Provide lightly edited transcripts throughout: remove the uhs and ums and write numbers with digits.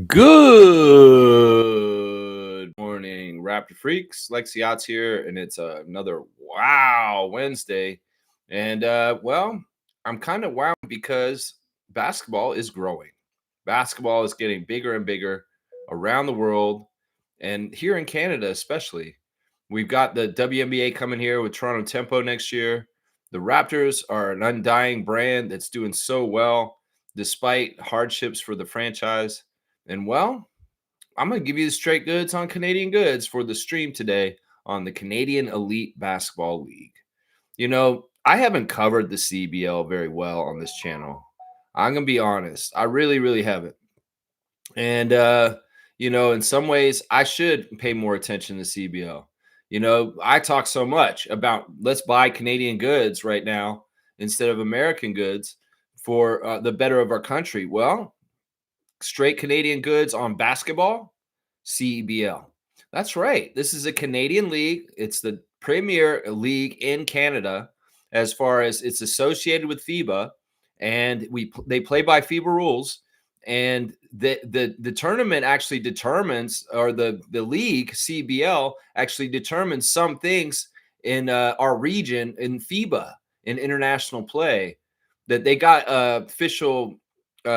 Good morning, Raptor Freaks. Lexi Yachts here, and it's another wow Wednesday. And I'm kind of wow because basketball is growing. Basketball is getting bigger and bigger around the world, and here in Canada, especially. We've got the WNBA coming here with Toronto Tempo next year. The Raptors are an undying brand that's doing so well despite hardships for the franchise. And I'm going to give you the straight goods on Canadian goods for the stream today on the Canadian Elite Basketball League. I haven't covered the CEBL very well on this channel. I'm going to be honest. I really, really haven't. And, in some ways, I should pay more attention to CBL. I talk so much about let's buy Canadian goods right now instead of American goods for the better of our country. Well, straight Canadian goods on basketball, CEBL. That's right. This is a Canadian league. It's the premier league in Canada as far as it's associated with FIBA, and they play by FIBA rules. And the tournament actually determines, or the league CBL actually determines some things in our region in FIBA in international play that they got official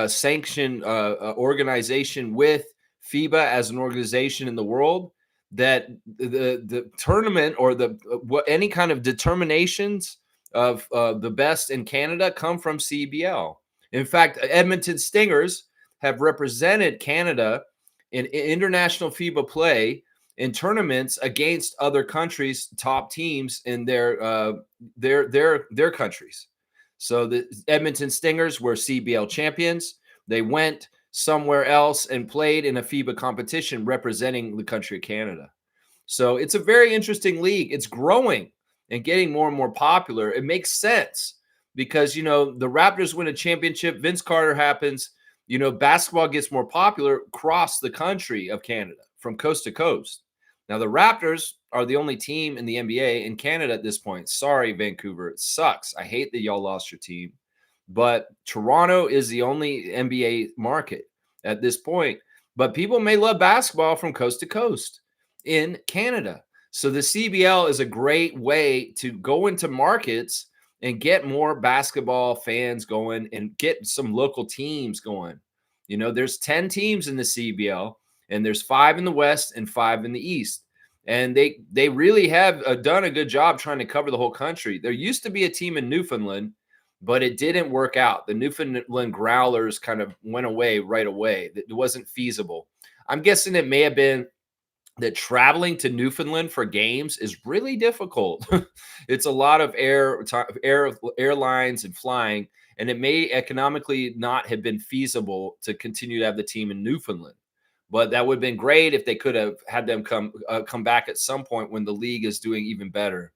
sanction organization with FIBA as an organization in the world, that the tournament or any kind of determinations of the best in Canada come from CBL. In fact, Edmonton Stingers have represented Canada in international FIBA play in tournaments against other countries' top teams in their countries. So the Edmonton Stingers were CBL champions. They went somewhere else and played in a FIBA competition representing the country of Canada. So it's a very interesting league. It's growing and getting more and more popular. It makes sense because, the Raptors win a championship. Vince Carter happens. Basketball gets more popular across the country of Canada from coast to coast. Now, the Raptors are the only team in the NBA in Canada at this point. Sorry, Vancouver. It sucks. I hate that y'all lost your team. But Toronto is the only NBA market at this point. But people may love basketball from coast to coast in Canada. So the CBL is a great way to go into markets and get more basketball fans going and get some local teams going. There's 10 teams in the CBL, and there's 5 in the West and 5 in the East. And they really have done a good job trying to cover the whole country. There used to be a team in Newfoundland, but it didn't work out. The Newfoundland Growlers kind of went away right away. It wasn't feasible. I'm guessing it may have been that traveling to Newfoundland for games is really difficult. It's a lot of airlines and flying, and it may economically not have been feasible to continue to have the team in Newfoundland. But that would have been great if they could have had them come back at some point when the league is doing even better.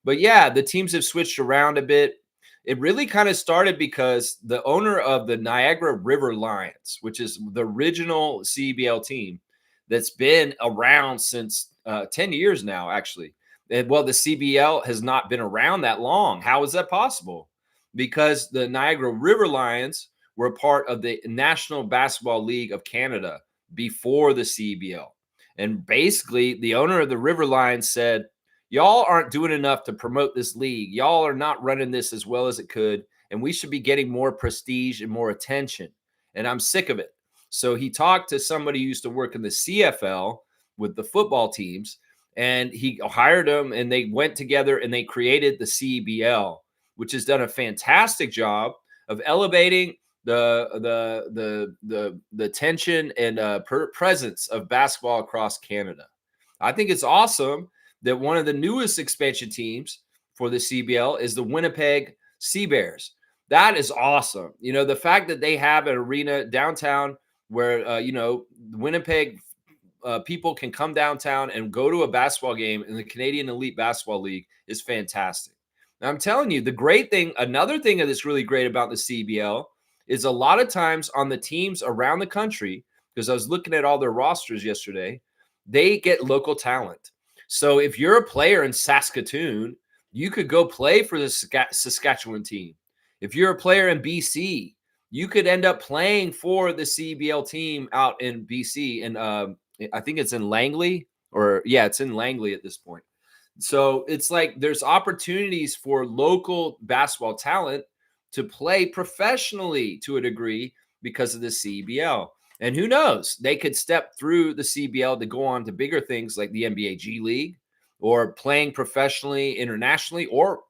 But yeah, the teams have switched around a bit. It really kind of started because the owner of the Niagara River Lions, which is the original CBL team that's been around since 10 years now, actually. And, the CBL has not been around that long. How is that possible? Because the Niagara River Lions were part of the National Basketball League of Canada before the CBL. And basically, the owner of the River Lions said, y'all aren't doing enough to promote this league. Y'all are not running this as well as it could, and we should be getting more prestige and more attention. And I'm sick of it. So he talked to somebody who used to work in the CFL with the football teams, and he hired them, and they went together and they created the CEBL, which has done a fantastic job of elevating the tension and presence of basketball across Canada. I think it's awesome that one of the newest expansion teams for the CBL is the Winnipeg Sea Bears. That is awesome. The fact that they have an arena downtown where, Winnipeg people can come downtown and go to a basketball game in the Canadian Elite Basketball League is fantastic. Now, I'm telling you, another thing that's really great about the CBL is a lot of times on the teams around the country, because I was looking at all their rosters yesterday, they get local talent. So if you're a player in Saskatoon, you could go play for the Saskatchewan team. If you're a player in BC, you could end up playing for the CEBL team out in BC. And I think it's in Langley, or yeah, it's in Langley at this point. So it's like there's opportunities for local basketball talent to play professionally to a degree because of the CEBL. And who knows, they could step through the CEBL to go on to bigger things like the NBA G League, or playing professionally internationally, or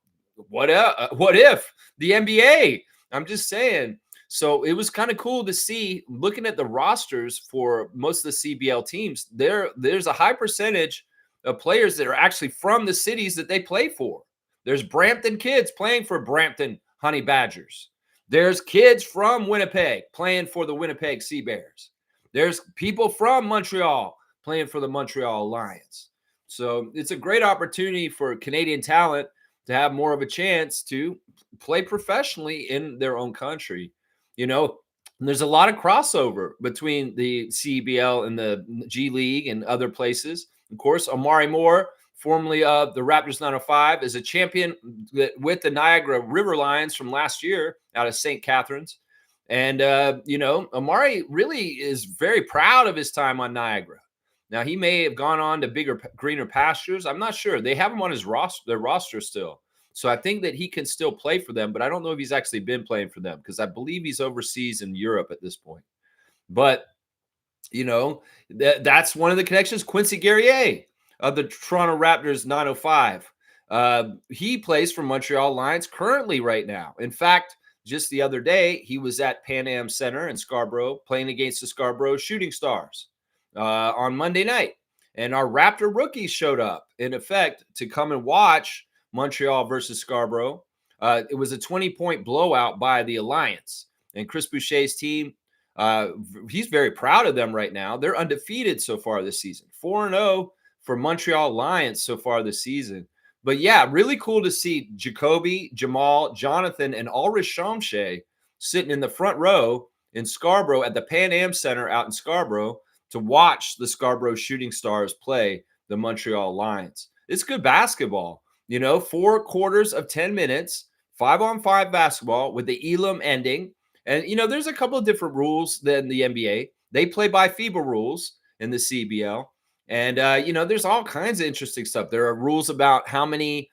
what if the NBA? I'm just saying. So it was kind of cool to see, looking at the rosters for most of the CEBL teams, there's a high percentage of players that are actually from the cities that they play for. There's Brampton kids playing for Brampton Honey Badgers. There's kids from Winnipeg playing for the Winnipeg Sea Bears. There's people from Montreal playing for the Montreal Lions. So it's a great opportunity for Canadian talent to have more of a chance to play professionally in their own country. You know, there's a lot of crossover between the CEBL and the G League and other places. Of course, Omari Moore, formerly of the Raptors 905, is a champion with the Niagara River Lions from last year out of St. Catharines. And, Omari really is very proud of his time on Niagara. Now, he may have gone on to bigger, greener pastures. I'm not sure. They have him on their roster still. So I think that he can still play for them, but I don't know if he's actually been playing for them, because I believe he's overseas in Europe at this point. But that's one of the connections. Quincy Guerrier of the Toronto Raptors 905. He plays for Montreal Lions currently right now. In fact, just the other day, he was at Pan Am Center in Scarborough playing against the Scarborough Shooting Stars on Monday night. And our Raptor rookies showed up, in effect, to come and watch Montreal versus Scarborough. It was a 20-point blowout by the Alliance. And Chris Boucher's team, he's very proud of them right now. They're undefeated so far this season. 4-0 for Montreal Lions so far this season. But yeah, really cool to see Jacoby, Jamal, Jonathan, and Ulrich Shamshay sitting in the front row in Scarborough at the Pan Am Center out in Scarborough to watch the Scarborough Shooting Stars play the Montreal Lions. It's good basketball. 4 quarters of 10 minutes, 5-on-5 basketball with the Elam ending. And, there's a couple of different rules than the NBA. They play by FIBA rules in the CBL. And, there's all kinds of interesting stuff. There are rules about how many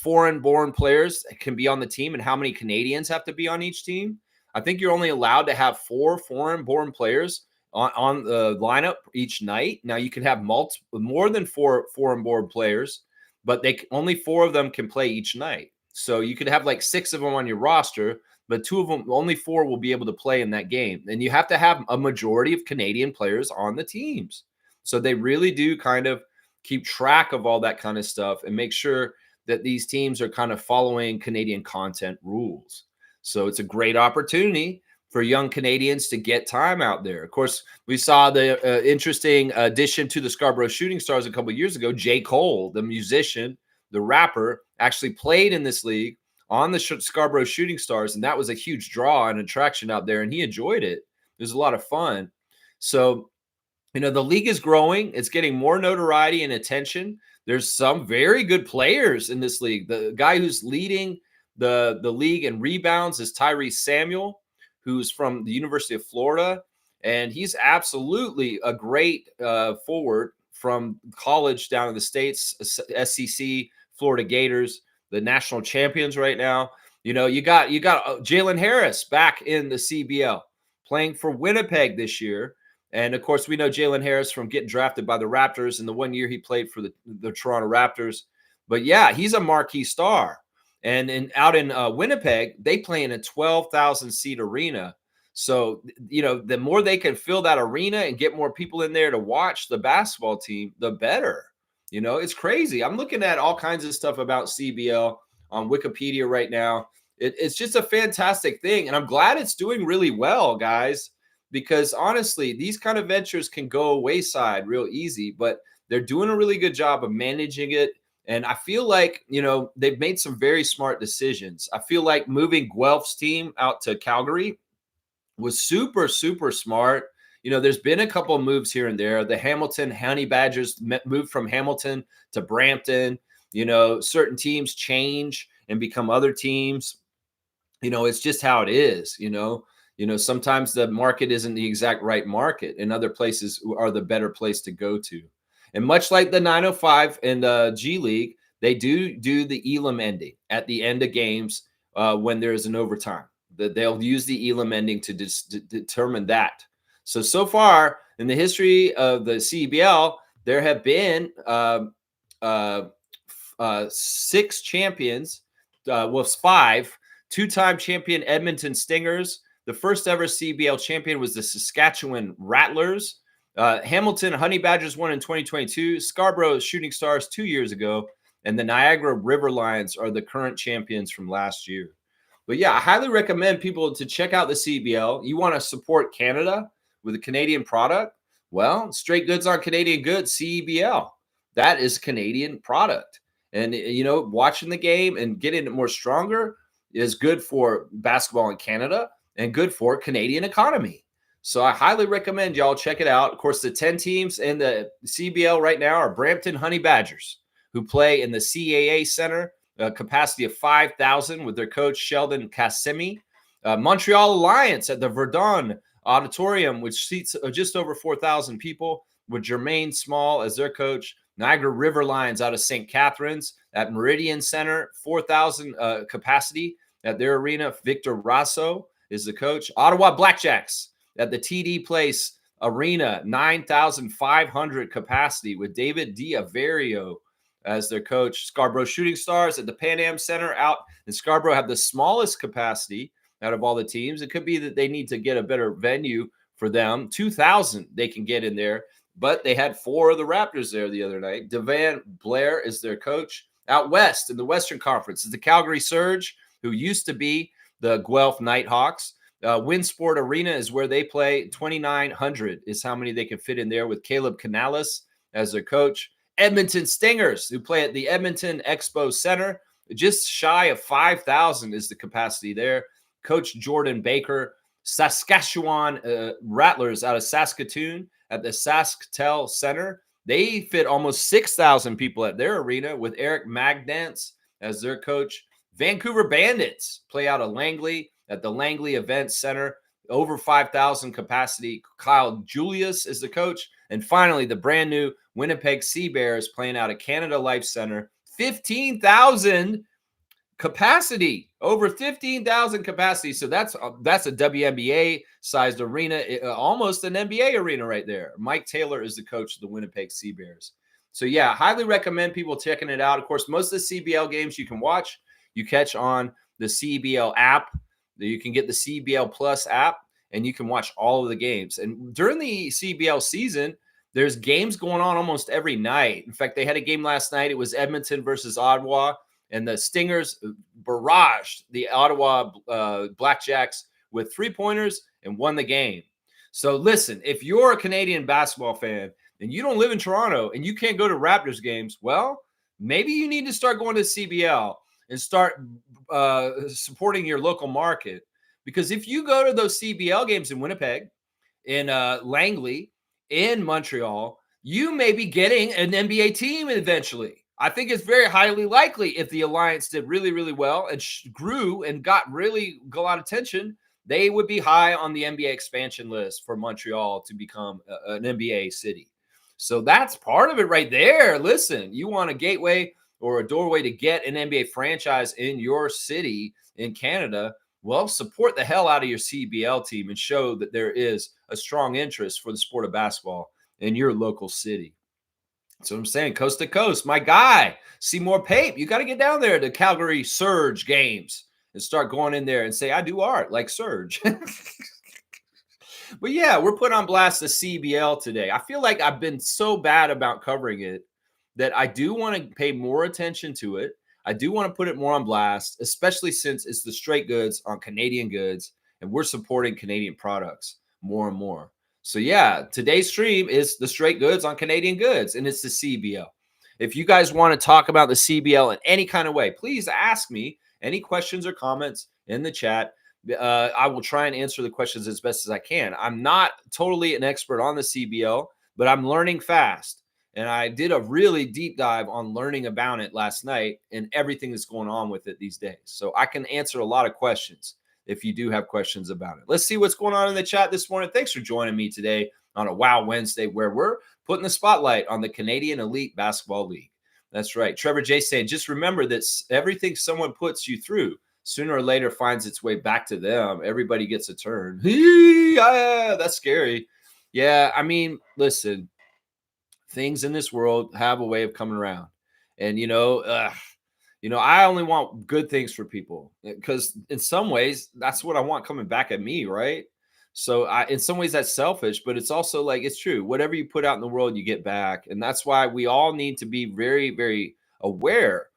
foreign-born players can be on the team and how many Canadians have to be on each team. I think you're only allowed to have 4 foreign-born players on the lineup each night. Now, you can have more than 4 foreign-born players, but only 4 of them can play each night. So you could have like 6 of them on your roster, but 2 of them, only 4 will be able to play in that game. And you have to have a majority of Canadian players on the teams. So they really do kind of keep track of all that kind of stuff and make sure that these teams are kind of following Canadian content rules. So it's a great opportunity for young Canadians to get time out there. Of course, we saw the interesting addition to the Scarborough Shooting Stars a couple of years ago. J. Cole, the musician, the rapper, actually played in this league on the Scarborough Shooting Stars, and that was a huge draw and attraction out there, and he enjoyed it. It was a lot of fun. So, the league is growing. It's getting more notoriety and attention. There's some very good players in this league. The guy who's leading the league in rebounds is Tyrese Samuel, who's from the University of Florida, and he's absolutely a great forward from college down in the States, SEC, Florida Gators, the national champions right now. You got Jalen Harris back in the CBL playing for Winnipeg this year. And, of course, we know Jalen Harris from getting drafted by the Raptors in the 1 year he played for the Toronto Raptors. But, yeah, he's a marquee star. And out in Winnipeg, they play in a 12,000-seat arena. So, the more they can fill that arena and get more people in there to watch the basketball team, the better. It's crazy. I'm looking at all kinds of stuff about CBL on Wikipedia right now. It's just a fantastic thing. And I'm glad it's doing really well, guys. Because honestly, these kind of ventures can go wayside real easy, but they're doing a really good job of managing it. And I feel like, they've made some very smart decisions. I feel like moving Guelph's team out to Calgary was super, super smart. There's been a couple of moves here and there. The Hamilton Honey Badgers moved from Hamilton to Brampton. Certain teams change and become other teams. It's just how it is, Sometimes the market isn't the exact right market, and other places are the better place to go to. And much like the 905 and the G League, they do the elim ending at the end of games when there is an overtime. They'll use the elim ending to determine that. So far in the history of the CEBL, there have been 6 champions. Five. Two-time champion Edmonton Stingers. The first ever CEBL champion was the Saskatchewan Rattlers. Hamilton Honey Badgers won in 2022. Scarborough Shooting Stars 2 years ago. And the Niagara River Lions are the current champions from last year. But yeah, I highly recommend people to check out the CEBL. You want to support Canada with a Canadian product? Well, Straight Goods on Canadian Goods, CEBL. That is Canadian product. And, watching the game and getting it more stronger is good for basketball in Canada and good for Canadian economy. So I highly recommend y'all check it out. Of course, the 10 teams in the CEBL right now are Brampton Honey Badgers, who play in the CAA Center, a capacity of 5,000 with their coach Sheldon Cassimi. Montreal Alliance at the Verdun Auditorium, which seats just over 4,000 people, with Jermaine Small as their coach. Niagara River Lions out of St. Catharines at Meridian Center, 4,000 capacity at their arena. Victor Rasso is the coach. Ottawa Blackjacks at the TD Place Arena, 9,500 capacity with David Diaverio as their coach. Scarborough Shooting Stars at the Pan Am Center out in Scarborough have the smallest capacity out of all the teams. It could be that they need to get a better venue for them. 2,000 they can get in there, but they had 4 of the Raptors there the other night. Devan Blair is their coach. Out west in the Western Conference is the Calgary Surge, who used to be the Guelph Nighthawks. Winsport Arena is where they play. 2,900 is how many they can fit in there with Caleb Canales as their coach. Edmonton Stingers, who play at the Edmonton Expo Center, just shy of 5,000 is the capacity there. Coach Jordan Baker. Saskatchewan Rattlers out of Saskatoon at the SaskTel Center. They fit almost 6,000 people at their arena with Eric Magdance as their coach. Vancouver Bandits play out of Langley at the Langley Events Center, over 5,000 capacity. Kyle Julius is the coach. And finally, the brand new Winnipeg Sea Bears playing out of Canada Life Center, 15,000 capacity, over 15,000 capacity. So that's a WNBA sized arena, almost an NBA arena right there. Mike Taylor is the coach of the Winnipeg Sea Bears. So yeah, highly recommend people checking it out. Of course, most of the CBL games you can watch, you catch on the CBL app. You can get the CBL Plus app and you can watch all of the games. And during the CBL season, there's games going on almost every night. In fact, they had a game last night. It was Edmonton versus Ottawa. And the Stingers barraged the Ottawa Blackjacks with 3-pointers and won the game. So listen, if you're a Canadian basketball fan and you don't live in Toronto and you can't go to Raptors games, well, maybe you need to start going to CBL and start supporting your local market. Because if you go to those CBL games in Winnipeg, in Langley, in Montreal, you may be getting an NBA team eventually. I think it's very highly likely if the Alliance did really, really well and grew and got a lot of attention, they would be high on the NBA expansion list for Montreal to become an NBA city. So that's part of it right there. Listen, you want a gateway or a doorway to get an NBA franchise in your city in Canada, well, support the hell out of your CBL team and show that there is a strong interest for the sport of basketball in your local city. So I'm saying coast to coast, my guy, Seymour Pape, you got to get down there to Calgary Surge games and start going in there and say, I do art like Surge. But yeah, we're put on blast the CBL today. I feel like I've been so bad about covering it that I do want to pay more attention to it. I do want to put it more on blast, especially since it's the Straight Goods on Canadian Goods, and we're supporting Canadian products more and more. So yeah, today's stream is the Straight Goods on Canadian Goods, and it's the CBL. If you guys want to talk about the CBL in any kind of way, please ask me any questions or comments in the chat. I will try and answer the questions as best as I can. I'm not totally an expert on the CBL, but I'm learning fast. And I did a really deep dive on learning about it last night and everything that's going on with it these days. So I can answer a lot of questions. if you do have questions about it. Let's see what's going on in the chat this morning. Thanks for joining me today on a Wow Wednesday, where we're putting the spotlight on the Canadian Elite Basketball League. That's right. Trevor J saying, just remember that everything someone puts you through sooner or later finds its way back to them. Everybody gets a turn. Yeah, that's scary. Yeah, I mean, listen, things in this world have a way of coming around. And, I only want good things for people, because in some ways that's what I want coming back at me, right? So in some ways that's selfish, but it's also like, it's true. Whatever you put out in the world, you get back. And that's why we all need to be very, very aware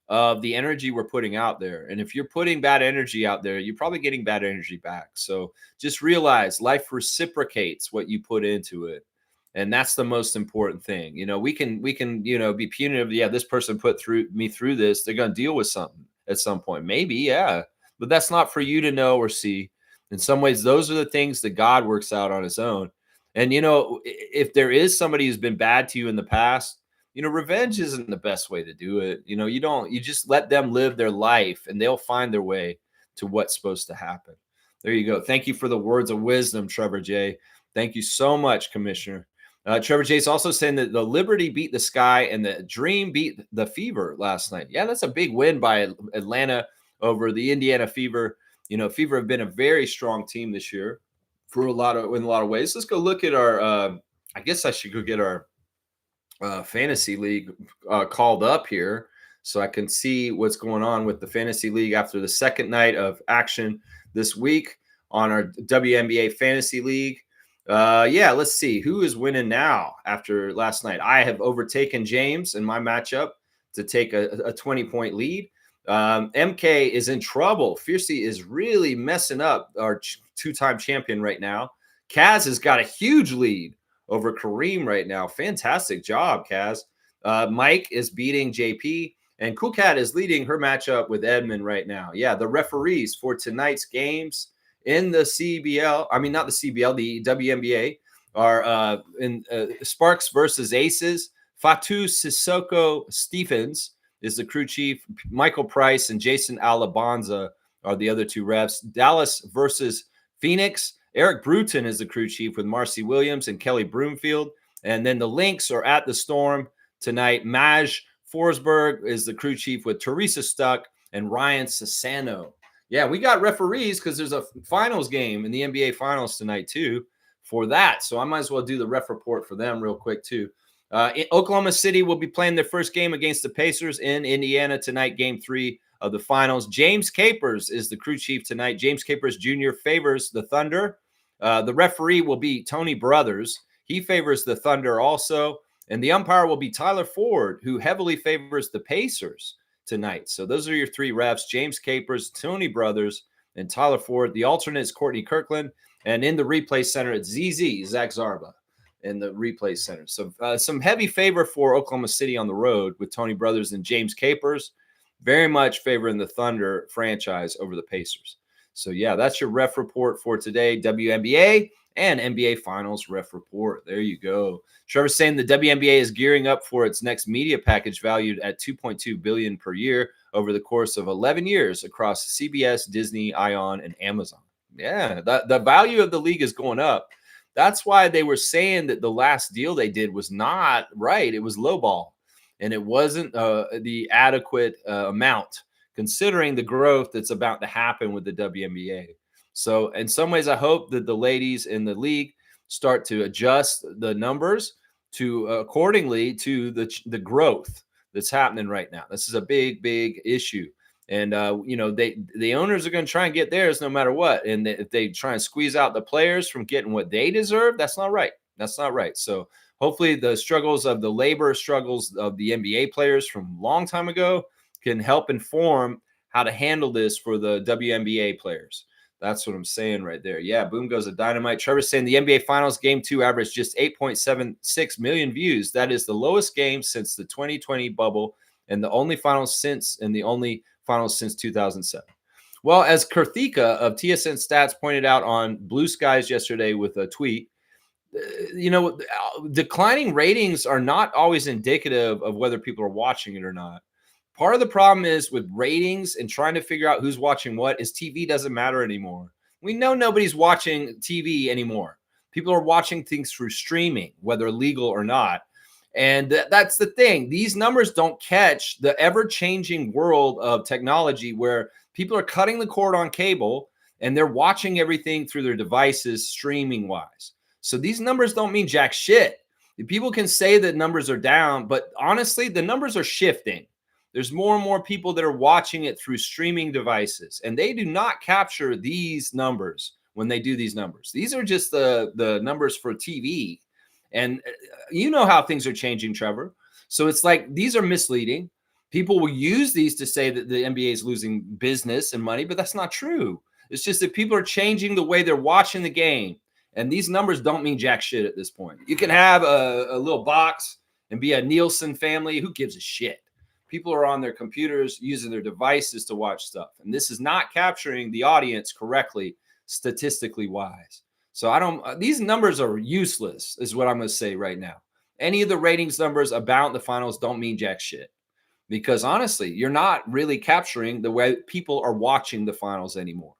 of the energy we're putting out there. And if you're putting bad energy out there, you're probably getting bad energy back. So just realize life reciprocates what you put into it. And that's the most important thing. We can be punitive. Yeah, this person put me through this. They're going to deal with something at some point. Maybe, yeah. But that's not for you to know or see. In some ways, those are the things that God works out on his own. And, if there is somebody who's been bad to you in the past, revenge isn't the best way to do it. You just let them live their life, and they'll find their way to what's supposed to happen. There you go. Thank you for the words of wisdom, Trevor J. Thank you so much, Commissioner. Trevor J is also saying that the Liberty beat the Sky and the Dream beat the Fever last night. Yeah, that's a big win by Atlanta over the Indiana Fever. Fever have been a very strong team this year in a lot of ways. Let's go look at our. I guess I should go get our fantasy league called up here so I can see what's going on with the fantasy league after the second night of action this week on our WNBA fantasy league. Let's see who is winning now after last night. I have overtaken James in my matchup to take a 20-point lead. MK is in trouble. Fiercey is really messing up, our two-time champion right now. Kaz has got a huge lead over Kareem right now. Fantastic job, Kaz. Mike is beating JP, and Cool Cat is leading her matchup with Edmund right now. Yeah, the referees for tonight's games in the CEBL, not the CBL, the WNBA, are in Sparks versus Aces. Fatu Sissoko Stephens is the crew chief. Michael Price and Jason Alabanza are the other two refs. Dallas versus Phoenix. Eric Bruton is the crew chief with Marcy Williams and Kelly Broomfield. And then the Lynx are at the Storm tonight. Maj Forsberg is the crew chief with Teresa Stuck and Ryan Sassano. Yeah, we got referees because there's a finals game in the NBA Finals tonight, too, for that. So I might as well do the ref report for them real quick, too. Oklahoma City will be playing their first game against the Pacers in Indiana tonight, Game 3 of the Finals. James Capers is the crew chief tonight. James Capers Jr. favors the Thunder. The referee will be Tony Brothers. He favors the Thunder also. And the umpire will be Tyler Ford, who heavily favors the Pacers tonight. So those are your three refs: James Capers, Tony Brothers, and Tyler Ford. The alternate is Courtney Kirkland. And in the replay center, it's ZZ, Zach Zarba, in the replay center. So some heavy favor for Oklahoma City on the road with Tony Brothers and James Capers. Very much favoring the Thunder franchise over the Pacers. So, yeah, that's your ref report for today. WNBA and NBA Finals ref report. There you go. Trevor's saying the WNBA is gearing up for its next media package valued at $2.2 billion per year over the course of 11 years across CBS, Disney, ION, and Amazon. Yeah, the value of the league is going up. That's why they were saying that the last deal they did was not right. It was lowball, and it wasn't the adequate amount, considering the growth that's about to happen with the WNBA. So in some ways, I hope that the ladies in the league start to adjust the numbers to accordingly to the growth that's happening right now. This is a big, big issue. And, the owners are going to try and get theirs no matter what. And if they try and squeeze out the players from getting what they deserve, that's not right. That's not right. So hopefully the labor struggles of the NBA players from a long time ago can help inform how to handle this for the WNBA players. That's what I'm saying right there. Yeah, boom goes a dynamite. Trevor's saying the NBA Finals Game 2 averaged just 8.76 million views. That is the lowest game since the 2020 bubble and the only finals since 2007. Well, as Karthika of TSN Stats pointed out on Blue Skies yesterday with a tweet, declining ratings are not always indicative of whether people are watching it or not. Part of the problem is with ratings and trying to figure out who's watching what is TV doesn't matter anymore. We know nobody's watching TV anymore. People are watching things through streaming, whether legal or not. And that's the thing. These numbers don't catch the ever-changing world of technology where people are cutting the cord on cable and they're watching everything through their devices streaming wise. So these numbers don't mean jack shit. People can say that numbers are down, but honestly, the numbers are shifting. There's more and more people that are watching it through streaming devices, and they do not capture these numbers when they do these numbers. These are just the numbers for TV. And you know how things are changing, Trevor. So it's like these are misleading. People will use these to say that the NBA is losing business and money, but that's not true. It's just that people are changing the way they're watching the game. And these numbers don't mean jack shit at this point. You can have a little box and be a Nielsen family. Who gives a shit? People are on their computers using their devices to watch stuff. And this is not capturing the audience correctly, statistically wise. So these numbers are useless, is what I'm going to say right now. Any of the ratings numbers about the finals don't mean jack shit. Because honestly, you're not really capturing the way people are watching the finals anymore.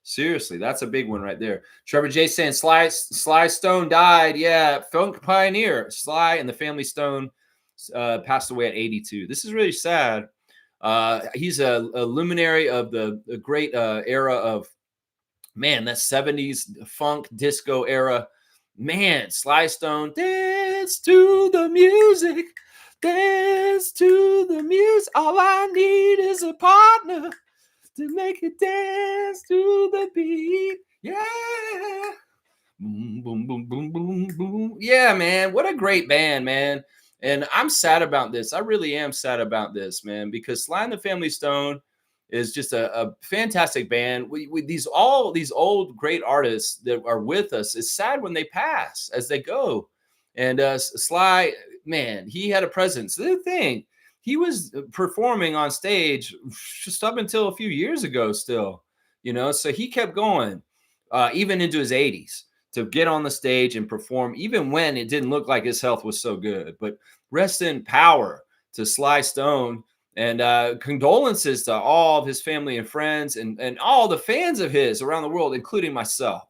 Seriously, that's a big one right there. Trevor J saying Sly Stone died. Yeah, funk pioneer. Sly and the family Stone passed away at 82. This is really sad. He's a luminary of the great era of, man, that 70s funk disco era. Man, Sly Stone, dance to the music. Dance to the music. All I need is a partner to make it dance to the beat. Yeah. Boom, boom, boom, boom, boom, boom. Yeah, man. What a great band, man. And I'm sad about this. I really am sad about this, man, because Sly and the Family Stone is just a fantastic band. All these old great artists that are with us, it's sad when they pass as they go. And Sly, man, he had a presence. The thing, he was performing on stage just up until a few years ago still, so he kept going even into his 80s to get on the stage and perform, even when it didn't look like his health was so good. But rest in power to Sly Stone. And condolences to all of his family and friends and all the fans of his around the world, including myself.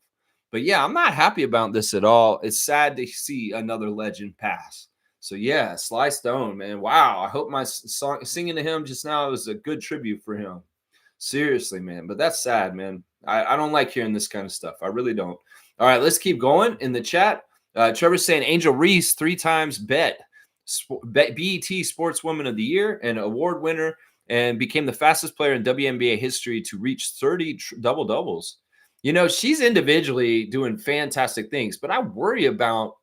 But yeah, I'm not happy about this at all. It's sad to see another legend pass. So yeah, Sly Stone, man. Wow. I hope my song singing to him just now was a good tribute for him. Seriously, man. But that's sad, man. I don't like hearing this kind of stuff. I really don't. All right, let's keep going in the chat. Trevor's saying Angel Reese 3 times BET Sportswoman of the Year and award winner, and became the fastest player in WNBA history to reach 30 double-doubles. She's individually doing fantastic things, but I worry about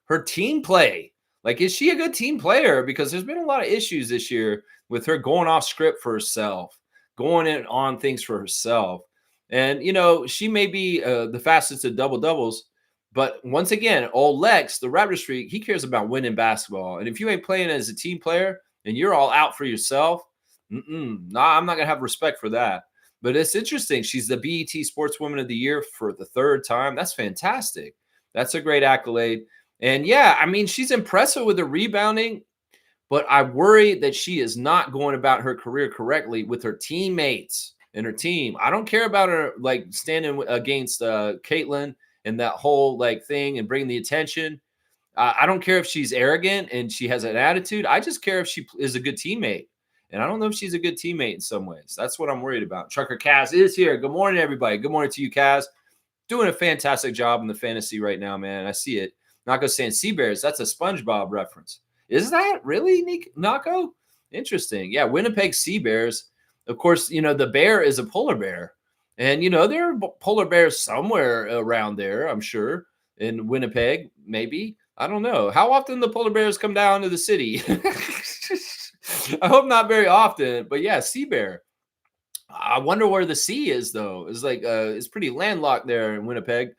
her team play. Like, is she a good team player? Because there's been a lot of issues this year with her going off script for herself, going in on things for herself. And, she may be the fastest at double-doubles, but once again, old Lex, the Raptors freak, he cares about winning basketball. And if you ain't playing as a team player and you're all out for yourself, I'm not going to have respect for that. But it's interesting. She's the BET Sportswoman of the Year for the 3rd time. That's fantastic. That's a great accolade. And yeah, I mean, she's impressive with the rebounding, but I worry that she is not going about her career correctly with her teammates and her team. I don't care about her like standing against Caitlin and that whole like thing and bringing the attention. I don't care if she's arrogant and she has an attitude. I just care if she is a good teammate. And I don't know if she's a good teammate in some ways. That's what I'm worried about. Trucker Kaz is here. Good morning, everybody. Good morning to you, Kaz. Doing a fantastic job in the fantasy right now, man. I see it. Nako saying Sea Bears. That's a SpongeBob reference. Is that really, Nako? Interesting. Yeah, Winnipeg Sea Bears. Of course, the bear is a polar bear. And, there are polar bears somewhere around there, I'm sure, in Winnipeg, maybe. I don't know. How often the polar bears come down to the city? I hope not very often. But, yeah, sea bear. I wonder where the sea is, though. It's like it's pretty landlocked there in Winnipeg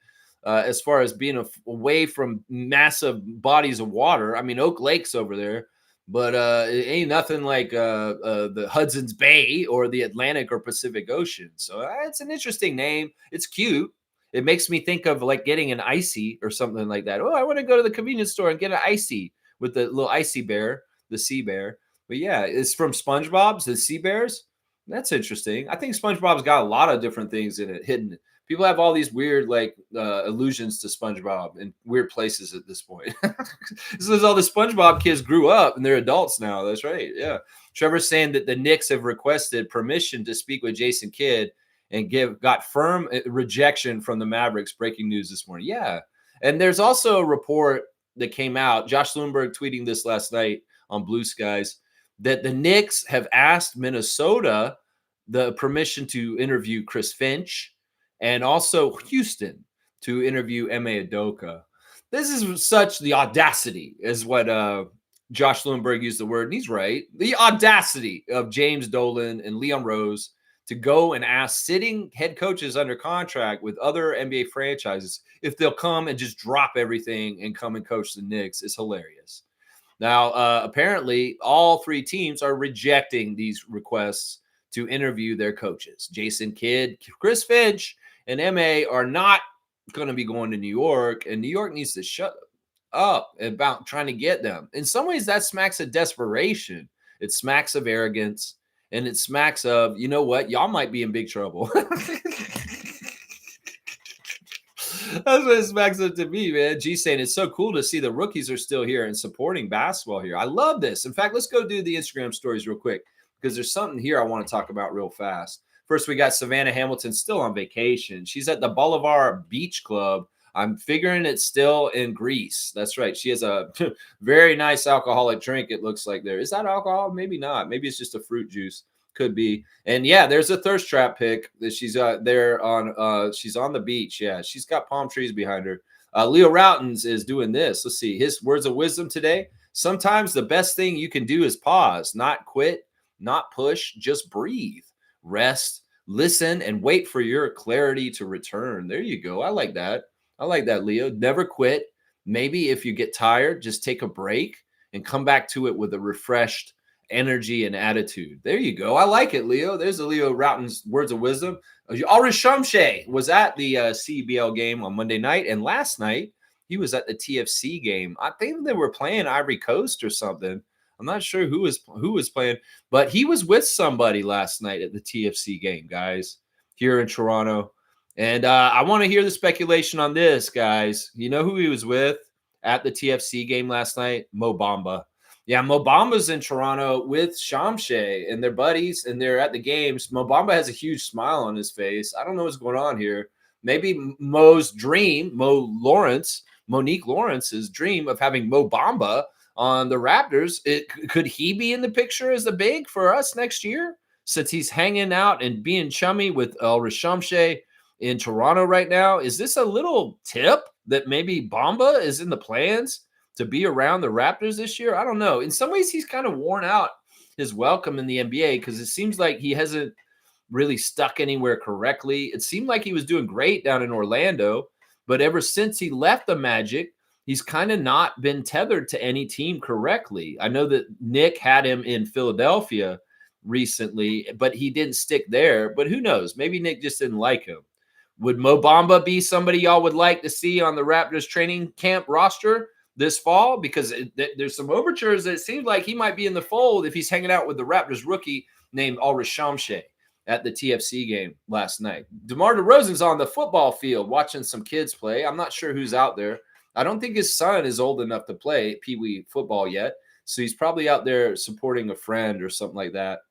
as far as being away from massive bodies of water. I mean, Oak Lake's over there. But it ain't nothing like the Hudson's Bay or the Atlantic or Pacific Ocean. So it's an interesting name. It's cute. It makes me think of like getting an icy or something like that. Oh, I want to go to the convenience store and get an icy with the little icy bear, the sea bear. But yeah, it's from SpongeBob's, the Sea Bears. That's interesting. I think SpongeBob's got a lot of different things in it hidden. People have all these weird like allusions to SpongeBob in weird places at this point. This is all the SpongeBob kids grew up and they're adults now. That's right. Yeah. Trevor's saying that the Knicks have requested permission to speak with Jason Kidd and got firm rejection from the Mavericks. Breaking news this morning. Yeah. And there's also a report that came out. Josh Lundberg tweeting this last night on Blue Skies that the Knicks have asked Minnesota the permission to interview Chris Finch and also Houston to interview Ime Udoka. This is such the audacity, is what Josh Lundberg used the word, and he's right. The audacity of James Dolan and Leon Rose to go and ask sitting head coaches under contract with other NBA franchises if they'll come and just drop everything and come and coach the Knicks is hilarious. Now, apparently, all three teams are rejecting these requests to interview their coaches. Jason Kidd, Chris Finch, and MA are not going to be going to New York, and New York needs to shut up about trying to get them. In some ways, that smacks of desperation. It smacks of arrogance, and it smacks of, you know what, y'all might be in big trouble. That's what it smacks up to me, man. G saying it's so cool to see the rookies are still here and supporting basketball here. I love this. In fact, let's go do the Instagram stories real quick because there's something here I want to talk about real fast. First, we got Savannah Hamilton still on vacation. She's at the Boulevard Beach Club. I'm figuring it's still in Greece. That's right. She has a very nice alcoholic drink, it looks like there. Is that alcohol? Maybe not. Maybe it's just a fruit juice. Could be. And yeah, there's a thirst trap pic that she's there on she's on the beach. Yeah, she's got palm trees behind her. Leo Routens is doing this. Let's see his words of wisdom today. Sometimes the best thing you can do is pause, not quit, not push, just breathe, rest, listen, and wait for your clarity to return. There you go. I like that. I like that, Leo. Never quit. Maybe if you get tired, just take a break and come back to it with a refreshed energy and attitude. There you go. I like it, Leo. There's the Leo Routen's words of wisdom. Ulrich Shamshay was at the CEBL game on Monday night, and last night he was at the TFC game. I think they were playing Ivory Coast or something. I'm not sure who was playing, but he was with somebody last night at the TFC game, guys, here in Toronto. And I want to hear the speculation on this, guys. You know who he was with at the TFC game last night? Mo Bamba. Yeah, Mo Bamba's in Toronto with Shamshay and their buddies, and they're at the games. Mo Bamba has a huge smile on his face. I don't know what's going on here. Maybe Mo's dream, Monique Lawrence's dream of having Mo Bamba on the Raptors. Could he be in the picture as the big for us next year? Since he's hanging out and being chummy with Ulrich Shamshay in Toronto right now. Is this a little tip that maybe Bamba is in the plans to be around the Raptors this year? I don't know. In some ways, he's kind of worn out his welcome in the NBA because it seems like he hasn't really stuck anywhere correctly. It seemed like he was doing great down in Orlando, but ever since he left the Magic, he's kind of not been tethered to any team correctly. I know that Nick had him in Philadelphia recently, but he didn't stick there. But who knows? Maybe Nick just didn't like him. Would Mo Bamba be somebody y'all would like to see on the Raptors training camp roster this fall? Because there's some overtures that it seems like he might be in the fold if he's hanging out with the Raptors rookie named Ulrich Shamshay at the TFC game last night. DeMar DeRozan's on the football field watching some kids play. I'm not sure who's out there. I don't think his son is old enough to play Pee Wee football yet. So he's probably out there supporting a friend or something like that,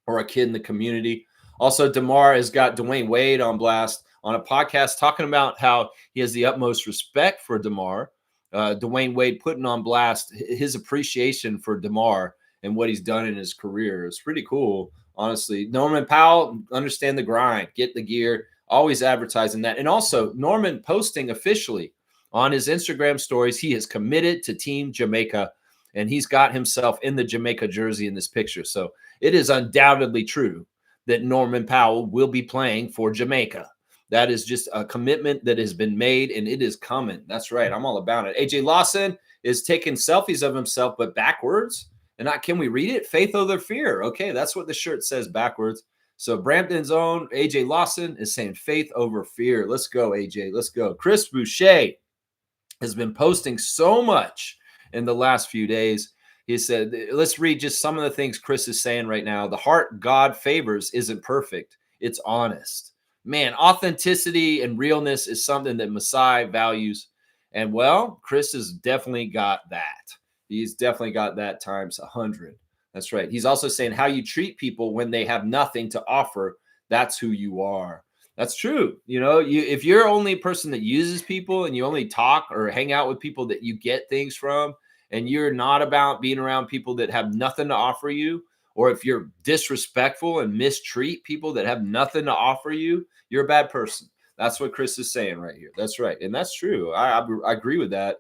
or a kid in the community. Also, DeMar has got Dwayne Wade on blast on a podcast talking about how he has the utmost respect for DeMar. Dwayne Wade putting on blast his appreciation for DeMar and what he's done in his career. It's pretty cool, honestly. Norman Powell, understand the grind, get the gear, always advertising that. And also, Norman posting officially on his Instagram stories, he is committed to Team Jamaica, and he's got himself in the Jamaica jersey in this picture. So it is undoubtedly true that Norman Powell will be playing for Jamaica. That is just a commitment that has been made, and it is coming. That's right. I'm all about it. AJ Lawson is taking selfies of himself, but backwards. And can we read it? Faith over fear. Okay, that's what the shirt says backwards. So Brampton's own AJ Lawson is saying faith over fear. Let's go, AJ. Let's go. Chris Boucher has been posting so much in the last few days. He said, let's read just some of the things Chris is saying right now. The heart God favors isn't perfect, it's honest. Man, authenticity and realness is something that Masai values. And well, Chris has definitely got that. He's definitely got that times 100. That's right. He's also saying how you treat people when they have nothing to offer. That's who you are. That's true. You know, if you're only a person that uses people and you only talk or hang out with people that you get things from, and you're not about being around people that have nothing to offer you, or if you're disrespectful and mistreat people that have nothing to offer you, you're a bad person. That's what Chris is saying right here. That's right. And that's true. I agree with that.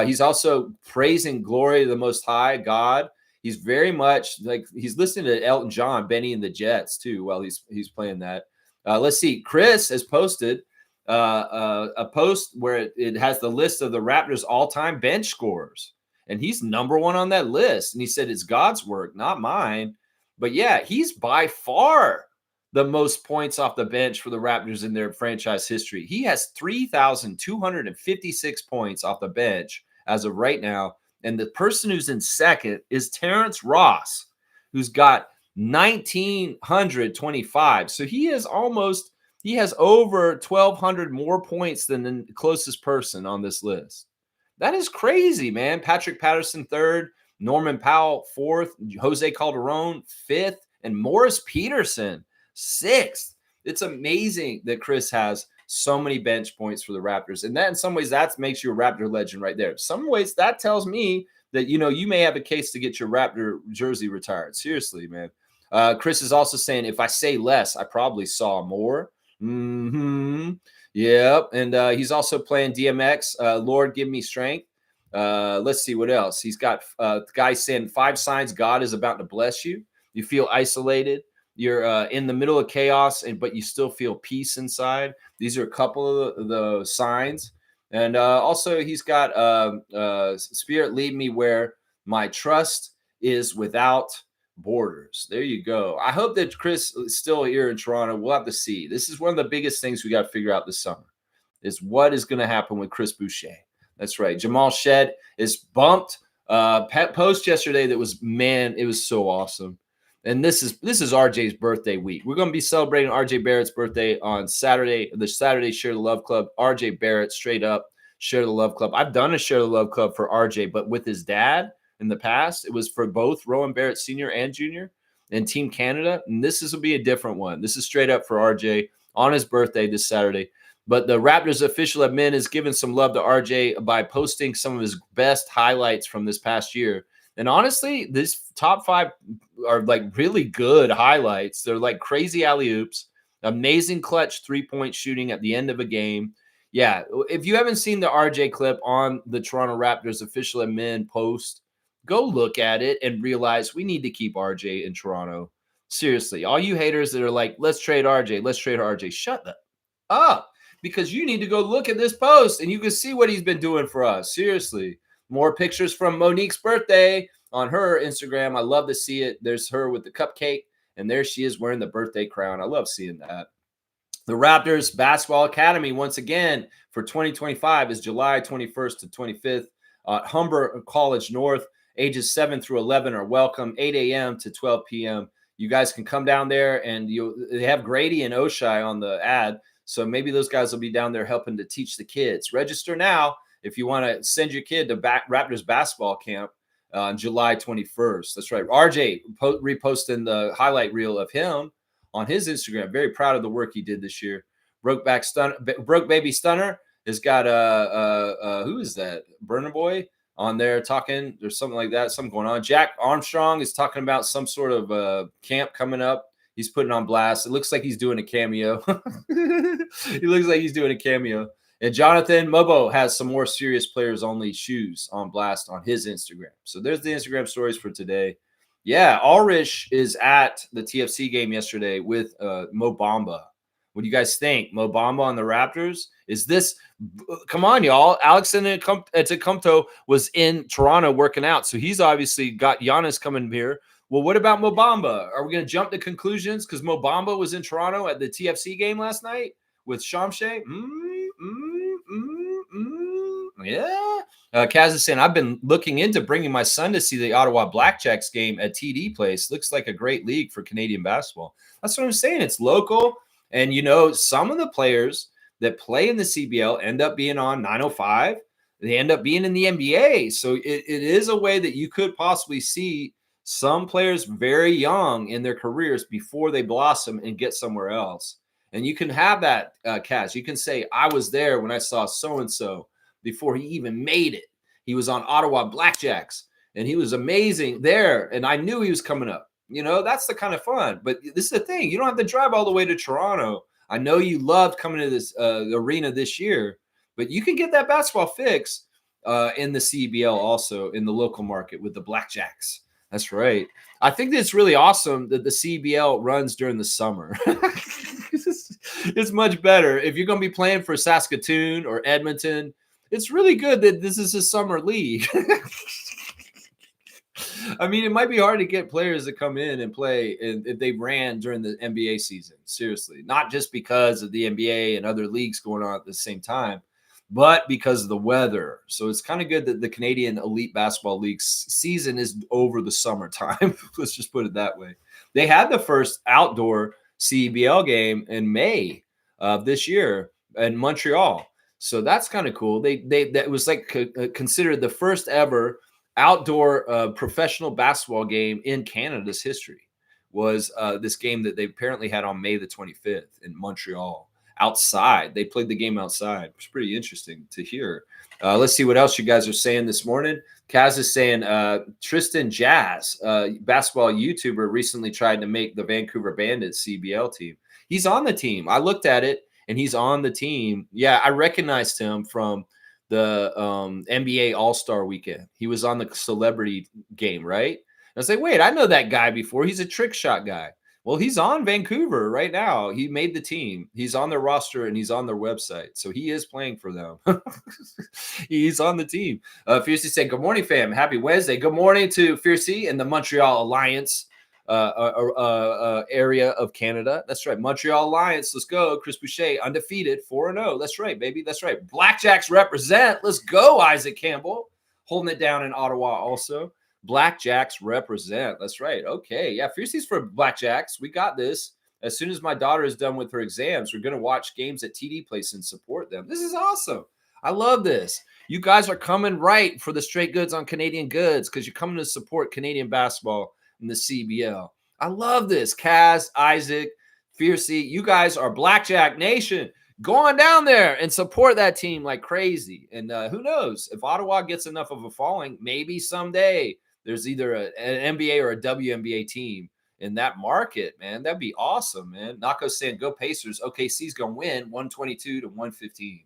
He's also praising glory to the Most High God. He's very much like he's listening to Elton John, Benny and the Jets too, while he's playing that. Let's see. Chris has posted a post where it has the list of the Raptors' all-time bench scorers, and he's number one on that list. And he said it's God's work, not mine. But yeah, he's by far the most points off the bench for the Raptors in their franchise history. He has 3,256 points off the bench as of right now. And the person who's in second is Terrence Ross, who's got 1,925. So he has over 1,200 more points than the closest person on this list. That is crazy, man. Patrick Patterson, third. Norman Powell, fourth. Jose Calderon, fifth. And Morris Peterson, sixth. It's amazing that Chris has so many bench points for the Raptors. And that, in some ways, that makes you a Raptor legend right there. In some ways, that tells me that, you know, you may have a case to get your Raptor jersey retired. Seriously, man. Chris is also saying, if I say less, I probably saw more. Yep. And he's also playing DMX, Lord, Give Me Strength. Let's see what else. He's got guys saying 5 signs God is about to bless you. You feel isolated. You're in the middle of chaos, but you still feel peace inside. These are a couple of the signs. And also he's got Spirit lead me where my trust is without borders. There you go. I hope that Chris is still here in Toronto. We'll have to see. This is one of the biggest things we got to figure out this summer is what is going to happen with Chris Boucher. That's right. Jamal Shed is bumped. Post yesterday that was, man, it was so awesome. And this is RJ's birthday week. We're going to be celebrating RJ Barrett's birthday on Saturday, the Saturday Share the Love Club. RJ Barrett, straight up Share the Love Club. I've done a Share the Love Club for RJ, but with his dad in the past, it was for both Rowan Barrett Sr. and Jr. and Team Canada. And this will be a different one. This is straight up for RJ on his birthday this Saturday. But the Raptors official admin is giving some love to RJ by posting some of his best highlights from this past year. And honestly, this top 5 are like really good highlights. They're like crazy alley-oops, amazing clutch 3-point shooting at the end of a game. Yeah, if you haven't seen the RJ clip on the Toronto Raptors official admin post, go look at it and realize we need to keep RJ in Toronto. Seriously, all you haters that are like, let's trade RJ, shut up. Because you need to go look at this post and you can see what he's been doing for us. Seriously. More pictures from Monique's birthday on her Instagram. I love to see it. There's her with the cupcake, and there she is wearing the birthday crown. I love seeing that. The Raptors Basketball Academy, once again, for 2025 is July 21st to 25th at Humber College North. Ages 7 through 11 are welcome, 8 a.m. to 12 p.m. You guys can come down there, and they have Grady and Oshai on the ad. So maybe those guys will be down there helping to teach the kids. Register now if you want to send your kid to Raptors basketball camp on July 21st. That's right. RJ reposting the highlight reel of him on his Instagram. Very proud of the work he did this year. Broke Baby Stunner has got who is that? Burner Boy on there talking. There's something like that. Something going on. Jack Armstrong is talking about some sort of camp coming up. He's putting on blast. It looks like he's doing a cameo. He looks like he's doing a cameo. And Jonathan Mobo has some more serious players only shoes on blast on his Instagram. So there's the Instagram stories for today. Yeah, Ulrich is at the TFC game yesterday with Mo Bamba. What do you guys think? Mo Bamba on the Raptors? Is this – come on, y'all. Alex Antetokounmpo was in Toronto working out. So he's obviously got Giannis coming here. Well, what about Mo Bamba? Are we going to jump to conclusions because Mo Bamba was in Toronto at the TFC game last night with Shamshay? Yeah. Kaz is saying, I've been looking into bringing my son to see the Ottawa Blackjacks game at TD Place. Looks like a great league for Canadian basketball. That's what I'm saying. It's local. And, some of the players that play in the CBL end up being on 905. They end up being in the NBA. So it is a way that you could possibly see some players very young in their careers before they blossom and get somewhere else. And you can have that, Kaz. You can say, I was there when I saw so-and-so before he even made it. He was on Ottawa Blackjacks, and he was amazing there. And I knew he was coming up. That's the kind of fun. But this is the thing. You don't have to drive all the way to Toronto. I know you loved coming to this arena this year, but you can get that basketball fix in the CEBL also in the local market with the Blackjacks. That's right. I think that it's really awesome that the CEBL runs during the summer. It's much better. If you're going to be playing for Saskatoon or Edmonton, it's really good that this is a summer league. I mean, it might be hard to get players to come in and play if they ran during the NBA season. Seriously, not just because of the NBA and other leagues going on at the same time, but because of the weather. So it's kind of good that the Canadian Elite Basketball League season is over the summertime. Let's just put it that way. They had the first outdoor CEBL game in May of this year in Montreal. So that's kind of cool. That was like considered the first ever outdoor professional basketball game in Canada's history. Was this game that they apparently had on May the 25th in Montreal. Outside. They played the game outside. It's pretty interesting to hear. Let's see what else you guys are saying this morning. Kaz is saying Tristan Jazz, basketball YouTuber, recently tried to make the Vancouver Bandits CBL team. He's on the team. I looked at it, and he's on the team. Yeah, I recognized him from the NBA All-Star Weekend. He was on the celebrity game, right? And I was like, wait, I know that guy before. He's a trick shot guy. Well, he's on Vancouver right now. He made the team. He's on their roster, and he's on their website. So he is playing for them. He's on the team. Fiercey said, good morning, fam. Happy Wednesday. Good morning to Fiercey and the Montreal Alliance area of Canada. That's right. Montreal Alliance. Let's go. Chris Boucher, undefeated, 4-0. That's right, baby. That's right. Blackjacks represent. Let's go, Isaac Campbell. Holding it down in Ottawa also. Blackjacks represent. That's right. Okay. Yeah. Fiercey's for Blackjacks. We got this. As soon as my daughter is done with her exams, we're going to watch games at TD Place and support them. This is awesome. I love this. You guys are coming right for the straight goods on Canadian goods because you're coming to support Canadian basketball in the CBL. I love this. Kaz, Isaac, Fiercey, you guys are Blackjack Nation. Go on down there and support that team like crazy. And who knows? If Ottawa gets enough of a following, maybe someday there's either an NBA or a WNBA team in that market, man. That'd be awesome, man. Nako's saying, go Pacers. OKC's going to win 122 to 115.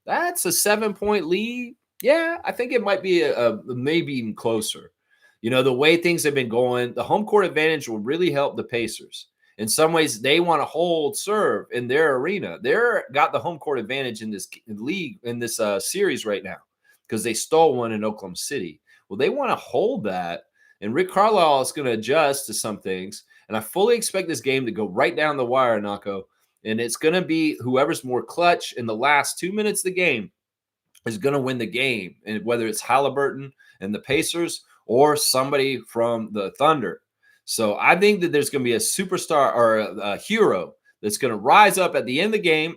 That's a 7-point lead. Yeah, I think it might be a maybe even closer. The way things have been going, the home court advantage will really help the Pacers. In some ways, they want to hold serve in their arena. They're got the home court advantage in this league, in this series right now, because they stole one in Oklahoma City. Well, they want to hold that, and Rick Carlisle is going to adjust to some things. And I fully expect this game to go right down the wire, Nako. And it's going to be whoever's more clutch in the last 2 minutes of the game is going to win the game, and whether it's Halliburton and the Pacers or somebody from the Thunder. So I think that there's going to be a superstar or a hero that's going to rise up at the end of the game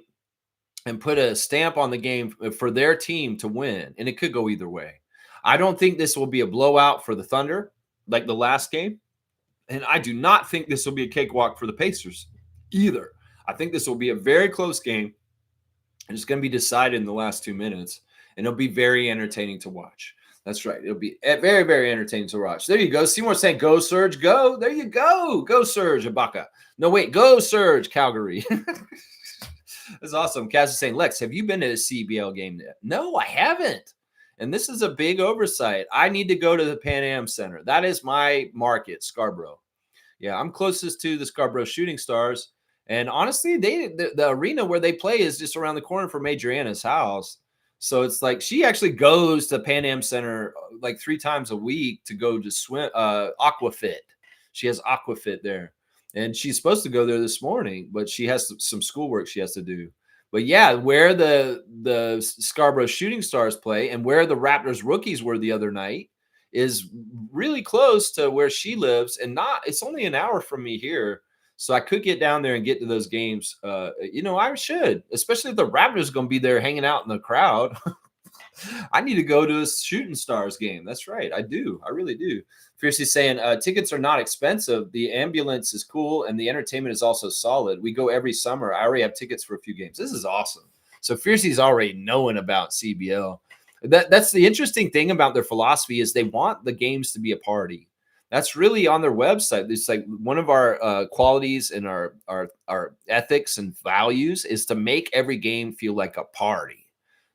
and put a stamp on the game for their team to win. And it could go either way. I don't think this will be a blowout for the Thunder like the last game. And I do not think this will be a cakewalk for the Pacers either. I think this will be a very close game. And it's going to be decided in the last 2 minutes. And it'll be very entertaining to watch. That's right. It'll be very, very entertaining to watch. There you go. Seymour saying, go, Surge, go. There you go. Go, Surge, Ibaka. No, wait. Go, Surge, Calgary. That's awesome. Kaz is saying, Lex, have you been to a CBL game yet? No, I haven't. And this is a big oversight. I need to go to the Pan Am Center. That is my market, Scarborough. Yeah, I'm closest to the Scarborough Shooting Stars. And honestly, the arena where they play is just around the corner from Adriana's house. So it's like she actually goes to Pan Am Center like 3 times a week to go to swim, Aquafit. She has Aquafit there. And she's supposed to go there this morning, but she has some schoolwork she has to do. But yeah, where the Scarborough Shooting Stars play and where the Raptors Rookies were the other night is really close to where she lives, and it's only an hour from me here. So I could get down there and get to those games. I should, especially if the Raptors are going to be there hanging out in the crowd. I need to go to a Shooting Stars game. That's right. I do. I really do. Fiercey saying tickets are not expensive. The ambulance is cool and the entertainment is also solid. We go every summer. I already have tickets for a few games. This is awesome. So Fiercey's already knowing about CBL. That's the interesting thing about their philosophy is they want the games to be a party. That's really on their website. It's like one of our qualities and our ethics and values is to make every game feel like a party.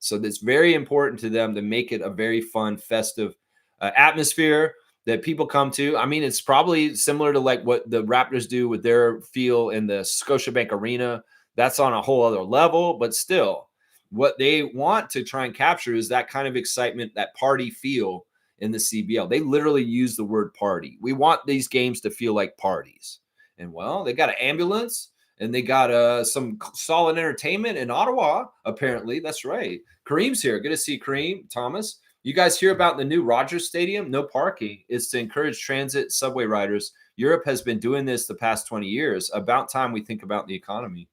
So it's very important to them to make it a very fun, festive atmosphere that people come to. I mean, it's probably similar to like what the Raptors do with their feel in the Scotiabank Arena. That's on a whole other level, but still, what they want to try and capture is that kind of excitement, that party feel in the CBL. They literally use the word party. We want these games to feel like parties. And well, they got an ambulance. And they got some solid entertainment in Ottawa, apparently. That's right. Kareem's here. Good to see Kareem. Thomas, you guys hear about the new Rogers Stadium? No parking. It's to encourage transit subway riders. Europe has been doing this the past 20 years. About time we think about the economy.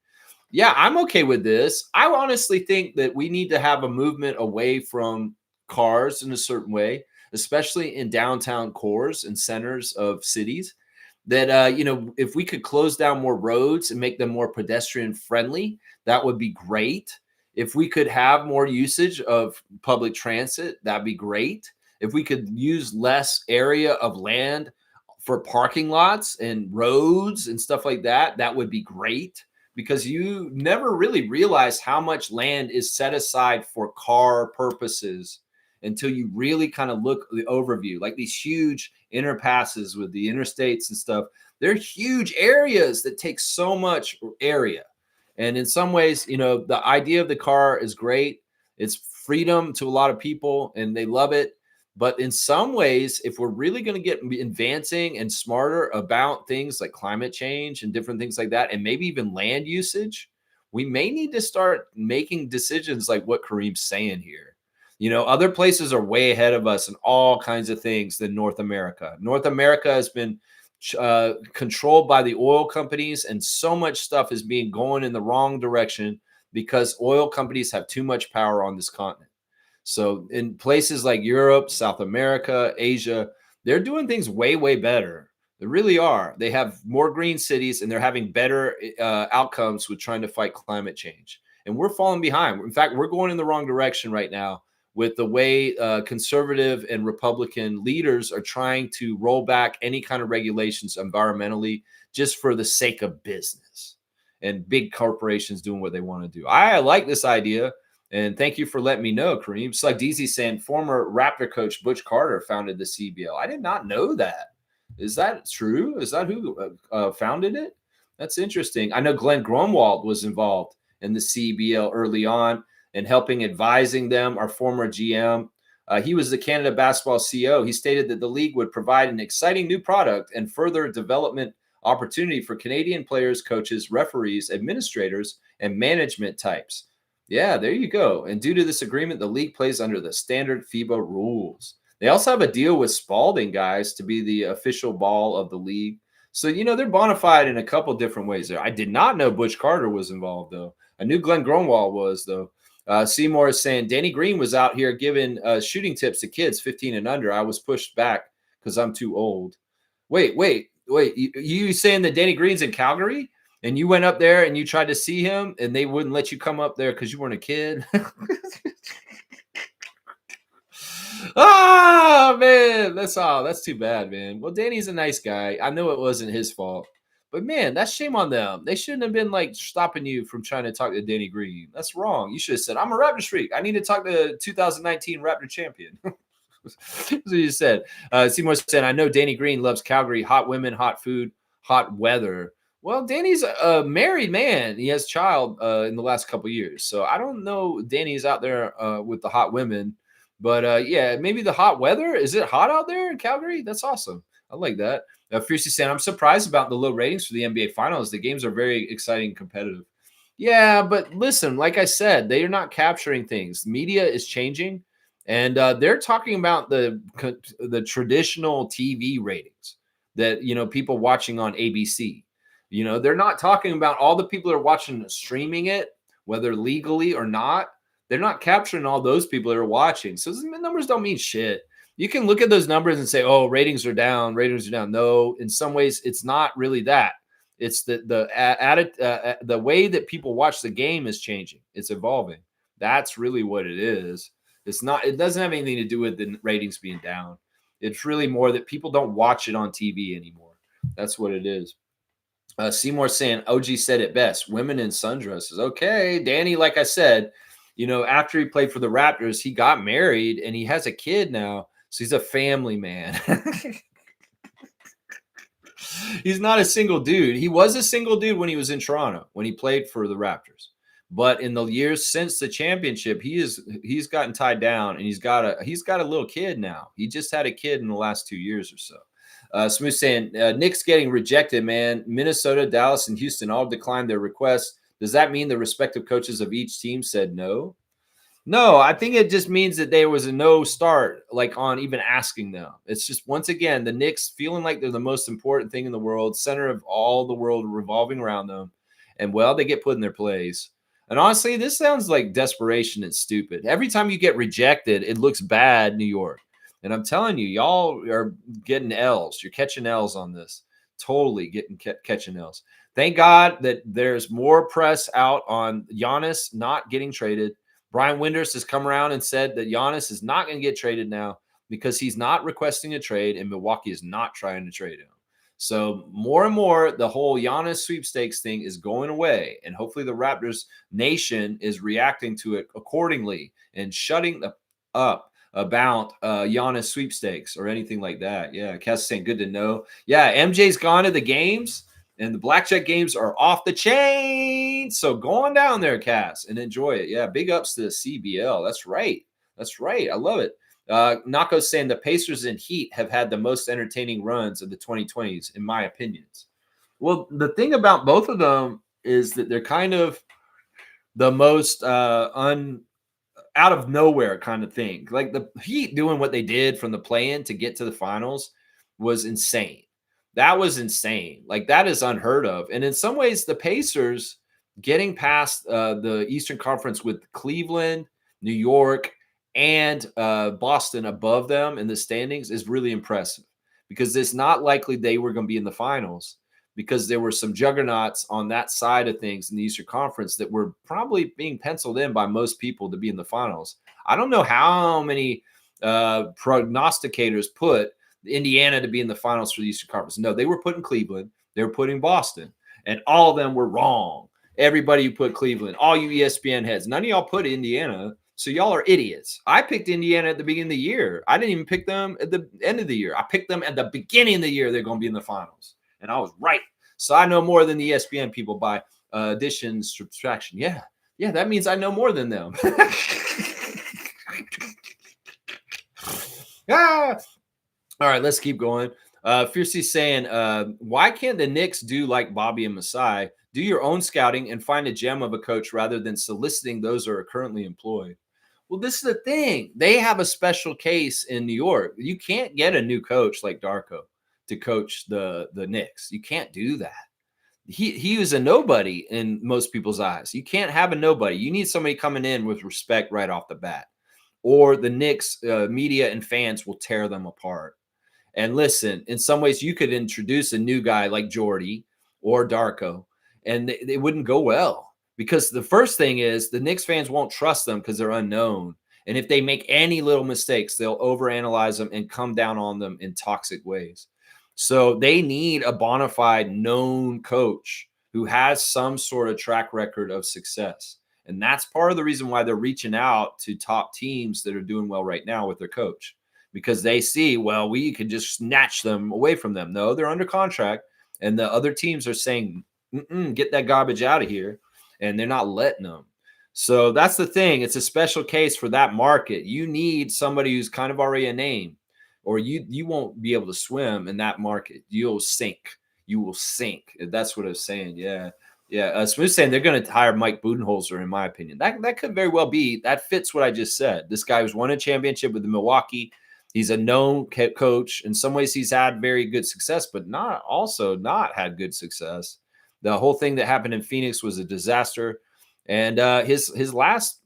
Yeah, I'm okay with this. I honestly think that we need to have a movement away from cars in a certain way, especially in downtown cores and centers of cities. That if we could close down more roads and make them more pedestrian friendly, that would be great. If we could have more usage of public transit, that'd be great. If we could use less area of land for parking lots and roads and stuff like that, that would be great, because you never really realize how much land is set aside for car purposes until you really kind of look at the overview, like these huge interpasses with the interstates and stuff. They're huge areas that take so much area. And in some ways, the idea of the car is great. It's freedom to a lot of people and they love it. But in some ways, if we're really going to get advancing and smarter about things like climate change and different things like that, and maybe even land usage, we may need to start making decisions like what Kareem's saying here. Other places are way ahead of us in all kinds of things than North America. North America has been controlled by the oil companies, and so much stuff is being going in the wrong direction because oil companies have too much power on this continent. So in places like Europe, South America, Asia, they're doing things way, way better. They really are. They have more green cities and they're having better outcomes with trying to fight climate change. And we're falling behind. In fact, we're going in the wrong direction right now with the way conservative and Republican leaders are trying to roll back any kind of regulations environmentally just for the sake of business and big corporations doing what they want to do. I like this idea, and thank you for letting me know, Kareem. It's like DZ saying former Raptor coach Butch Carter founded the CBL. I did not know that. Is that true? Is that who founded it? That's interesting. I know Glenn Grunwald was involved in the CBL early on and helping advising them, our former GM. He was the Canada Basketball CEO. He stated that the league would provide an exciting new product and further development opportunity for Canadian players, coaches, referees, administrators, and management types. Yeah, there you go. And due to this agreement, the league plays under the standard FIBA rules. They also have a deal with Spalding, guys, to be the official ball of the league. So, they're bona fide in a couple different ways there. I did not know Butch Carter was involved, though. I knew Glenn Grunwald was, though. Seymour is saying, Danny Green was out here giving shooting tips to kids 15 and under. I was pushed back because I'm too old. Wait. You saying that Danny Green's in Calgary? And you went up there and you tried to see him and they wouldn't let you come up there because you weren't a kid? Oh, man. That's too bad, man. Well, Danny's a nice guy. I know it wasn't his fault. But, man, that's shame on them. They shouldn't have been, stopping you from trying to talk to Danny Green. That's wrong. You should have said, I'm a Raptor freak. I need to talk to 2019 Raptor champion. That's what you said. Seymour said, I know Danny Green loves Calgary, hot women, hot food, hot weather. Well, Danny's a married man. He has a child in the last couple of years. So I don't know Danny's out there with the hot women. But, yeah, maybe the hot weather. Is it hot out there in Calgary? That's awesome. I like that. Fiercely saying, I'm surprised about the low ratings for the NBA Finals. The games are very exciting and competitive. Yeah, but listen, like I said, they are not capturing things. Media is changing, and they're talking about the traditional TV ratings that people watching on ABC. They're not talking about all the people that are watching streaming it, whether legally or not. They're not capturing all those people that are watching. So the numbers don't mean shit. You can look at those numbers and say, "Oh, ratings are down. Ratings are down." No, in some ways, it's not really that. It's the way that people watch the game is changing. It's evolving. That's really what it is. It's not. It doesn't have anything to do with the ratings being down. It's really more that people don't watch it on TV anymore. That's what it is. Seymour saying OG said it best. Women in sundresses. Okay, Danny. Like I said, after he played for the Raptors, he got married and he has a kid now. So he's a family man. He's not a single dude. He was a single dude when he was in Toronto, when he played for the Raptors. But in the years since the championship, he's gotten tied down, and he's got a little kid now. He just had a kid in the last 2 years or so. Smooth saying Knicks getting rejected, man. Minnesota, Dallas, and Houston all declined their requests. Does that mean the respective coaches of each team said no? No, I think it just means that there was a no start, like on even asking them. It's just once again the Knicks feeling like they're the most important thing in the world, center of all the world revolving around them, and well, they get put in their place. And honestly, this sounds like desperation and stupid. Every time you get rejected, it looks bad, New York. And I'm telling you, y'all are getting L's. You're catching L's on this. Totally catching L's. Thank God that there's more press out on Giannis not getting traded. Brian Winders has come around and said that Giannis is not going to get traded now because he's not requesting a trade and Milwaukee is not trying to trade him. So more and more, the whole Giannis sweepstakes thing is going away. And hopefully the Raptors nation is reacting to it accordingly and shutting up about Giannis sweepstakes or anything like that. Yeah, Cass is saying good to know. Yeah, MJ's gone to the games. And the blackjack games are off the chain. So go on down there, Cass, and enjoy it. Yeah, big ups to the CBL. That's right. That's right. I love it. Nako's saying the Pacers and Heat have had the most entertaining runs of the 2020s, in my opinions. Well, the thing about both of them is that they're kind of the most out of nowhere kind of thing. Like the Heat doing what they did from the play-in to get to the finals was insane. That was insane. Like that is unheard of. And in some ways, the Pacers getting past the Eastern Conference with Cleveland, New York, and Boston above them in the standings is really impressive because it's not likely they were going to be in the finals because there were some juggernauts on that side of things in the Eastern Conference that were probably being penciled in by most people to be in the finals. I don't know how many prognosticators put Indiana to be in the finals for the Eastern Conference. No, they were putting Cleveland. They were putting Boston. And all of them were wrong. Everybody who put Cleveland, all you ESPN heads, none of y'all put Indiana. So y'all are idiots. I picked Indiana at the beginning of the year. I didn't even pick them at the end of the year. I picked them at the beginning of the year. They're going to be in the finals. And I was right. So I know more than the ESPN people by addition, subtraction. Yeah. Yeah, that means I know more than them. Ah. All right, let's keep going. Fiercey saying, why can't the Knicks do like Bobby and Masai? Do your own scouting and find a gem of a coach rather than soliciting those who are currently employed. Well, this is the thing. They have a special case in New York. You can't get a new coach like Darko to coach the Knicks. You can't do that. He was a nobody in most people's eyes. You can't have a nobody. You need somebody coming in with respect right off the bat, or the Knicks media and fans will tear them apart. And listen, in some ways, you could introduce a new guy like Jordy or Darko, and they wouldn't go well because the first thing is the Knicks fans won't trust them because they're unknown. And if they make any little mistakes, they'll overanalyze them and come down on them in toxic ways. So they need a bona fide known coach who has some sort of track record of success. And that's part of the reason why they're reaching out to top teams that are doing well right now with their coach, because they see, well, we can just snatch them away from them. No, they're under contract, and the other teams are saying, get that garbage out of here, and they're not letting them. So that's the thing. It's a special case for that market. You need somebody who's kind of already a name, or you won't be able to swim in that market. You'll sink. You will sink. That's what I was saying. Yeah. Yeah, Smooth saying they're going to hire Mike Budenholzer, in my opinion. That could very well be. That fits what I just said. This guy who's won a championship with the Milwaukee. He's a known coach. In some ways, he's had very good success, but not had good success. The whole thing that happened in Phoenix was a disaster, and his last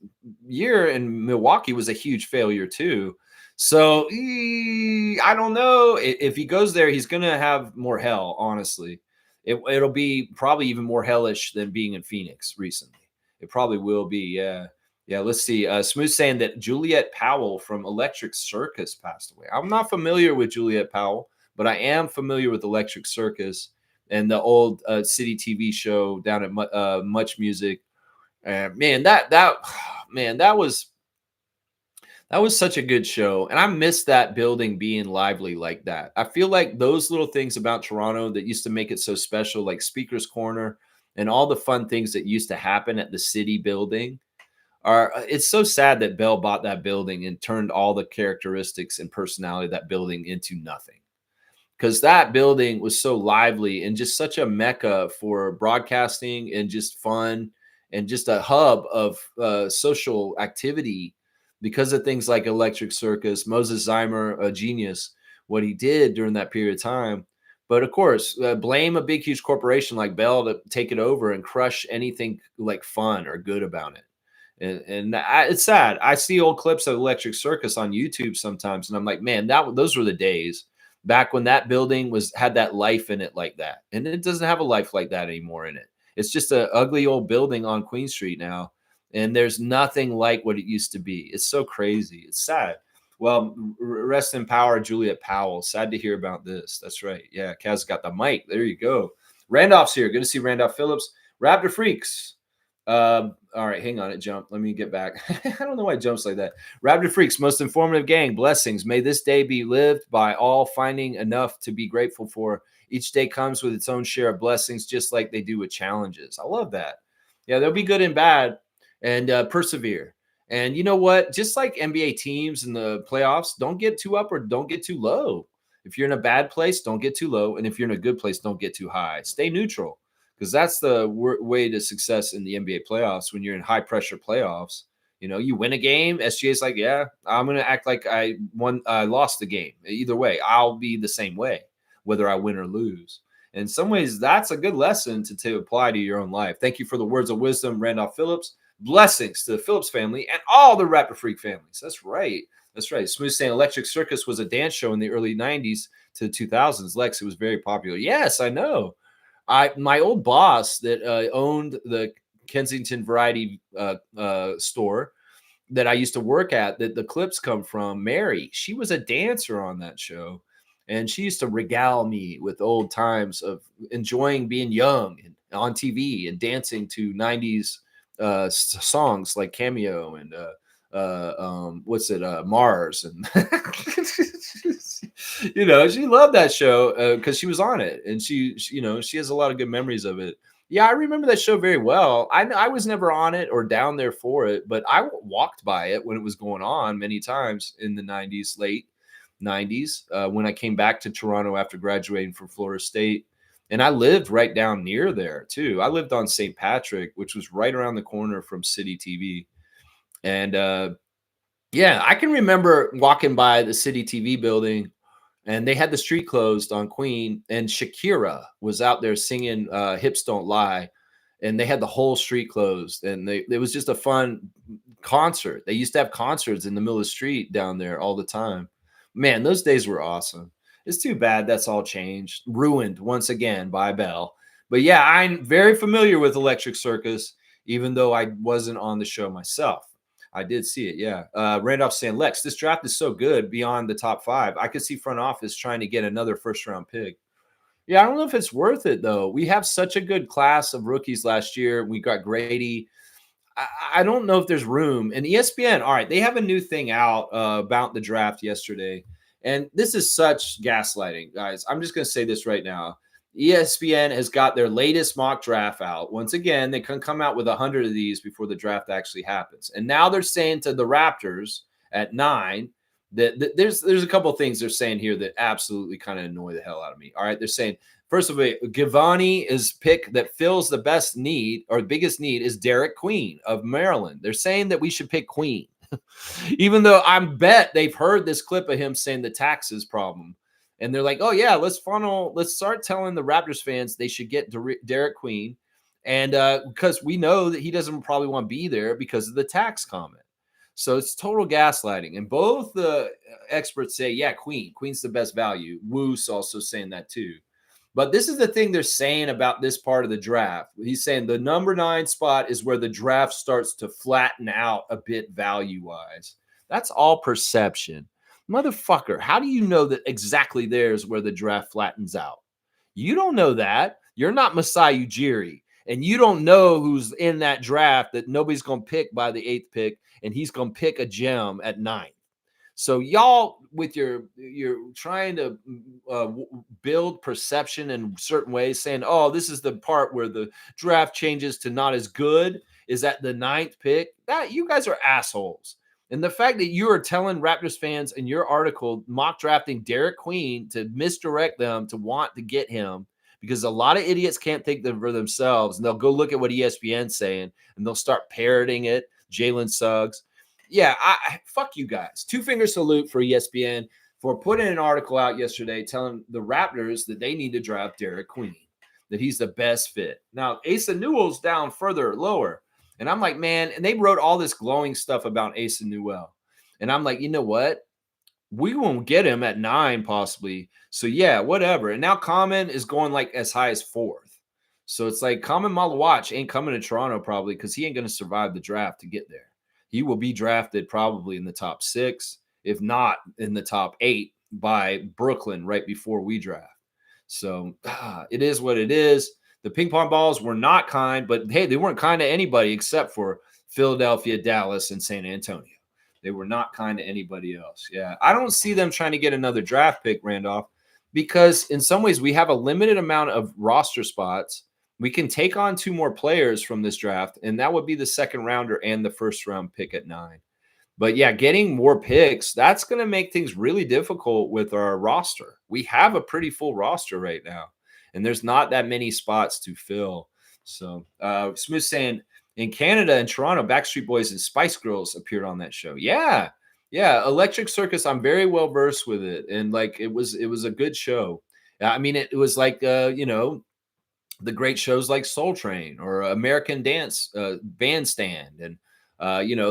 year in Milwaukee was a huge failure too. So I don't know if he goes there, he's going to have more hell, honestly. It'll be probably even more hellish than being in Phoenix recently. It probably will be. Yeah. Yeah. Let's see. Smooth saying that Juliet Powell from Electric Circus passed away. I'm not familiar with Juliet Powell, but I am familiar with Electric Circus and the old city TV show down at Much Music. Man, man, that was such a good show, and I miss that building being lively like that. I feel like those little things about Toronto that used to make it so special, like Speaker's Corner and all the fun things that used to happen at the city building, are it's so sad that Bell bought that building and turned all the characteristics and personality of that building into nothing. Because that building was so lively and just such a mecca for broadcasting and just fun and just a hub of social activity because of things like Electric Circus. Moses Zeimer, a genius, what he did during that period of time. But of course, blame a big, huge corporation like Bell to take it over and crush anything like fun or good about it. It's sad. I see old clips of Electric Circus on YouTube sometimes, and I'm like, man, those were the days back when that building had that life in it like that, and it doesn't have a life like that anymore in it. It's just an ugly old building on Queen Street now, and there's nothing like what it used to be. It's so crazy. It's sad. Well, rest in power, Juliet Powell. Sad to hear about this. That's right. Yeah, Kaz got the mic. There you go. Randolph's here. Good to see Randolph Phillips. Raptor Freaks. All right, hang on, it jumped. Let me get back. I don't know why it jumps like that. Raptor Freaks, most informative gang, blessings. May this day be lived by all, finding enough to be grateful for. Each day comes with its own share of blessings, just like they do with challenges. I love that. Yeah, they'll be good and bad, and persevere. And you know what? Just like NBA teams in the playoffs, don't get too up or don't get too low. If you're in a bad place, don't get too low. And if you're in a good place, don't get too high. Stay neutral, because that's the way to success in the NBA playoffs. When you're in high pressure playoffs, you win a game. SGA's like, yeah, I'm going to act like I lost the game. Either way, I'll be the same way, whether I win or lose. In some ways, that's a good lesson to apply to your own life. Thank you for the words of wisdom, Randolph Phillips. Blessings to the Phillips family and all the Raptor Freak families. That's right. That's right. Smooth saying Electric Circus was a dance show in the early 90s to the 2000s. Lex, it was very popular. Yes, I know. My old boss that owned the Kensington Variety store that I used to work at, that the clips come from, Mary, she was a dancer on that show. And she used to regale me with old times of enjoying being young and on TV and dancing to 90s songs like Cameo and Mars. And she loved that show because she was on it, and she has a lot of good memories of it. Yeah, I remember that show very well. I was never on it or down there for it, but I walked by it when it was going on many times in the 90s, late 90s, when I came back to Toronto after graduating from Florida State. And I lived right down near there too. I lived on St. Patrick, which was right around the corner from City TV. And yeah, I can remember walking by the City TV building, and they had the street closed on Queen, and Shakira was out there singing Hips Don't Lie, and they had the whole street closed, and it was just a fun concert. They used to have concerts in the middle of the street down there all the time. Man, those days were awesome. It's too bad that's all changed, ruined once again by Bell. But yeah, I'm very familiar with Electric Circus, even though I wasn't on the show myself. I did see it, yeah. Randolph saying, Lex, this draft is so good beyond the top 5. I could see front office trying to get another first-round pick. Yeah, I don't know if it's worth it, though. We have such a good class of rookies last year. We got Grady. I don't know if there's room. And ESPN, all right, they have a new thing out about the draft yesterday. And this is such gaslighting, guys. I'm just going to say this right now. ESPN has got their latest mock draft out. Once again, they can come out with 100 of these before the draft actually happens. And now they're saying to the Raptors at 9 There's a couple of things they're saying here that absolutely kind of annoy the hell out of me. All right, they're saying first of all, Givani is pick that fills the best need or the biggest need is Derek Queen of Maryland. They're saying that we should pick Queen, even though I bet they've heard this clip of him saying the taxes problem, and they're like, oh yeah, let's start telling the Raptors fans they should get Derek Queen, and because we know that he doesn't probably want to be there because of the tax comment. So it's total gaslighting. And both the experts say, yeah, Queen's the best value. Woos also saying that too. But this is the thing they're saying about this part of the draft. He's saying the number 9 spot is where the draft starts to flatten out a bit value-wise. That's all perception. Motherfucker, how do you know that exactly there's where the draft flattens out? You don't know that. You're not Masai Ujiri. And you don't know who's in that draft that nobody's going to pick by the 8th pick, and he's going to pick a gem at 9th. So y'all, with you're trying to build perception in certain ways, saying, oh, this is the part where the draft changes to not as good, is at the 9th pick. That you guys are assholes. And the fact that you are telling Raptors fans in your article mock drafting Derek Queen to misdirect them to want to get him, because a lot of idiots can't think for themselves, and they'll go look at what ESPN's saying, and they'll start parroting it. Jalen Suggs. Yeah, I fuck you guys. 2-finger salute for ESPN for putting an article out yesterday telling the Raptors that they need to draft Derek Queen, that he's the best fit. Now, Asa Newell's down further, lower. And I'm like, man, and they wrote all this glowing stuff about Asa Newell. And I'm like, you know what? We won't get him at 9 possibly. So yeah, whatever. And now Common is going like as high as 4th. So it's like Common Malawach ain't coming to Toronto probably because he ain't going to survive the draft to get there. He will be drafted probably in the top 6, if not in the top 8 by Brooklyn right before we draft. So it is what it is. The ping pong balls were not kind, but hey, they weren't kind to anybody except for Philadelphia, Dallas, and San Antonio. They were not kind to anybody else. Yeah, I don't see them trying to get another draft pick, Randolph, because in some ways we have a limited amount of roster spots. We can take on 2 more players from this draft, and that would be the 2nd rounder and the 1st round pick at 9. But yeah, getting more picks, that's going to make things really difficult with our roster. We have a pretty full roster right now, and there's not that many spots to fill. So Smooth saying, in Canada and Toronto, Backstreet Boys and Spice Girls appeared on that show. Yeah. Electric Circus. I'm very well versed with it. And like, it was a good show. I mean, it was like, the great shows like Soul Train or American Dance Bandstand. And,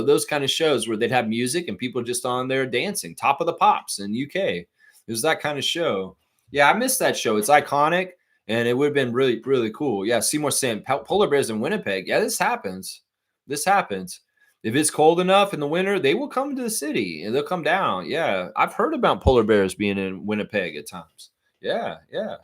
those kind of shows where they'd have music and people just on there dancing. Top of the Pops in UK. It was that kind of show. Yeah. I missed that show. It's iconic. And it would have been really, really cool. Yeah, Seymour saying polar bears in Winnipeg. Yeah, this happens. If it's cold enough in the winter, they will come to the city and they'll come down. Yeah, I've heard about polar bears being in Winnipeg at times. Yeah.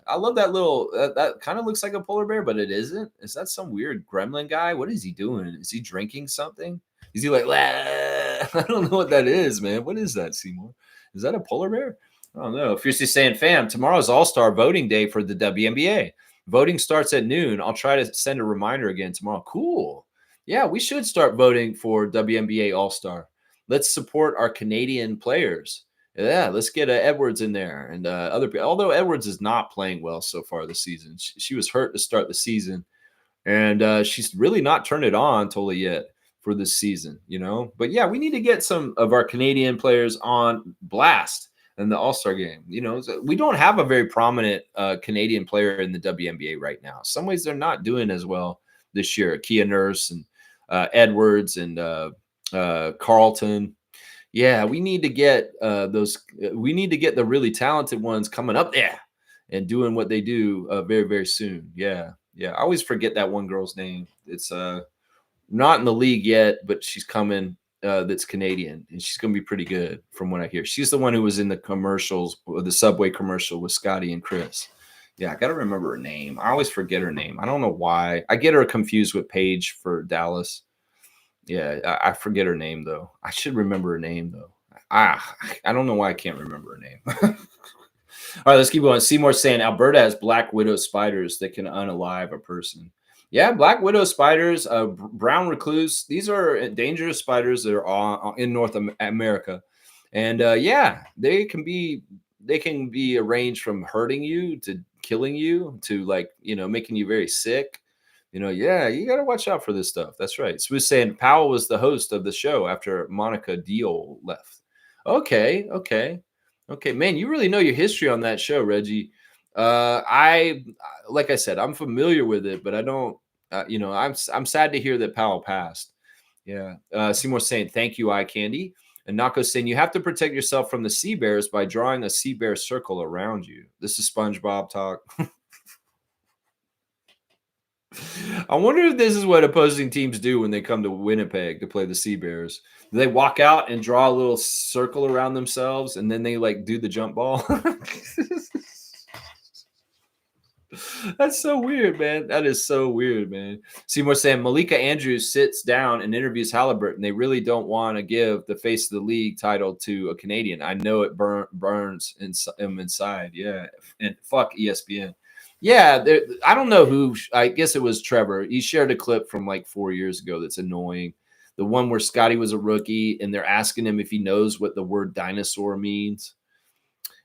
I love that little, that kind of looks like a polar bear, but it isn't. Is that some weird gremlin guy? What is he doing? Is he drinking something? Is he like, I don't know what that is, man. What is that, Seymour? Is that a polar bear? I don't know. Fiercely saying, fam, tomorrow's All-Star voting day for the WNBA. Voting starts at noon. I'll try to send a reminder again tomorrow. Cool. Yeah, we should start voting for WNBA All-Star. Let's support our Canadian players. Yeah, let's get Edwards in there and other people. Although Edwards is not playing well so far this season. She was hurt to start the season, and she's really not turned it on totally yet for this season, But yeah, we need to get some of our Canadian players on blast in the All-Star game. We don't have a very prominent Canadian player in the WNBA right now. Some ways they're not doing as well this year. Kia Nurse and Edwards and Carlton. Yeah, we need to get we need to get the really talented ones coming up there and doing what they do very, very soon. Yeah. I always forget that one girl's name. It's not in the league yet, but she's coming. That's Canadian, and she's going to be pretty good from what I hear. She's the one who was in the commercials, the Subway commercial with Scotty and Chris. Yeah, I got to remember her name. I always forget her name. I don't know why. I get her confused with Paige for Dallas. Yeah, I forget her name, though. I should remember her name, though. I don't know why I can't remember her name. All right, let's keep going. Seymour saying Alberta has black widow spiders that can unalive a person. Yeah, black widow spiders, brown recluse. These are dangerous spiders that are in North America. And yeah, they can be arranged from hurting you to killing you to, like, making you very sick. Yeah, you got to watch out for this stuff. That's right. Smooth saying Powell was the host of the show after Monica Deal left. Okay, okay, okay, man. You really know your history on that show, Reggie. I like I said, I'm familiar with it, but I don't. I'm sad to hear that Powell passed. Yeah. Seymour saying thank you, eye candy. And Nako saying you have to protect yourself from the sea bears by drawing a sea bear circle around you. This is SpongeBob talk. I wonder if this is what opposing teams do when they come to Winnipeg to play the Sea Bears. Do they walk out and draw a little circle around themselves and then they like do the jump ball? That's so weird, man. That is so weird, man. Seymour saying Malika Andrews sits down and interviews Halliburton. They really don't want to give the face of the league title to a Canadian. I know it burns him inside. Yeah. And fuck ESPN. Yeah. I don't know who. I guess it was Trevor. He shared a clip from like 4 years ago that's annoying. The one where Scotty was a rookie and they're asking him if he knows what the word dinosaur means.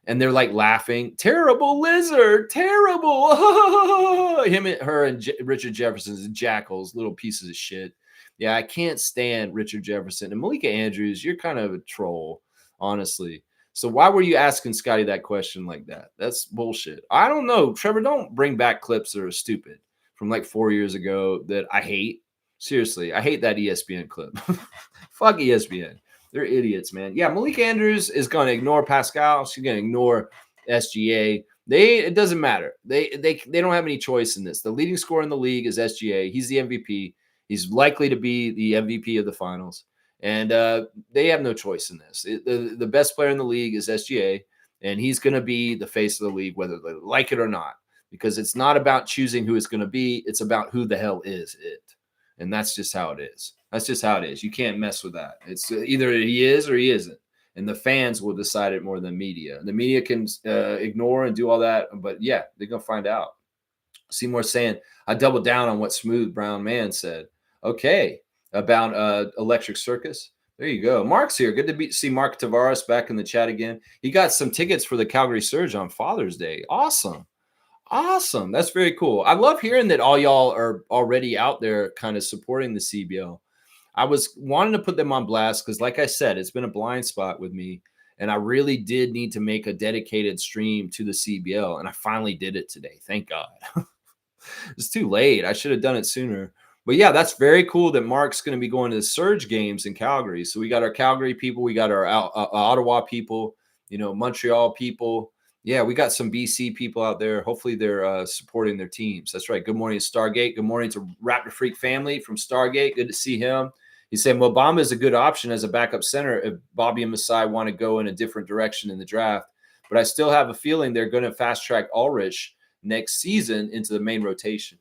And they're like laughing. Terrible lizard, terrible. Him and her and Richard Jefferson's jackals, little pieces of shit. Yeah, I can't stand Richard Jefferson. And Malika Andrews, you're kind of a troll, honestly. So why were you asking Scotty that question like that? That's bullshit. I don't know. Trevor, don't bring back clips that are stupid from like 4 years ago that I hate. Seriously, I hate that ESPN clip. Fuck ESPN. They're idiots, man. Yeah, Malik Andrews is going to ignore Pascal. She's going to ignore SGA. It doesn't matter. They don't have any choice in this. The leading scorer in the league is SGA. He's the MVP. He's likely to be the MVP of the finals. And they have no choice in this. The best player in the league is SGA, and he's going to be the face of the league, whether they like it or not, because it's not about choosing who it's going to be. It's about who the hell is it. And that's just how it is. That's just how it is. You can't mess with that. It's either he is or he isn't. And the fans will decide it more than media. The media can ignore and do all that. But, yeah, they're going to find out. Seymour saying, I doubled down on what Smooth Brown Man said. Okay, about Electric Circus. There you go. Mark's here. Good to see Mark Tavares back in the chat again. He got some tickets for the Calgary Surge on Father's Day. Awesome. Awesome. That's very cool. I love hearing that all y'all are already out there kind of supporting the CBL. I was wanting to put them on blast because, like I said, it's been a blind spot with me. And I really did need to make a dedicated stream to the CBL. And I finally did it today. Thank God. It's too late. I should have done it sooner. But yeah, that's very cool that Mark's going to be going to the Surge games in Calgary. So we got our Calgary people. We got our Ottawa people, Montreal people. Yeah, we got some BC people out there. Hopefully they're supporting their teams. That's right. Good morning to Stargate. Good morning to Raptor Freak family from Stargate. Good to see him. He said Mobamba is a good option as a backup center if Bobby and Masai want to go in a different direction in the draft. But I still have a feeling they're going to fast track Ulrich next season into the main rotation.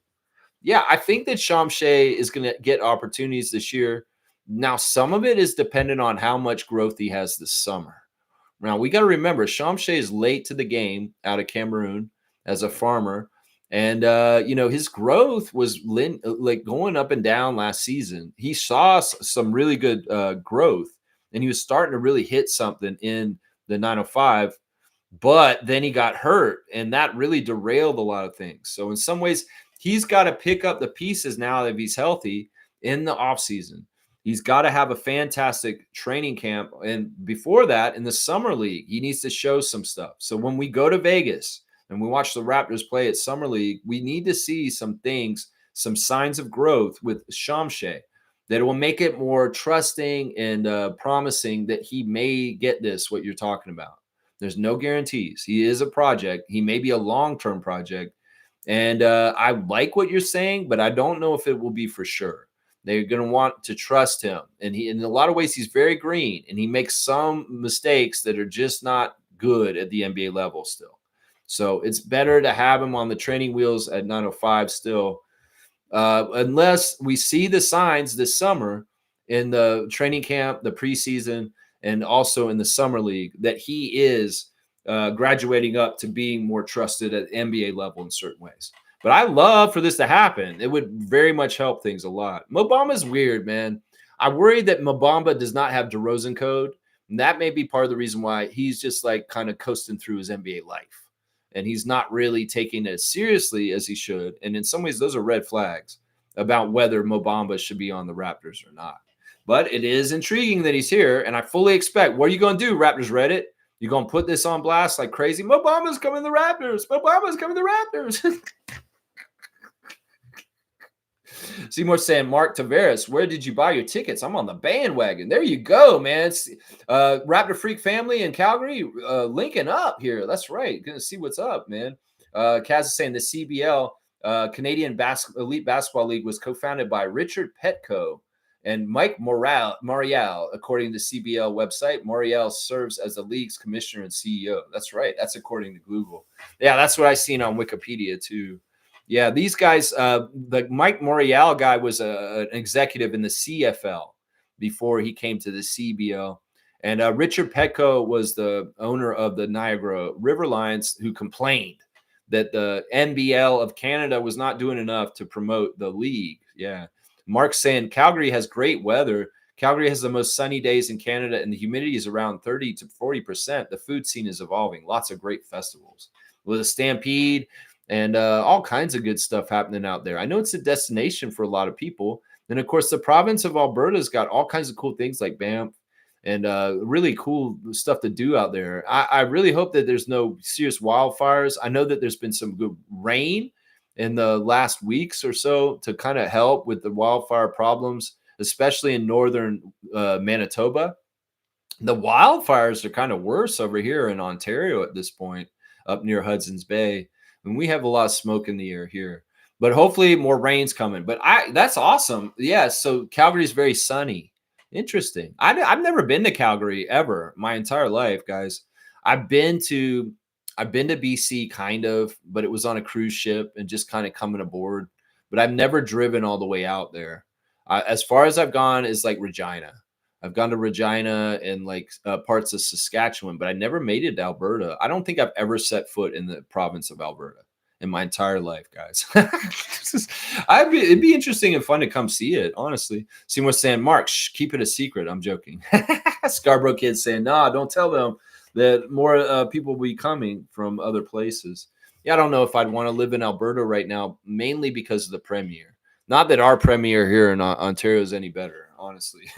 Yeah, I think that Shamshay is going to get opportunities this year. Now, some of it is dependent on how much growth he has this summer. Now, we got to remember, Shamshay is late to the game out of Cameroon as a farmer. And, his growth was like going up and down last season. He saw some really good growth, and he was starting to really hit something in the 905. But then he got hurt, and that really derailed a lot of things. So in some ways, he's got to pick up the pieces now that he's healthy in the offseason. He's got to have a fantastic training camp. And before that, in the summer league, he needs to show some stuff. So when we go to Vegas and we watch the Raptors play at summer league, we need to see some things, some signs of growth with Shamshay that will make it more trusting and promising that he may get this, what you're talking about. There's no guarantees. He is a project. He may be a long-term project. And I like what you're saying, but I don't know if it will be for sure. They're going to want to trust him. And in a lot of ways, he's very green, and he makes some mistakes that are just not good at the NBA level still. So it's better to have him on the training wheels at 905 still, unless we see the signs this summer in the training camp, the preseason, and also in the summer league that he is graduating up to being more trusted at NBA level in certain ways. But I love for this to happen. It would very much help things a lot. Mobamba is weird, man. I worry that Mobamba does not have DeRozan code And that may be part of the reason why he's just like kind of coasting through his NBA life. And he's not really taking it as seriously as he should. And in some ways, those are red flags about whether Mo Bamba should be on the Raptors or not. But it is intriguing that he's here. And I fully expect, what are you going to do, Raptors Reddit? You're going to put this on blast like crazy? Mo Bamba's coming to the Raptors. Mo Bamba's coming to the Raptors. Seymour saying, Mark Tavares, where did you buy your tickets? I'm on the bandwagon. There you go, man. It's, Raptor Freak family in Calgary linking up here. That's right. Gonna see what's up, man. Kaz is saying the CBL, Canadian Elite Basketball League, was co-founded by Richard Petco and Mike Morial. According to the CBL website, Morial serves as the league's commissioner and CEO. That's right. That's according to Google. Yeah, that's what I seen on Wikipedia too. Yeah, these guys, the Mike Morial guy was an executive in the CFL before he came to the CBL. And Richard Petco was the owner of the Niagara River Lions, who complained that the NBL of Canada was not doing enough to promote the league. Yeah. Mark's saying Calgary has great weather. Calgary has the most sunny days in Canada, and the humidity is around 30 to 40%. The food scene is evolving. Lots of great festivals. With a Stampede, and all kinds of good stuff happening out there. I know it's a destination for a lot of people. And, of course, the province of Alberta's got all kinds of cool things like Banff and really cool stuff to do out there. I really hope that there's no serious wildfires. I know that there's been some good rain in the last weeks or so to kind of help with the wildfire problems, especially in northern Manitoba. The wildfires are kind of worse over here in Ontario at this point, up near Hudson's Bay. And we have a lot of smoke in the air here, but hopefully more rain's coming. But that's awesome. Yeah. So Calgary is very sunny. Interesting. I've never been to Calgary ever my entire life, guys. I've been to BC kind of, but it was on a cruise ship and just kind of coming aboard. But I've never driven all the way out there. As far as I've gone is like Regina. I've gone to Regina and like parts of Saskatchewan, but I never made it to Alberta. I don't think I've ever set foot in the province of Alberta in my entire life, guys. It'd be interesting and fun to come see it, honestly. Seymour saying, Mark, keep it a secret. I'm joking. Scarborough kids saying, nah, don't tell them that more people will be coming from other places. Yeah, I don't know if I'd want to live in Alberta right now, mainly because of the Premier. Not that our Premier here in Ontario is any better, honestly.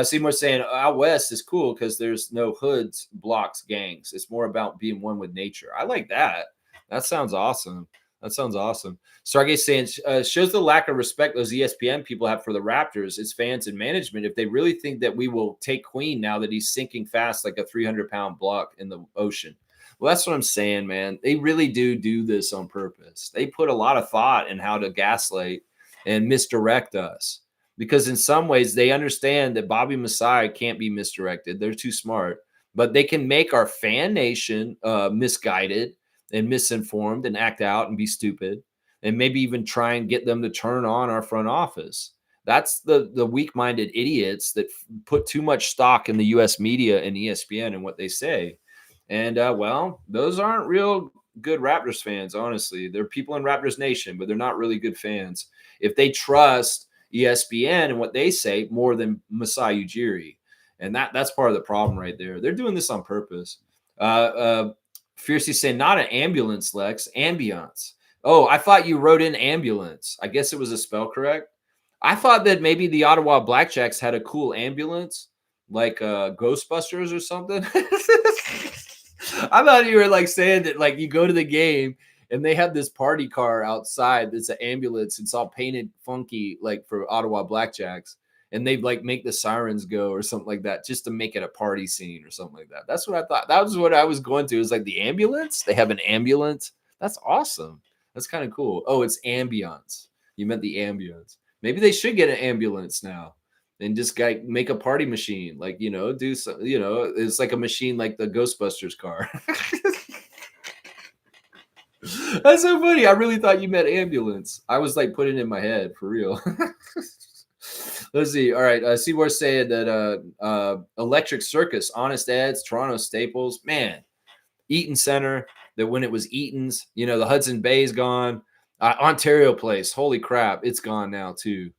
Seymour saying out west is cool because there's no hoods, blocks, gangs. It's more about being one with nature. I like that. That sounds awesome. Stargate saying shows the lack of respect those ESPN people have for the Raptors, its fans and management. If they really think that we will take Queen now that he's sinking fast like a 300-pound block in the ocean. Well, that's what I'm saying, man. They really do this on purpose. They put a lot of thought in how to gaslight and misdirect us because in some ways they understand that Bobby Masai can't be misdirected. They're too smart, but they can make our fan nation misguided and misinformed and act out and be stupid and maybe even try and get them to turn on our front office. That's the weak-minded idiots that put too much stock in the U.S. media and ESPN and what they say. And, well, those aren't real good Raptors fans, honestly. They're people in Raptors Nation, but they're not really good fans. If they trust ESPN and what they say more than Masai Ujiri. And that's part of the problem right there. They're doing this on purpose. Fiercely saying, not an ambulance, Lex. Ambiance. Oh, I thought you wrote in ambulance. I guess it was a spell correct. I thought that maybe the Ottawa Blackjacks had a cool ambulance, like Ghostbusters or something. I thought you were like saying that like you go to the game and they have this party car outside that's an ambulance. It's all painted funky like for Ottawa Blackjacks. And they like make the sirens go or something like that just to make it a party scene or something like that. That's what I thought. That was what I was going to. It was like the ambulance. They have an ambulance. That's awesome. That's kind of cool. Oh, it's ambience. You meant the ambience. Maybe they should get an ambulance now. And just make a party machine, like, you know, do some, you know, it's like a machine like the Ghostbusters car. That's so funny. I really thought you meant ambulance. I was like putting it in my head for real. Let's see. All right. Seaboard saying that Electric Circus, Honest Ed's, Toronto Staples, man, Eaton Center, that when it was Eaton's, you know, the Hudson Bay's gone. Ontario Place, holy crap, it's gone now too.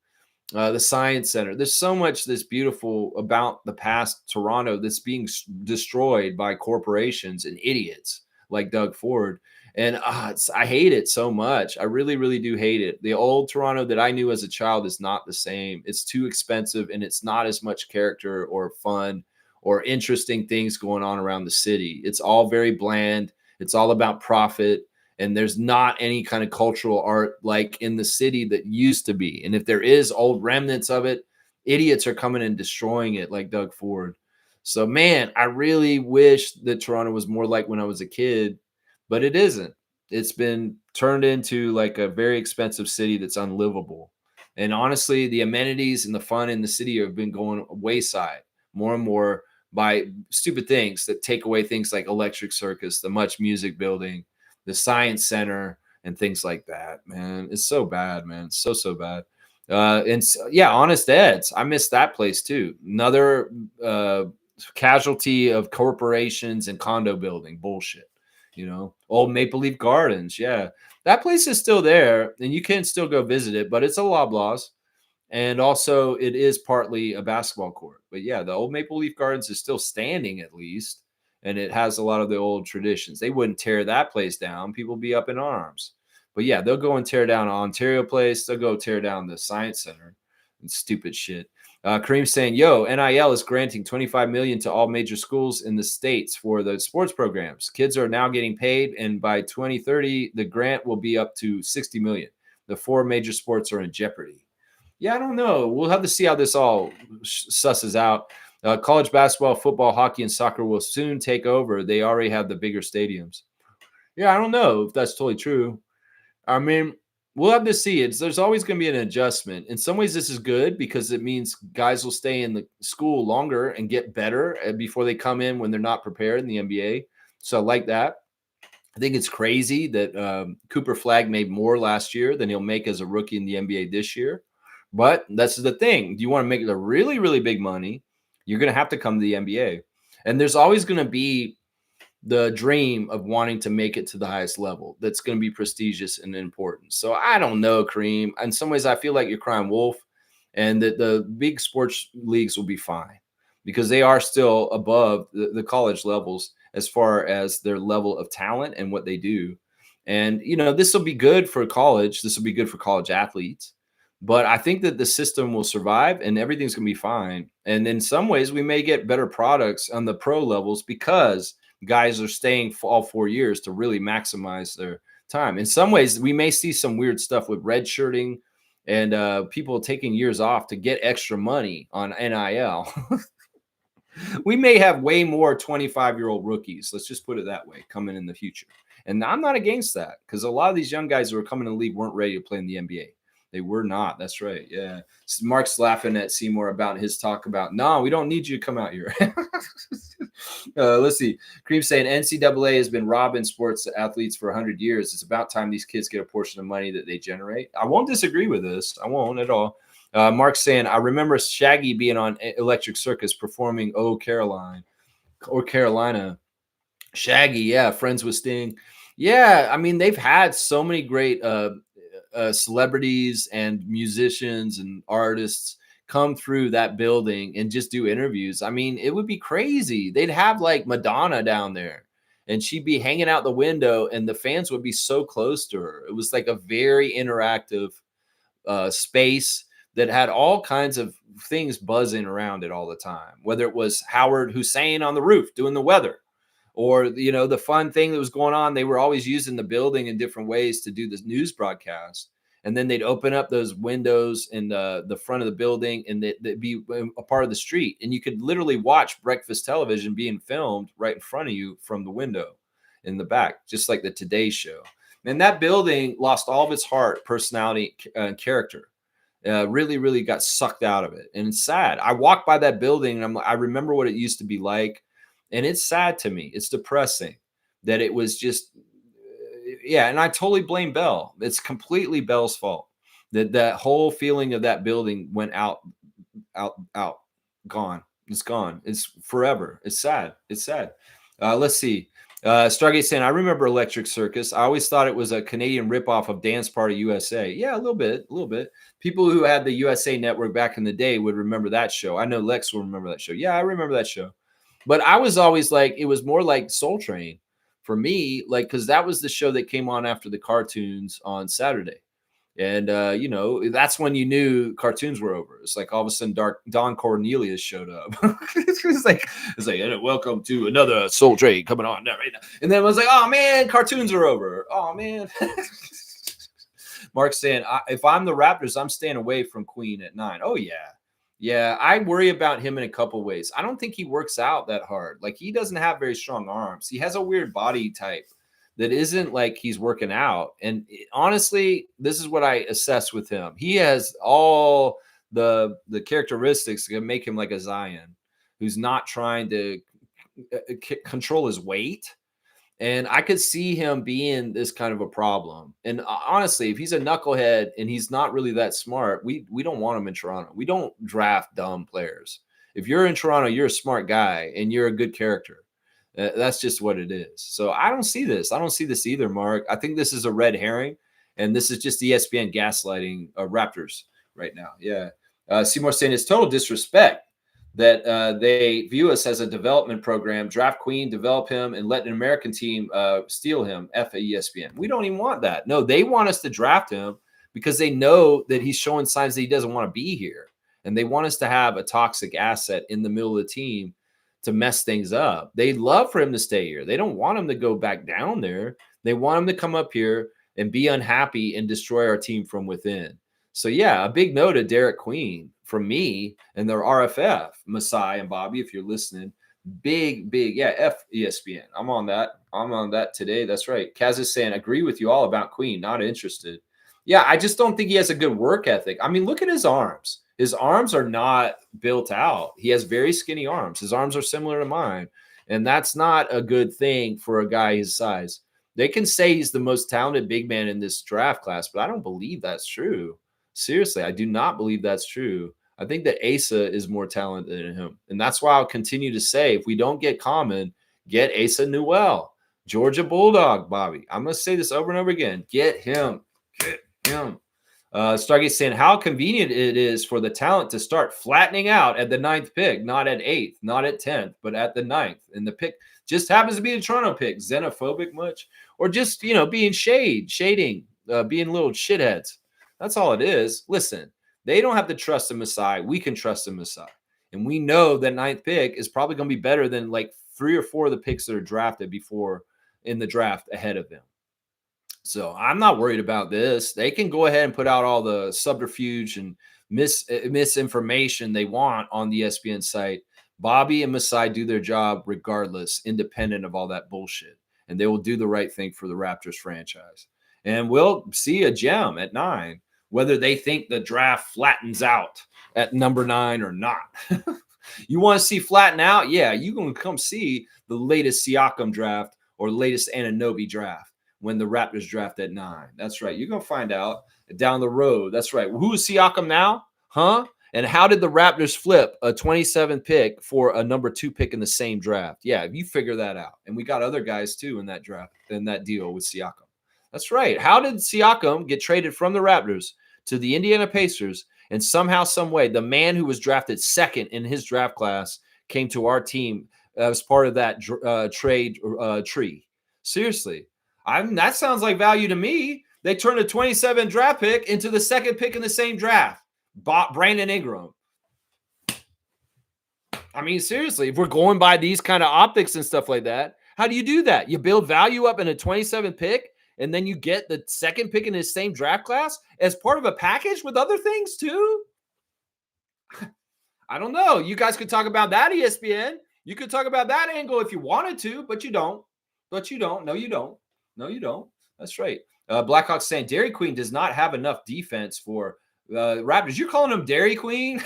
the Science Center. There's so much that's beautiful about the past Toronto that's being destroyed by corporations and idiots like Doug Ford. And I hate it so much. I really, really do hate it. The old Toronto that I knew as a child is not the same. It's too expensive and it's not as much character or fun or interesting things going on around the city. It's all very bland. It's all about profit, and there's not any kind of cultural art like in the city that used to be. And if there is old remnants of it, idiots are coming and destroying it like Doug Ford. So man, I really wish that Toronto was more like when I was a kid, but it isn't. It's been turned into like a very expensive city that's unlivable. And honestly, the amenities and the fun in the city have been going wayside more and more by stupid things that take away things like Electric Circus, the Much Music Building, the Science Center, and things like that. Man, it's so bad, man. So bad. Yeah, Honest Ed's. I miss that place too. Another casualty of corporations and condo building bullshit. Old Maple Leaf Gardens. Yeah, that place is still there, and you can still go visit it, but it's a Loblaws. And also, it is partly a basketball court. But yeah, the old Maple Leaf Gardens is still standing at least, and it has a lot of the old traditions. They wouldn't tear that place down. People be up in arms. But yeah, they'll go and tear down Ontario Place. They'll go tear down the Science Center and stupid shit. Kareem's saying, "Yo, NIL is granting 25 million to all major schools in the states for the sports programs. Kids are now getting paid, and by 2030, the grant will be up to 60 million. The four major sports are in jeopardy." Yeah, I don't know. We'll have to see how this all susses out. College basketball, football, hockey, and soccer will soon take over. They already have the bigger stadiums. Yeah, I don't know if that's totally true. I mean, we'll have to see. There's always going to be an adjustment. In some ways, this is good because it means guys will stay in the school longer and get better before they come in when they're not prepared in the NBA. So I like that. I think it's crazy that Cooper Flagg made more last year than he'll make as a rookie in the NBA this year. But that's the thing. Do you want to make the really, really big money? You're going to have to come to the NBA. And there's always going to be the dream of wanting to make it to the highest level. That's going to be prestigious and important. So I don't know, Kareem. In some ways, I feel like you're crying wolf, and that the big sports leagues will be fine because they are still above the college levels as far as their level of talent and what they do. And, this will be good for college. This will be good for college athletes. But I think that the system will survive and everything's going to be fine. And in some ways, we may get better products on the pro levels because guys are staying for all 4 years to really maximize their time. In some ways, we may see some weird stuff with redshirting and people taking years off to get extra money on NIL. We may have way more 25-year-old rookies, let's just put it that way, coming in the future. And I'm not against that because a lot of these young guys who are coming in the league weren't ready to play in the NBA. They were not. That's right. Yeah. Mark's laughing at Seymour about his talk about, no, we don't need you to come out here. Let's see. Cream saying NCAA has been robbing sports athletes for 100 years. It's about time these kids get a portion of money that they generate. I won't disagree with this. I won't at all. Mark's saying, I remember Shaggy being on Electric Circus performing Oh Caroline or Carolina. Shaggy, yeah, friends with Sting. Yeah, I mean, they've had so many great celebrities and musicians and artists come through that building and just do interviews. I mean, it would be crazy. They'd have like Madonna down there and she'd be hanging out the window and the fans would be so close to her. It was like a very interactive space that had all kinds of things buzzing around it all the time, whether it was Howard Hussein on the roof doing the weather, or the fun thing that was going on. They were always using the building in different ways to do this news broadcast, and then they'd open up those windows in the front of the building, and they'd be a part of the street, and you could literally watch breakfast television being filmed right in front of you from the window in the back, just like the Today Show. And that building lost all of its heart, personality, and character. Really, really got sucked out of it, and it's sad. I walked by that building, and I remember what it used to be like. And it's sad to me. It's depressing that it was just, yeah. And I totally blame Bell. It's completely Bell's fault that whole feeling of that building went out, gone. It's gone. It's forever. It's sad. It's sad. Let's see. Stargate saying, I remember Electric Circus. I always thought it was a Canadian ripoff of Dance Party USA. Yeah, a little bit. People who had the USA Network back in the day would remember that show. I know Lex will remember that show. Yeah, I remember that show. But I was always like, it was more like Soul Train for me, like, because that was the show that came on after the cartoons on Saturday. And, that's when you knew cartoons were over. It's like all of a sudden Don Cornelius showed up. it's like, welcome to another Soul Train coming on now, right now. And then I was like, oh, man, cartoons are over. Oh, man. Mark's saying, if I'm the Raptors, I'm staying away from Queen at 9. Oh, yeah. Yeah, I worry about him in a couple ways. I don't think he works out that hard. Like, he doesn't have very strong arms. He has a weird body type that isn't like he's working out. And honestly, this is what I assess with him. He has all the characteristics that make him like a Zion, who's not trying to control his weight. And I could see him being this kind of a problem. And honestly, if he's a knucklehead and he's not really that smart, we don't want him in Toronto. We don't draft dumb players. If you're in Toronto, you're a smart guy and you're a good character. That's just what it is. So I don't see this. I don't see this either, Mark. I think this is a red herring, and this is just ESPN gaslighting Raptors right now. Yeah. Seymour saying it's total disrespect that they view us as a development program, draft Queen, develop him, and let an American team steal him. F at ESPN. We don't even want that. No, they want us to draft him because they know that he's showing signs that he doesn't want to be here. And they want us to have a toxic asset in the middle of the team to mess things up. They'd love for him to stay here. They don't want him to go back down there. They want him to come up here and be unhappy and destroy our team from within. So yeah, a big no to Derek Queen from me and their RFF, Masai and Bobby, if you're listening. Big, yeah, F ESPN. I'm on that today. That's right. Kaz is saying, agree with you all about Queen, not interested. Yeah, I just don't think he has a good work ethic. I mean, look at his arms. His arms are not built out. He has very skinny arms. His arms are similar to mine. And that's not a good thing for a guy his size. They can say he's the most talented big man in this draft class, but I don't believe that's true. Seriously, I do not believe that's true. I think that Asa is more talented than him. And that's why I'll continue to say, if we don't get Common, get Asa Newell. Georgia Bulldog, Bobby. I'm going to say this over and over again. Get him. Get him. Stargate saying how convenient it is for the talent to start flattening out at the 9th pick, not at 8th, not at 10th, but at the 9th. And the pick just happens to be the Toronto pick. Xenophobic much? Or just, being shading, being little shitheads. That's all it is. Listen, they don't have to trust the Masai. We can trust the Masai. And we know that 9th pick is probably going to be better than like 3 or 4 of the picks that are drafted before in the draft ahead of them. So I'm not worried about this. They can go ahead and put out all the subterfuge and misinformation they want on the ESPN site. Bobby and Masai do their job regardless, independent of all that bullshit. And they will do the right thing for the Raptors franchise. And we'll see a gem at 9, whether they think the draft flattens out at number 9 or not. You want to see flatten out? Yeah, you're going to come see the latest Siakam draft or latest Anunoby draft. When the Raptors draft at 9. That's right. You're going to find out down the road. That's right. Who's Siakam now? Huh? And how did the Raptors flip a 27th pick for a number 2 pick in the same draft? Yeah, you figure that out. And we got other guys too in that draft, in that deal with Siakam. That's right. How did Siakam get traded from the Raptors to the Indiana Pacers? And somehow, some way, the man who was drafted 2nd in his draft class came to our team as part of that trade tree. Seriously. That sounds like value to me. They turned a 27 draft pick into the 2nd pick in the same draft. Brandon Ingram. I mean, seriously, if we're going by these kind of optics and stuff like that, how do you do that? You build value up in a 27 pick, and then you get the 2nd pick in the same draft class as part of a package with other things too? I don't know. You guys could talk about that, ESPN. You could talk about that angle if you wanted to, but you don't. No, you don't. No, you don't. That's right. Blackhawks saying Dairy Queen does not have enough defense for Raptors. You're calling him Dairy Queen?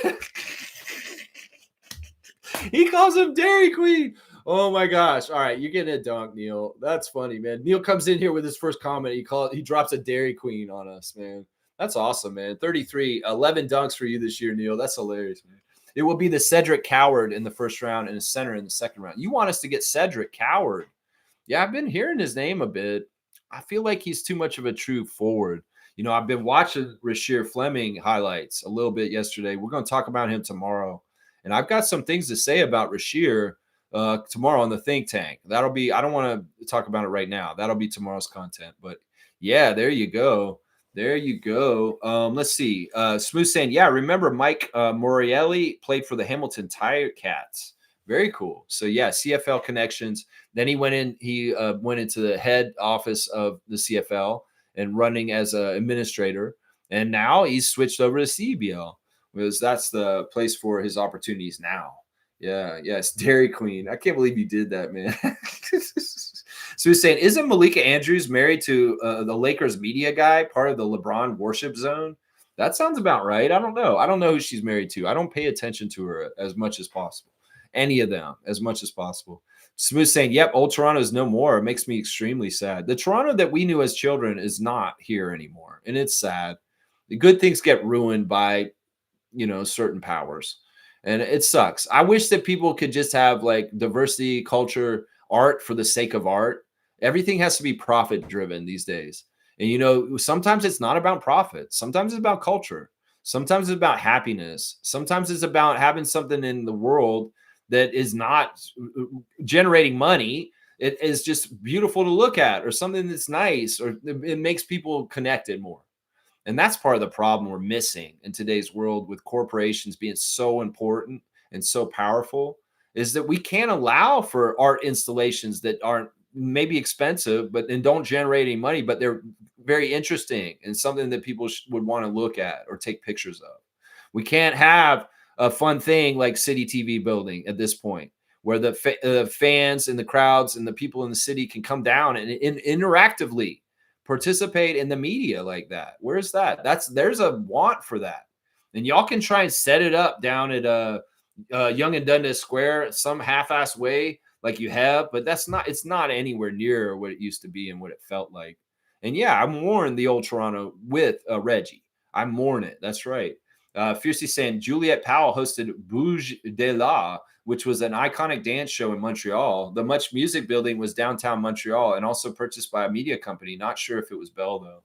He calls him Dairy Queen. Oh my gosh. All right. You're getting a dunk, Neil. That's funny, man. Neil comes in here with his first comment. He drops a Dairy Queen on us, man. That's awesome, man. 33, 11 dunks for you this year, Neil. That's hilarious, man. It will be the Cedric Coward in the first round and a center in the second round. You want us to get Cedric Coward. Yeah, I've been hearing his name a bit. I feel like he's too much of a true forward. I've been watching Rasheer Fleming highlights a little bit yesterday. We're going to talk about him tomorrow. And I've got some things to say about Rasheer tomorrow on the think tank. That'll be, I don't want to talk about it right now. That'll be tomorrow's content. But yeah, there you go. There you go. Let's see. Smooth saying, yeah, remember Mike Morielli played for the Hamilton Tiger Cats. Very cool. So yeah, CFL connections. Then he went into the head office of the CFL and running as an administrator. And now he's switched over to CEBL because that's the place for his opportunities now. Yeah, yes, Dairy Queen. I can't believe you did that, man. So he's saying, isn't Malika Andrews married to the Lakers media guy, part of the LeBron worship zone? That sounds about right. I don't know. I don't know who she's married to. I don't pay attention to her as much as possible. Any of them as much as possible. Smooth saying, yep, old Toronto is no more. It makes me extremely sad. The Toronto that we knew as children is not here anymore. And it's sad. The good things get ruined by, certain powers. And it sucks. I wish that people could just have like diversity, culture, art for the sake of art. Everything has to be profit driven these days. And, sometimes it's not about profit. Sometimes it's about culture. Sometimes it's about happiness. Sometimes it's about having something in the world that is not generating money. It is just beautiful to look at, or something that's nice, or it makes people connected more. And that's part of the problem we're missing in today's world with corporations being so important and so powerful, is that we can't allow for art installations that aren't maybe expensive, and don't generate any money, but they're very interesting and something that people would want to look at or take pictures of. We can't have a fun thing like City TV building at this point, where the fans and the crowds and the people in the city can come down and interactively participate in the media like that. Where's that? There's a want for that, and y'all can try and set it up down at Yonge and Dundas Square some half-assed way like you have, but it's not anywhere near what it used to be and what it felt like. And yeah, I mourn the old Toronto with Reggie. I mourn it. That's right. Fiercely saying, Juliette Powell hosted Bouge de la, which was an iconic dance show in Montreal. The Much Music building was downtown Montreal and also purchased by a media company. Not sure if it was Bell, though.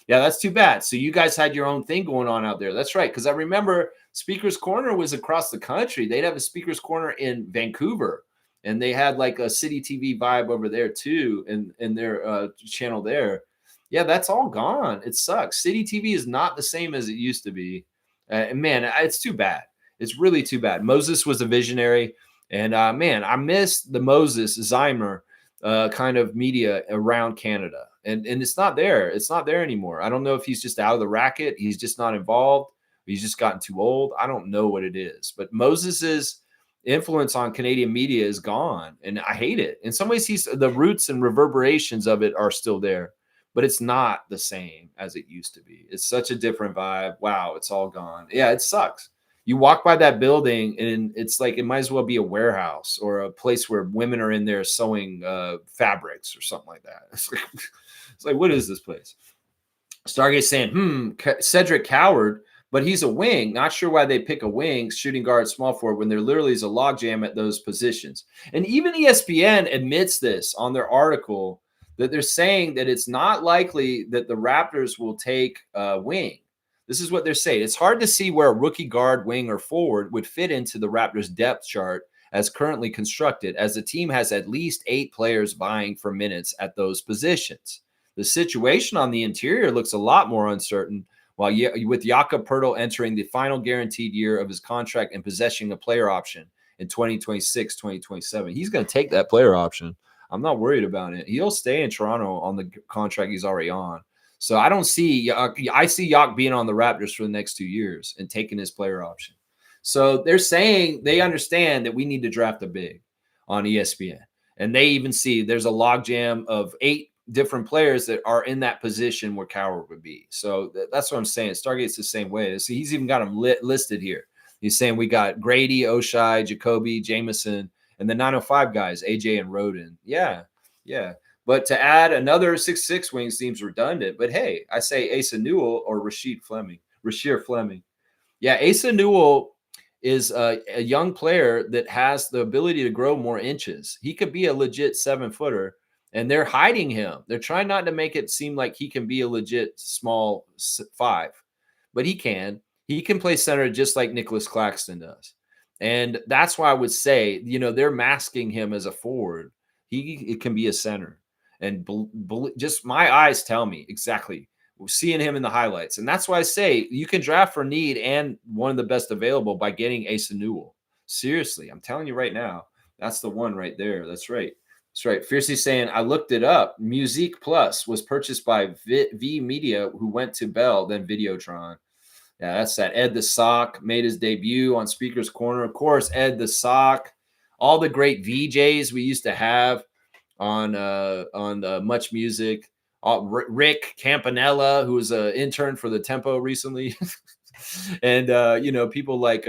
Yeah, that's too bad. So you guys had your own thing going on out there. That's right. Because I remember Speaker's Corner was across the country. They'd have a Speaker's Corner in Vancouver. And they had like a City TV vibe over there, too, in their channel there. Yeah, that's all gone. It sucks. City TV is not the same as it used to be. Man, it's too bad. It's really too bad. Moses was a visionary. And man, I miss the Moses Zymer kind of media around Canada. And it's not there. It's not there anymore. I don't know if he's just out of the racket. He's just not involved. He's just gotten too old. I don't know what it is. But Moses's influence on Canadian media is gone. And I hate it. In some ways, the roots and reverberations of it are still there, but it's not the same as it used to be. It's such a different vibe. Wow, it's all gone. Yeah, it sucks. You walk by that building and it's like it might as well be a warehouse or a place where women are in there sewing fabrics or something like that. It's like, what is this place? Stargate saying, Cedric Coward, but he's a wing. Not sure why they pick a wing, shooting guard, small forward, when there literally is a logjam at those positions. And even ESPN admits this on their article, that they're saying that it's not likely that the Raptors will take a wing. This is what they're saying. It's hard to see where a rookie guard, wing, or forward would fit into the Raptors depth chart as currently constructed, as the team has at least 8 players vying for minutes at those positions. The situation on the interior looks a lot more uncertain, with Jakob Poeltl entering the final guaranteed year of his contract and possessing a player option in 2026, 2027. He's going to take that player option. I'm not worried about it. He'll stay in Toronto on the contract he's already on. So I don't see I see Yak being on the Raptors for the next 2 years and taking his player option. So they're saying they understand that we need to draft a big on ESPN. And they even see there's a logjam of 8 different players that are in that position where Coward would be. So that's what I'm saying. Stargate's the same way. So he's even got them listed here. He's saying we got Grady, Oshai, Jacoby, Jameson, and the 905 guys, AJ and Roden. Yeah. But to add another 6'6" wing seems redundant. But hey, I say Asa Newell or Rasheer Fleming. Yeah, Asa Newell is a young player that has the ability to grow more inches. He could be a legit 7-footer. and they're hiding him. They're trying not to make it seem like he can be a legit small five, but he can. He can play center just like Nicholas Claxton does. And that's why I would say, they're masking him as a forward. It can be a center. And just my eyes tell me exactly. We're seeing him in the highlights. And that's why I say you can draft for need and one of the best available by getting Asa Newell. Seriously, I'm telling you right now, that's the one right there. That's right. That's right. Fiercely saying, I looked it up. Musique Plus was purchased by V Media, who went to Bell, then Videotron. Yeah, that's that. Ed the Sock made his debut on Speaker's Corner. Of course, Ed the Sock. All the great VJs we used to have on Much Music. Rick Campanella, who was an intern for the Tempo recently. And, people like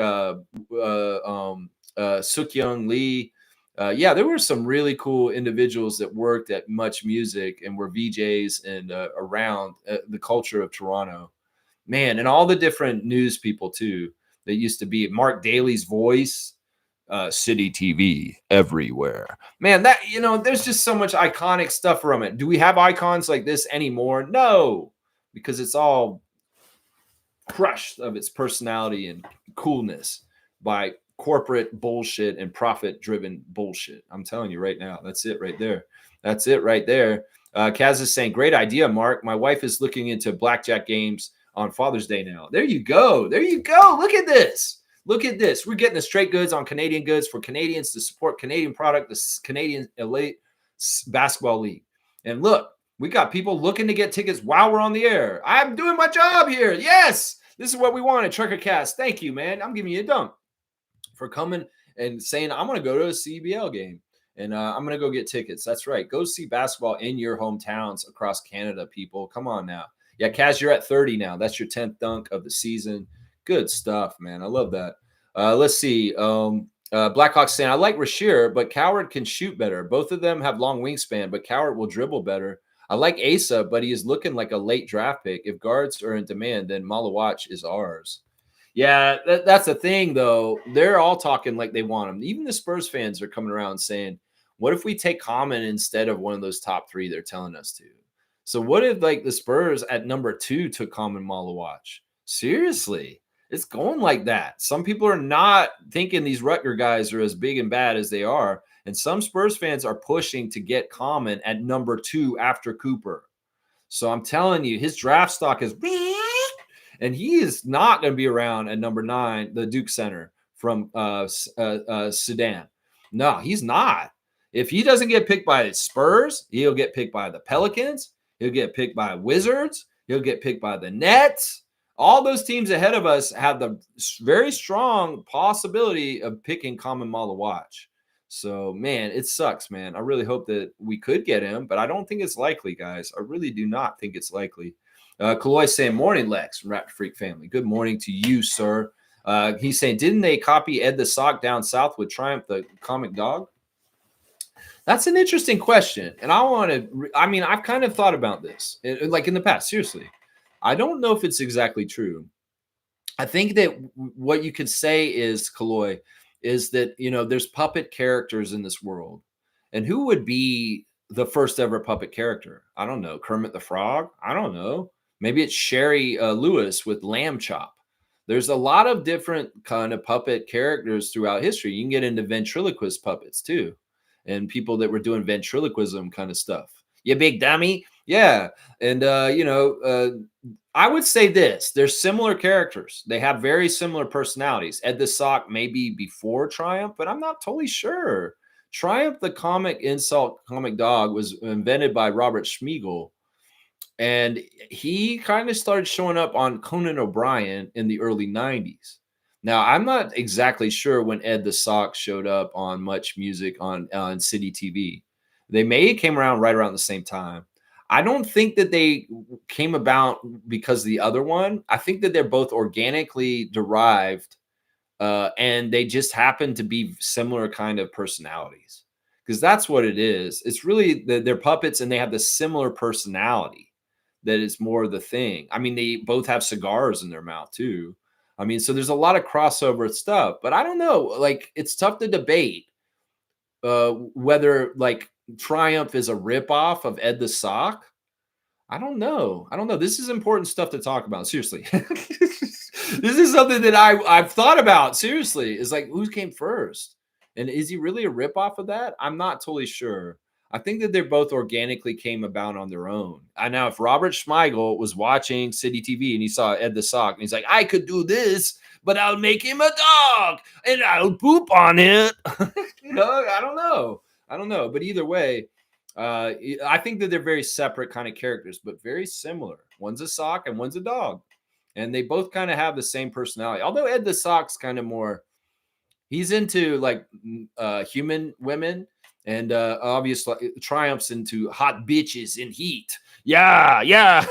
Suk-Young Lee. Yeah, there were some really cool individuals that worked at Much Music and were VJs and around the culture of Toronto. Man, and all the different news people, too, that used to be Mark Daly's voice, City TV everywhere. Man, that, there's just so much iconic stuff from it. Do we have icons like this anymore? No, because it's all crushed of its personality and coolness by corporate bullshit and profit-driven bullshit. I'm telling you right now, that's it right there. That's it right there. Kaz is saying, great idea, Mark. My wife is looking into blackjack games on Father's Day now. There you go. There you go. Look at this. Look at this. We're getting the straight goods on Canadian goods for Canadians to support Canadian product, the Canadian Elite Basketball League. And look, we got people looking to get tickets while we're on the air. I'm doing my job here. Yes, this is what we wanted. Trucker Cast, thank you, man. I'm giving you a dump for coming and saying, I'm going to go to a CEBL game. And I'm going to go get tickets. That's right. Go see basketball in your hometowns across Canada, people. Come on now. Yeah, Kaz, you're at 30 now. That's your 10th dunk of the season. Good stuff, man. I love that. Let's see. Blackhawks saying, I like Rasheer, but Coward can shoot better. Both of them have long wingspan, but Coward will dribble better. I like Asa, but he is looking like a late draft pick. If guards are in demand, then Malawach is ours. Yeah, that's the thing, though. They're all talking like they want him. Even the Spurs fans are coming around saying, what if we take Common instead of one of those top three they're telling us to? So what if, like, the Spurs at number 2 took Common Malawach? Seriously, it's going like that. Some people are not thinking these Rutger guys are as big and bad as they are. And some Spurs fans are pushing to get Common at number 2 after Cooper. So I'm telling you, his draft stock is – and he is not going to be around at number 9, the Duke center from Sudan. No, he's not. If he doesn't get picked by the Spurs, he'll get picked by the Pelicans. He'll get picked by Wizards. He'll get picked by the Nets. All those teams ahead of us have the very strong possibility of picking Common Malawach. So, man, it sucks, man. I really hope that we could get him, but I don't think it's likely, guys. I really do not think it's likely. Kaloy saying, morning, Lex, from Raptor Freak family. Good morning to you, sir. He's saying, didn't they copy Ed the Sock down south with Triumph the comic dog? That's an interesting question. And I've kind of thought about this, like in the past, seriously. I don't know if it's exactly true. I think that what you could say is, Kaloy, is that, there's puppet characters in this world. And who would be the first ever puppet character? I don't know. Kermit the Frog? I don't know. Maybe it's Sherry Lewis with Lamb Chop. There's a lot of different kind of puppet characters throughout history. You can get into ventriloquist puppets too, and people that were doing ventriloquism kind of stuff. You big dummy. Yeah. And, I would say this. They're similar characters. They have very similar personalities. Ed the Sock maybe before Triumph, but I'm not totally sure. Triumph the comic insult comic dog was invented by Robert Schmeigel. And he kind of started showing up on Conan O'Brien in the early 90s. Now, I'm not exactly sure when Ed the Sock showed up on Much Music on City TV. They may came around right around the same time. I don't think that they came about because of the other one. I think that they're both organically derived, and they just happen to be similar kind of personalities. Because that's what it is. It's really they're puppets, and they have the similar personality. That is more the thing. I mean, they both have cigars in their mouth too. I mean, so there's a lot of crossover stuff, but I don't know. Like, it's tough to debate whether, like, Triumph is a ripoff of Ed the Sock? I don't know. I don't know. This is important stuff to talk about. Seriously. This is something that I've thought about. Seriously. It's like, who came first? And is he really a ripoff of that? I'm not totally sure. I think that they're both organically came about on their own. I know if Robert Schmeigel was watching City TV and he saw Ed the Sock and he's like, I could do this, but I'll make him a dog and I'll poop on it. I don't know. I don't know. But either way, I think that they're very separate kind of characters, but very similar. One's a sock and one's a dog. And they both kind of have the same personality. Although Ed the Sock's kind of more, he's into like human women, and obviously Triumph's into hot bitches in heat. Yeah, yeah.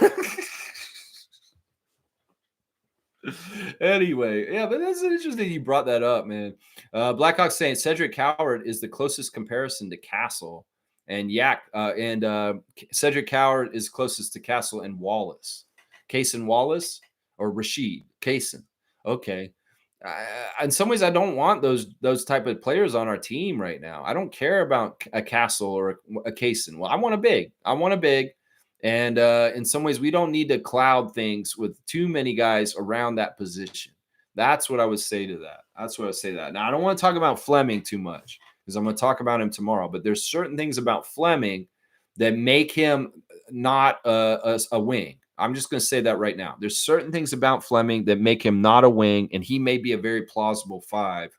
Anyway, yeah, but that's interesting you brought that up, man. Blackhawk saying Cedric Coward is the closest comparison to Castle, and Cedric Coward is closest to Castle and Wallace. Kaysen Wallace or Rashid Kaysen. Okay. In some ways, I don't want those type of players on our team right now. I don't care about a Castle or a Kaysen. Well, I want a big. And in some ways, we don't need to cloud things with too many guys around that position. That's what I would say to that. Now, I don't want to talk about Fleming too much because I'm going to talk about him tomorrow. But there's certain things about Fleming that make him not a wing. I'm just going to say that right now. There's certain things about Fleming that make him not a wing, and he may be a very plausible 5.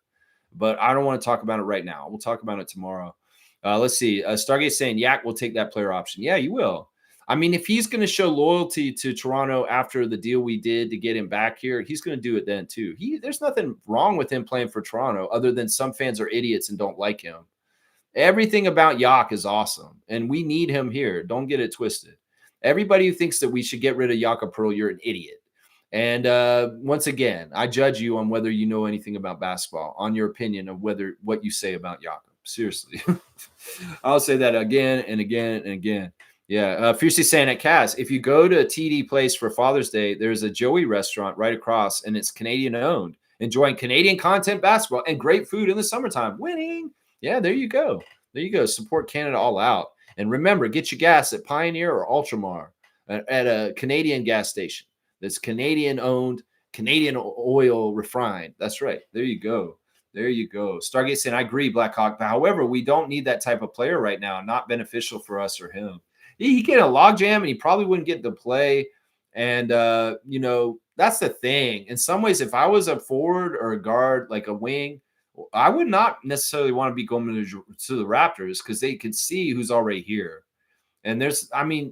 But I don't want to talk about it right now. We'll talk about it tomorrow. Let's see. Stargate saying Yak will take that player option. Yeah, you will. I mean, if he's going to show loyalty to Toronto after the deal we did to get him back here, he's going to do it then too. There's nothing wrong with him playing for Toronto other than some fans are idiots and don't like him. Everything about Yak is awesome, and we need him here. Don't get it twisted. Everybody who thinks that we should get rid of Jakob Pearl, you're an idiot. And once again, I judge you on whether you know anything about basketball, on your opinion of what you say about Jakob. Seriously. I'll say that again and again and again. Yeah. Fiercely saying at Cass, if you go to a TD place for Father's Day, there's a Joey restaurant right across, and it's Canadian owned. Enjoying Canadian content basketball and great food in the summertime. Winning. Yeah, there you go. There you go. Support Canada all out. And remember, get your gas at Pioneer or Ultramar at a Canadian gas station that's Canadian owned, Canadian oil refined. That's right. There you go. There you go. Stargate saying, I agree, Blackhawk. But however, we don't need that type of player right now. Not beneficial for us or him. He get a logjam and he probably wouldn't get to play. And, that's the thing. In some ways, if I was a forward or a guard, like a wing, I would not necessarily want to be going to the Raptors because they can see who's already here. And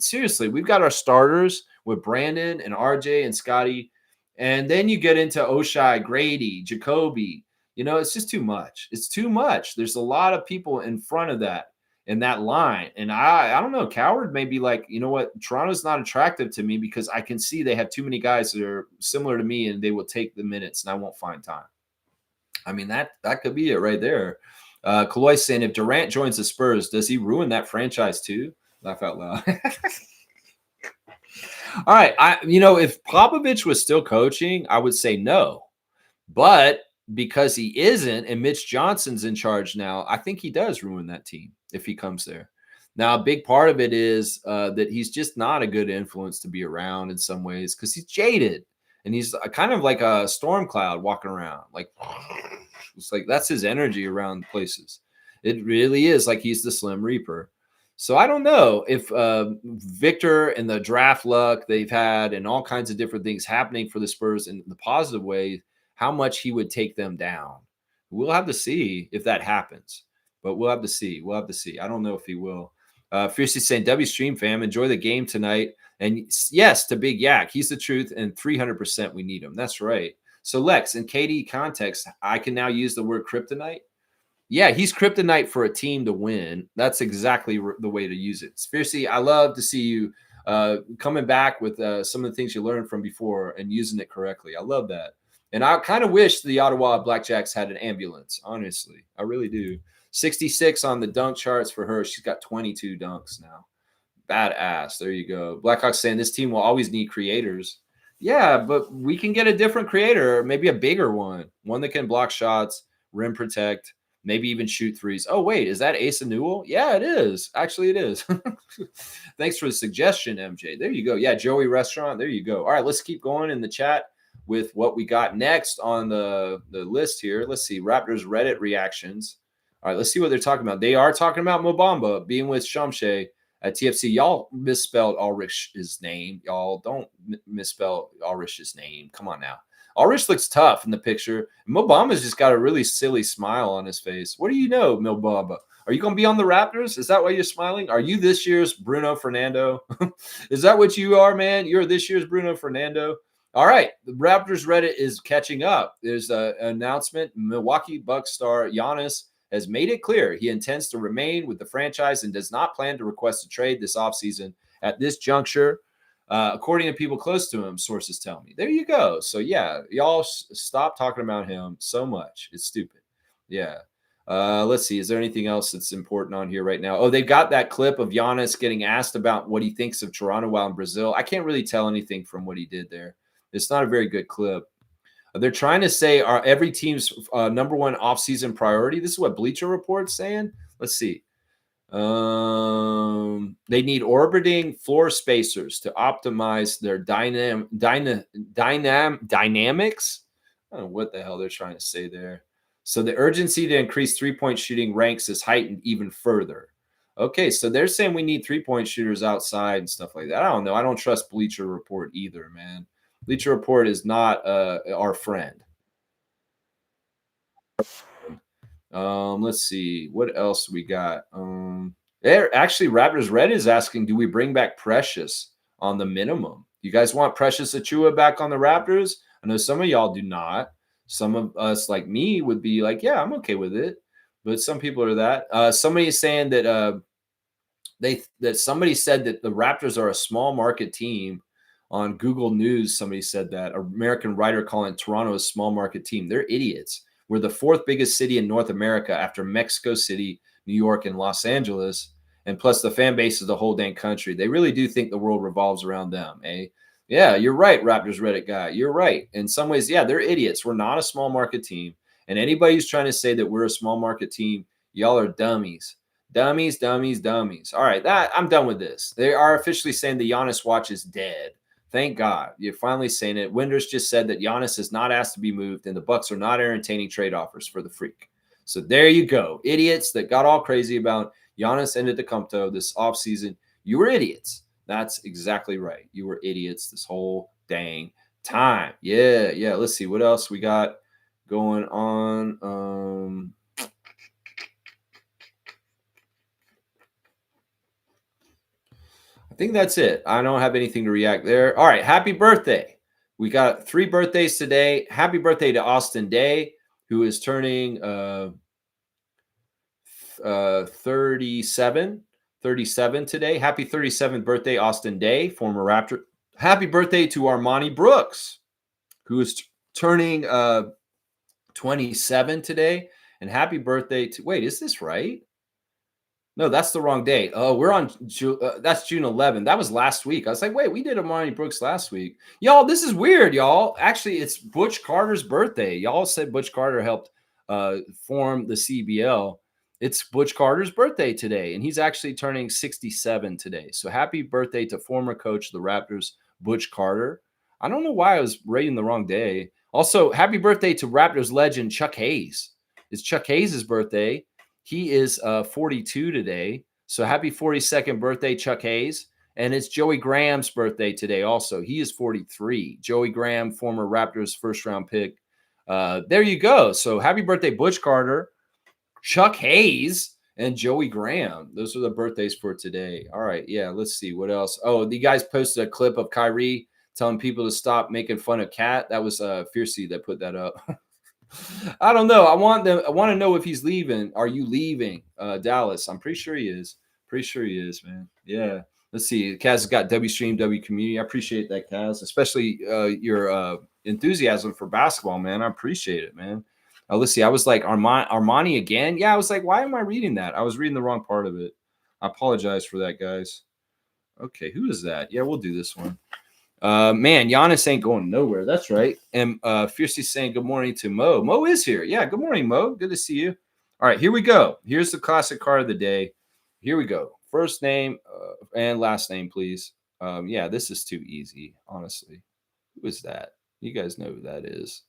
seriously, we've got our starters with Brandon and RJ and Scotty. And then you get into Oshai, Grady, Jacoby. It's just too much. It's too much. There's a lot of people in front of that in that line. And I don't know, Coward may be like, you know what? Toronto's not attractive to me because I can see they have too many guys that are similar to me and they will take the minutes and I won't find time. I mean, that could be it right there. Kaloy saying, if Durant joins the Spurs, does he ruin that franchise too? Laugh out loud. All right. If Popovich was still coaching, I would say no. But because he isn't and Mitch Johnson's in charge now, I think he does ruin that team if he comes there. Now, a big part of it is that he's just not a good influence to be around in some ways because he's jaded. And he's kind of like a storm cloud walking around. Like, it's like that's his energy around places. It really is like he's the Slim Reaper. So I don't know if Victor and the draft luck they've had and all kinds of different things happening for the Spurs in the positive way, how much he would take them down. We'll have to see if that happens. But we'll have to see. I don't know if he will. Fiercely saying, W Stream fam, enjoy the game tonight. And yes, to Big Yak, he's the truth, and 300% we need him. That's right. So Lex, in KD context, I can now use the word kryptonite. Yeah, he's kryptonite for a team to win. That's exactly the way to use it. Fiercely, I love to see you coming back with some of the things you learned from before and using it correctly. I love that. And I kind of wish the Ottawa Blackjacks had an ambulance, honestly. I really do. 66 on the dunk charts for her. She's got 22 dunks now. Badass. There you go. Blackhawks saying this team will always need creators. Yeah, but we can get a different creator, maybe a bigger one that can block shots, rim protect, Maybe even shoot threes. Oh, wait, is that Asa Newell? Yeah, it is. Actually, it is. Thanks for the suggestion, MJ. There you go. Yeah, Joey Restaurant. There you go. All right, let's keep going in the chat with what we got next on the list here. Let's see. Raptors Reddit reactions. All right, let's see what they're talking about. They are talking about Mo Bamba being with Shamshe at TFC. Y'all misspelled Ulrich's name. Y'all don't misspell Ulrich's name. Come on now. Ulrich looks tough in the picture. Mo Bamba's just got a really silly smile on his face. What do you know, Mo Bamba? Are you going to be on the Raptors? Is that why you're smiling? Are you this year's Bruno Fernando? Is that what you are, man? You're this year's Bruno Fernando? All right. The Raptors Reddit is catching up. There's an announcement. Milwaukee Bucks star Giannis has made it clear he intends to remain with the franchise and does not plan to request a trade this offseason at this juncture. According to people close to him, sources tell me. There you go. So, yeah, y'all stop talking about him so much. It's stupid. Yeah. Let's see. Is there anything else that's important on here right now? Oh, they've got that clip of Giannis getting asked about what he thinks of Toronto while in Brazil. I can't really tell anything from what he did there. It's not a very good clip. They're trying to say every team's number one offseason priority. This is what Bleacher Report's saying. Let's see. They need orbiting floor spacers to optimize their dynamics. I don't know what the hell they're trying to say there. So the urgency to increase three-point shooting ranks is heightened even further. Okay, so they're saying we need three-point shooters outside and stuff like that. I don't know. I don't trust Bleacher Report either, man. Bleacher Report is not our friend. Let's see what else we got. Actually, Raptors Red is asking, do we bring back Precious on the minimum? You guys want Precious Achua back on the Raptors? I know some of y'all do not. Some of us, like me, would be like, yeah, I'm okay with it. But some people are that. Somebody is saying that somebody said that the Raptors are a small market team. On Google News, somebody said that. An American writer calling Toronto a small market team. They're idiots. We're the fourth biggest city in North America after Mexico City, New York, and Los Angeles. And plus the fan base is the whole dang country. They really do think the world revolves around them, eh? Yeah, you're right, Raptors Reddit guy. You're right. In some ways, yeah, they're idiots. We're not a small market team. And anybody who's trying to say that we're a small market team, y'all are dummies. Dummies, dummies, dummies. All right, I'm done with this. They are officially saying the Giannis watch is dead. Thank God. You're finally saying it. Winders just said that Giannis is not asked to be moved, and the Bucks are not entertaining trade offers for the freak. So there you go. Idiots that got all crazy about Giannis Antetokounmpo this offseason. You were idiots. That's exactly right. You were idiots this whole dang time. Yeah. Let's see what else we got going on. I think that's it. I don't have anything to react there. All right. Happy birthday. We got 3 birthdays today. Happy birthday to Austin Day, who is turning 37 today. Happy 37th birthday, Austin Day, former Raptor. Happy birthday to Armani Brooks, who is turning 27 today. And happy birthday to, wait, is this right? No, that's the wrong date. Oh, we're on, that's June 11th. That was last week. I was like, wait, we did Armani Brooks last week. Y'all, this is weird, y'all. Actually, it's Butch Carter's birthday. Y'all said Butch Carter helped form the CEBL. It's Butch Carter's birthday today, and he's actually turning 67 today. So happy birthday to former coach of the Raptors, Butch Carter. I don't know why I was rating the wrong day. Also, happy birthday to Raptors legend Chuck Hayes. It's Chuck Hayes' birthday. He is 42 today. So happy 42nd birthday, Chuck Hayes. And it's Joey Graham's birthday today also. He is 43. Joey Graham, former Raptors first-round pick. There you go. So happy birthday, Butch Carter, Chuck Hayes, and Joey Graham. Those are the birthdays for today. All right. Yeah, let's see. What else? Oh, the guys posted a clip of Kyrie telling people to stop making fun of Cat. That was Fiercey that put that up. I don't know. I want to know if he's leaving. Are you leaving Dallas? I'm pretty sure he is. Pretty sure he is, man. Yeah. Let's see. Kaz has got W Stream, W Community. I appreciate that, Kaz, especially your enthusiasm for basketball, man. I appreciate it, man. Let's see. I was like, Armani again? Yeah, I was like, why am I reading that? I was reading the wrong part of it. I apologize for that, guys. Okay, who is that? Yeah, we'll do this one. Man, Giannis ain't going nowhere. That's right. And Fiercey saying good morning to Mo. Mo is here. Yeah, good morning, Mo. Good to see you. All right, here we go. Here's the classic card of the day. Here we go. First name and last name, please. Yeah, this is too easy, honestly. Who is that? You guys know who that is.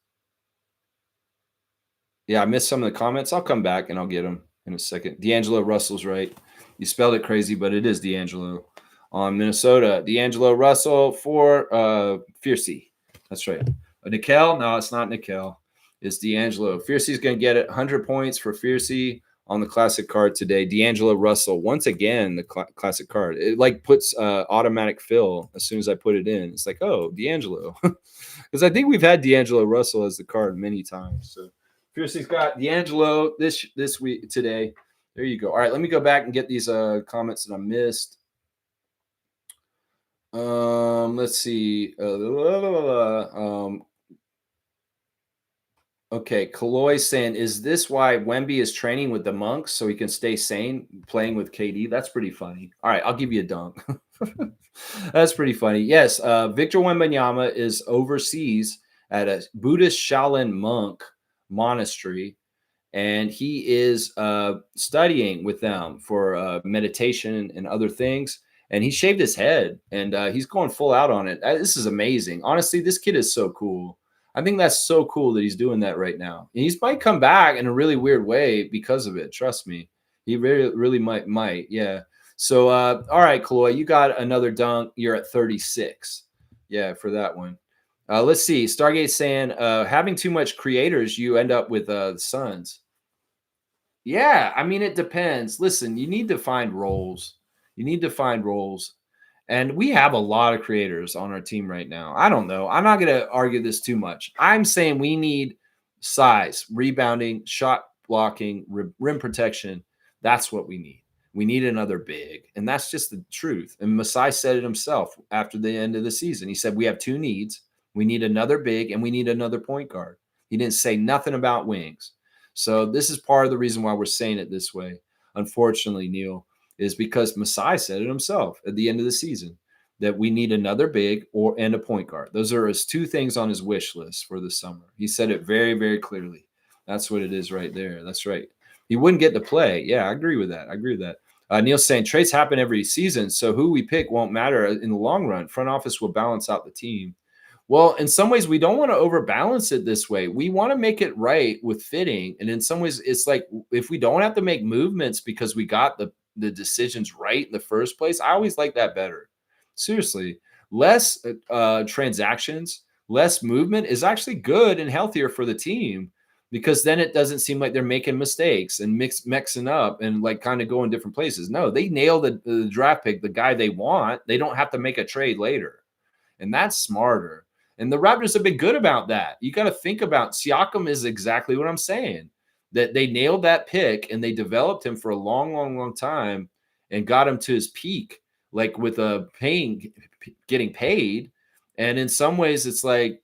Yeah, I missed some of the comments. I'll come back and I'll get them in a second. D'Angelo Russell's right. You spelled it crazy, but it is D'Angelo on Minnesota. D'Angelo Russell for Fiercy. That's right. Nickel? No, it's not Nickel. It's D'Angelo. Fiercy's going to get it. 100 points for Fiercy on the classic card today. D'Angelo Russell, once again, the classic card. It like puts automatic fill as soon as I put it in. It's like, oh, D'Angelo. Because I think we've had D'Angelo Russell as the card many times. So Fiercy's got D'Angelo this week today. There you go. All right, let me go back and get these comments that I missed. Let's see. Okay, Kaloy saying, is this why Wemby is training with the monks so he can stay sane playing with KD? That's pretty funny. All right, I'll give you a dunk. That's pretty funny. Yes, Victor Wembanyama is overseas at a Buddhist Shaolin monk monastery, and he is studying with them for meditation and other things. And he shaved his head, and he's going full out on it. This is amazing. Honestly, this kid is so cool. I think that's so cool that he's doing that right now. And he might come back in a really weird way because of it. Trust me, he really might. Yeah. So, all right, Chloe, you got another dunk. You're at 36. Yeah, for that one. Let's see. Stargate saying, having too much creators, you end up with the Suns. Yeah, I mean, it depends. Listen, you need to find roles. You need to find roles. And we have a lot of creators on our team right now. I don't know. I'm not going to argue this too much. I'm saying we need size, rebounding, shot blocking, rim protection. That's what we need. We need another big. And that's just the truth. And Masai said it himself after the end of the season. He said, we have two needs. We need another big and we need another point guard. He didn't say nothing about wings. So this is part of the reason why we're saying it this way. Unfortunately, Neil, is because Masai said it himself at the end of the season that we need another big and a point guard. Those are his two things on his wish list for the summer. He said it very, very clearly. That's what it is right there. That's right. He wouldn't get to play. Yeah, I agree with that. Neil's saying trades happen every season, so who we pick won't matter in the long run. Front office will balance out the team. Well, in some ways, we don't want to overbalance it this way. We want to make it right with fitting. And in some ways, it's like if we don't have to make movements because we got the decisions right in the first place, I always like that better. Seriously, less transactions, less movement is actually good and healthier for the team because then it doesn't seem like they're making mistakes and mixing up and like kind of going different places. No, they nail the draft pick, the guy they want. They don't have to make a trade later. And that's smarter. And the Raptors have been good about that. You got to think about Siakam is exactly what I'm saying. That they nailed that pick and they developed him for a long, long, long time and got him to his peak, like with getting paid. And in some ways, it's like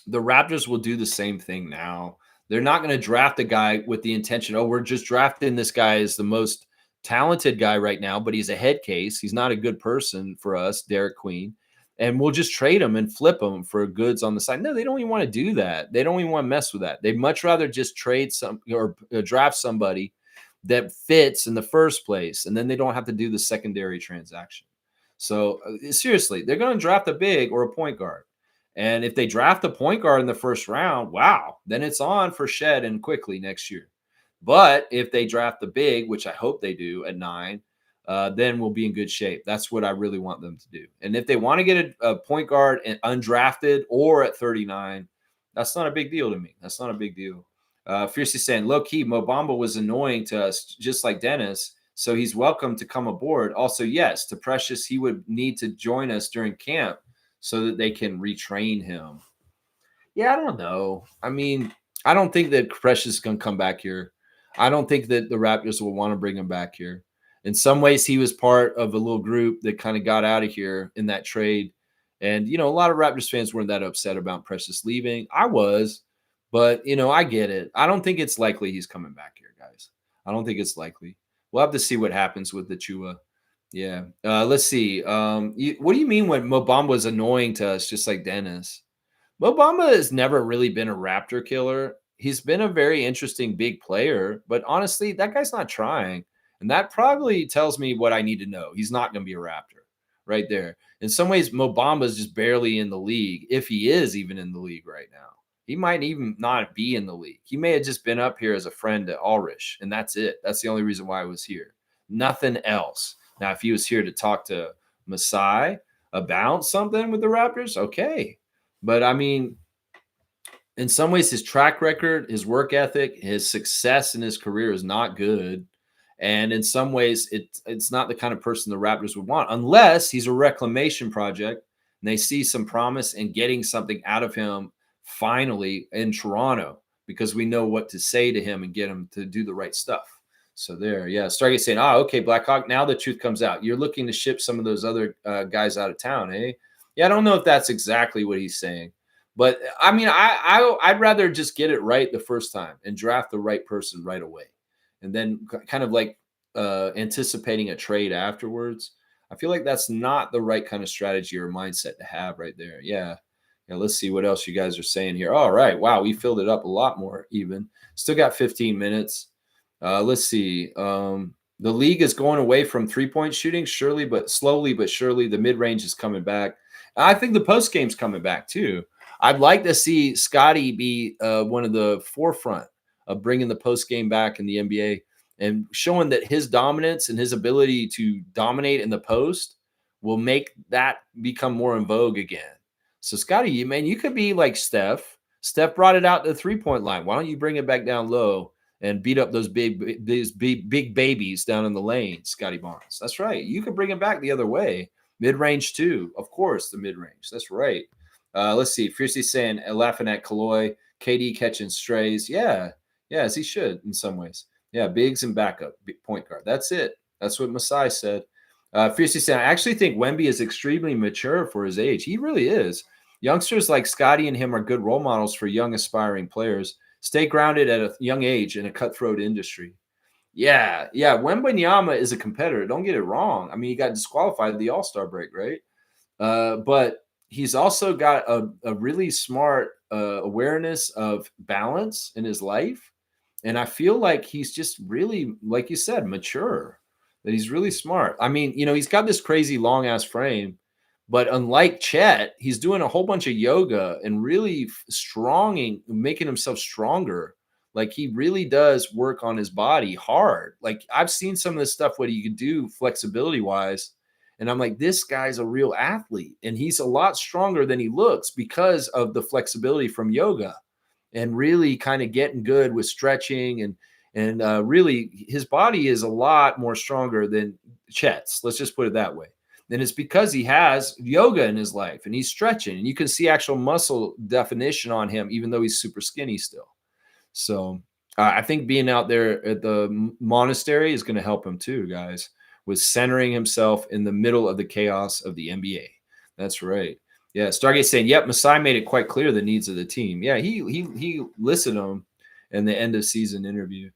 the Raptors will do the same thing now. They're not going to draft a guy with the intention, oh, we're just drafting this guy as the most talented guy right now, but he's a head case. He's not a good person for us, Derek Queen. And we'll just trade them and flip them for goods on the side. No, they don't even want to do that. They don't even want to mess with that. They'd much rather just trade some or draft somebody that fits in the first place, and then they don't have to do the secondary transaction. So seriously, they're going to draft a big or a point guard. And if they draft a point guard in the first round, wow, then it's on for Shed and quickly next year. But if they draft the big, which I hope they do at 9, then we'll be in good shape. That's what I really want them to do. And if they want to get a point guard and undrafted or at 39, that's not a big deal to me. That's not a big deal. Fiercely saying, low key, Mo Bamba was annoying to us, just like Dennis. So he's welcome to come aboard. Also, yes, to Precious, he would need to join us during camp so that they can retrain him. Yeah, I don't know. I mean, I don't think that Precious is going to come back here. I don't think that the Raptors will want to bring him back here. In some ways, he was part of a little group that kind of got out of here in that trade. And, a lot of Raptors fans weren't that upset about Precious leaving. I was, but, I get it. I don't think it's likely he's coming back here, guys. I don't think it's likely. We'll have to see what happens with the Chua. Yeah. Let's see. What do you mean when Mo Bamba was annoying to us, just like Dennis? Mo Bamba has never really been a Raptor killer. he's been a very interesting big player, but honestly, that guy's not trying. And that probably tells me what I need to know. He's not going to be a Raptor right there. In some ways, Mo Bamba's just barely in the league, if he is even in the league right now. He might even not be in the league. He may have just been up here as a friend to Ulrich, and that's it. That's the only reason why I was here. Nothing else. Now, if he was here to talk to Masai about something with the Raptors, okay. But I mean, in some ways, his track record, his work ethic, his success in his career is not good. And in some ways, it's not the kind of person the Raptors would want unless he's a reclamation project and they see some promise in getting something out of him finally in Toronto, because we know what to say to him and get him to do the right stuff. So there, yeah. Stargate saying, okay, Blackhawk, now the truth comes out. You're looking to ship some of those other guys out of town, eh? Yeah, I don't know if that's exactly what he's saying. But I mean, I'd rather just get it right the first time and draft the right person right away, and then kind of like anticipating a trade afterwards. I feel like that's not the right kind of strategy or mindset to have right there. Yeah. Yeah. Let's see what else you guys are saying here. All right. Wow. We filled it up a lot more even. Still got 15 minutes. Let's see. The league is going away from 3-point shooting, slowly but surely. The mid range is coming back. I think the post game's coming back too. I'd like to see Scotty be one of the forefront of bringing the post game back in the NBA and showing that his dominance and his ability to dominate in the post will make that become more in vogue again. So Scotty, you could be like Steph. Steph brought it out to the 3-point line. Why don't you bring it back down low and beat up those big babies down in the lane, Scotty Barnes? That's right. You could bring it back the other way. Mid-range too. Of course, the mid-range. That's right. Let's see. Fiercely saying, laughing at Kaloy, KD catching strays. Yeah, as he should in some ways. Yeah, bigs and backup point guard. That's it. That's what Masai said. Fiercely saying, I actually think Wemby is extremely mature for his age. He really is. Youngsters like Scotty and him are good role models for young aspiring players. Stay grounded at a young age in a cutthroat industry. Yeah. Wembanyama is a competitor. Don't get it wrong. I mean, he got disqualified at the All-Star break, right? But he's also got a really smart awareness of balance in his life. And I feel like he's just really, like you said, mature, that he's really smart. I mean, he's got this crazy long ass frame, but unlike Chet, he's doing a whole bunch of yoga and really making himself stronger. Like he really does work on his body hard. Like I've seen some of this stuff, what he can do flexibility wise. And I'm like, this guy's a real athlete, and he's a lot stronger than he looks because of the flexibility from yoga and really kind of getting good with stretching and really his body is a lot more stronger than Chet's. Let's just put it that way. And it's because he has yoga in his life and he's stretching, and you can see actual muscle definition on him, even though he's super skinny still. So I think being out there at the monastery is going to help him too, guys, with centering himself in the middle of the chaos of the NBA. That's right. Yeah, Stargate saying, yep, Masai made it quite clear the needs of the team. Yeah, he listened to him in the end of season interview.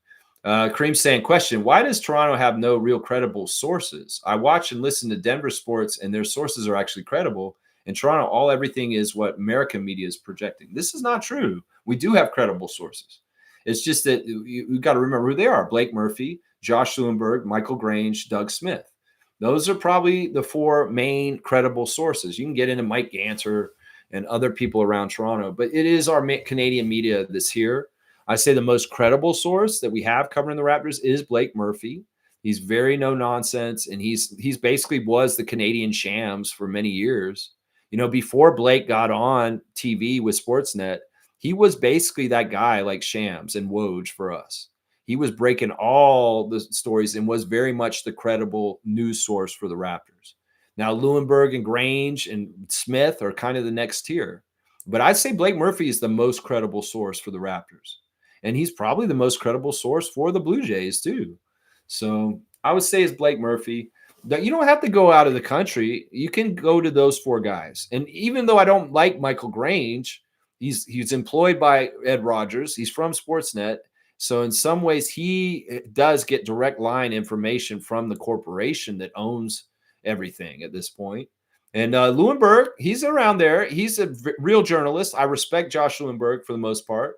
Kareem saying, question, why does Toronto have no real credible sources? I watch and listen to Denver sports, and their sources are actually credible. In Toronto, everything is what American media is projecting. This is not true. We do have credible sources. It's just that you've got to remember who they are. Blake Murphy, Josh Lewinberg, Michael Grange, Doug Smith. Those are probably the 4 main credible sources. You can get into Mike Ganter and other people around Toronto, but it is our Canadian media that's here. I say the most credible source that we have covering the Raptors is Blake Murphy. He's very no nonsense, and he's basically was the Canadian Shams for many years. Before Blake got on TV with Sportsnet, he was basically that guy like Shams and Woj for us. He was breaking all the stories and was very much the credible news source for the Raptors. Now, Lewinberg and Grange and Smith are kind of the next tier. But I'd say Blake Murphy is the most credible source for the Raptors. And he's probably the most credible source for the Blue Jays, too. So I would say it's Blake Murphy. You don't have to go out of the country. You can go to those 4 guys. And even though I don't like Michael Grange, he's employed by Ed Rogers. He's from Sportsnet. So in some ways, he does get direct line information from the corporation that owns everything at this point. And Lewinberg, he's around there. He's a real journalist. I respect Josh Lewinberg for the most part.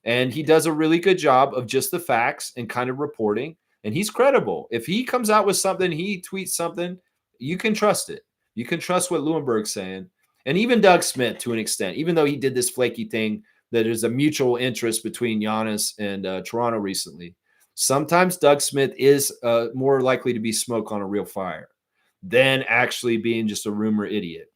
And he does a really good job of just the facts and kind of reporting. And he's credible. If he comes out with something, he tweets something, you can trust it. You can trust what Lewinberg's saying. And even Doug Smith, to an extent, even though he did this flaky thing, that there's a mutual interest between Giannis and Toronto recently. Sometimes Doug Smith is more likely to be smoke on a real fire than actually being just a rumor idiot.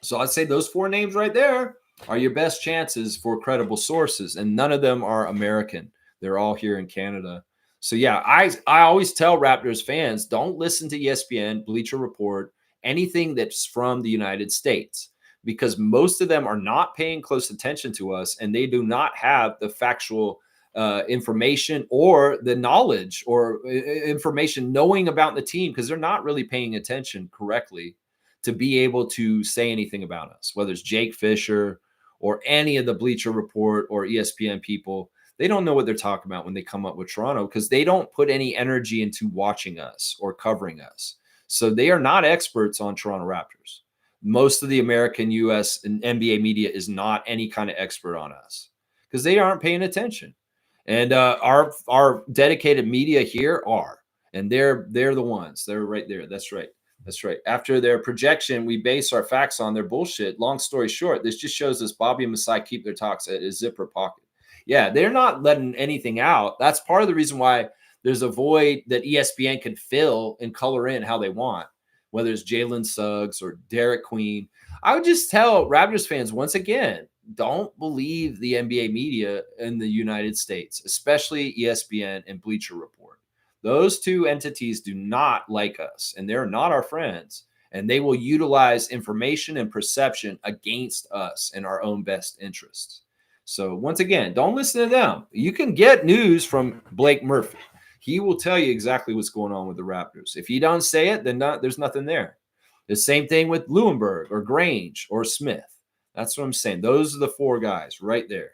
So I'd say those 4 names right there are your best chances for credible sources, and none of them are American. They're all here in Canada. So yeah, I always tell Raptors fans, don't listen to ESPN, Bleacher Report, anything that's from the United States, because most of them are not paying close attention to us, and they do not have the factual information or the knowledge or information knowing about the team, because they're not really paying attention correctly to be able to say anything about us, whether it's Jake Fisher or any of the Bleacher Report or ESPN people. They don't know what they're talking about when they come up with Toronto, because they don't put any energy into watching us or covering us. So they are not experts on Toronto Raptors. Most of the American, US, and NBA media is not any kind of expert on us because they aren't paying attention. And our dedicated media here are, and they're the ones. They're right there. That's right. That's right. After their projection, we base our facts on their bullshit. Long story short, this just shows us Bobby and Masai keep their talks at a zipper pocket. Yeah, they're not letting anything out. That's part of the reason why there's a void that ESPN can fill and color in how they want, whether it's Jalen Suggs or Derek Queen. I would just tell Raptors fans once again, don't believe the NBA media in the United States, especially ESPN and Bleacher Report. Those 2 entities do not like us, and they're not our friends, and they will utilize information and perception against us in our own best interests. So once again, don't listen to them. You can get news from Blake Murphy. He will tell you exactly what's going on with the Raptors. If he don't say it, then there's nothing there. The same thing with Lewinberg or Grange or Smith. That's what I'm saying. Those are the 4 guys right there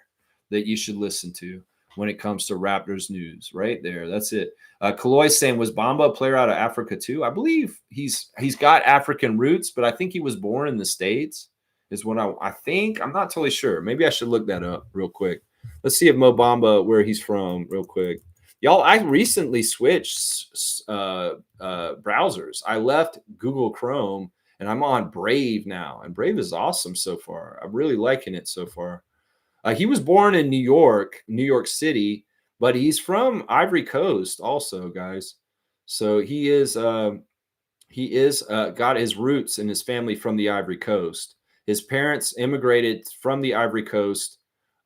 that you should listen to when it comes to Raptors news. Right there. That's it. Kaloy saying, was Bamba a player out of Africa too? I believe he's got African roots, but I think he was born in the States is what I think. I'm not totally sure. Maybe I should look that up real quick. Let's see if Mo Bamba, where he's from real quick. Y'all, I recently switched browsers. I left Google Chrome and I'm on Brave now. And Brave is awesome so far. I'm really liking it so far. He was born in New York City, but he's from Ivory Coast also, guys. So he is got his roots and his family from the Ivory Coast. His parents immigrated from the Ivory Coast.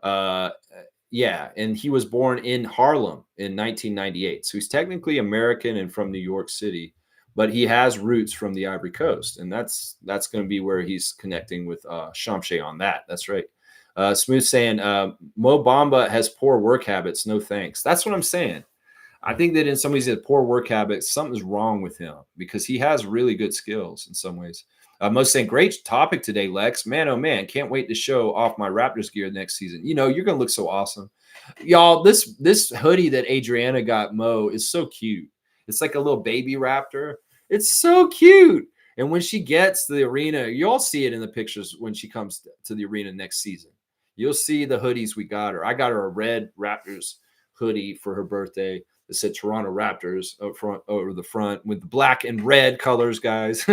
And he was born in Harlem in 1998. So he's technically American and from New York City, but he has roots from the Ivory Coast. And that's going to be where he's connecting with Shamshe on that. That's right. Smooth saying, Mo Bamba has poor work habits. No thanks. That's what I'm saying. I think that in somebody's had poor work habits, something's wrong with him because he has really good skills in some ways. Most saying, great topic today, Lex. Man, oh man, can't wait to show off my Raptors gear next season. You know, you're gonna look so awesome, y'all. This hoodie that Adriana got Mo is so cute. It's like a little baby raptor. It's so cute. And when she gets to the arena, you'll see it in the pictures when she comes to the arena next season. You'll see the hoodies we got her. I got her a red Raptors hoodie for her birthday. It said Toronto Raptors over the front with the black and red colors, guys.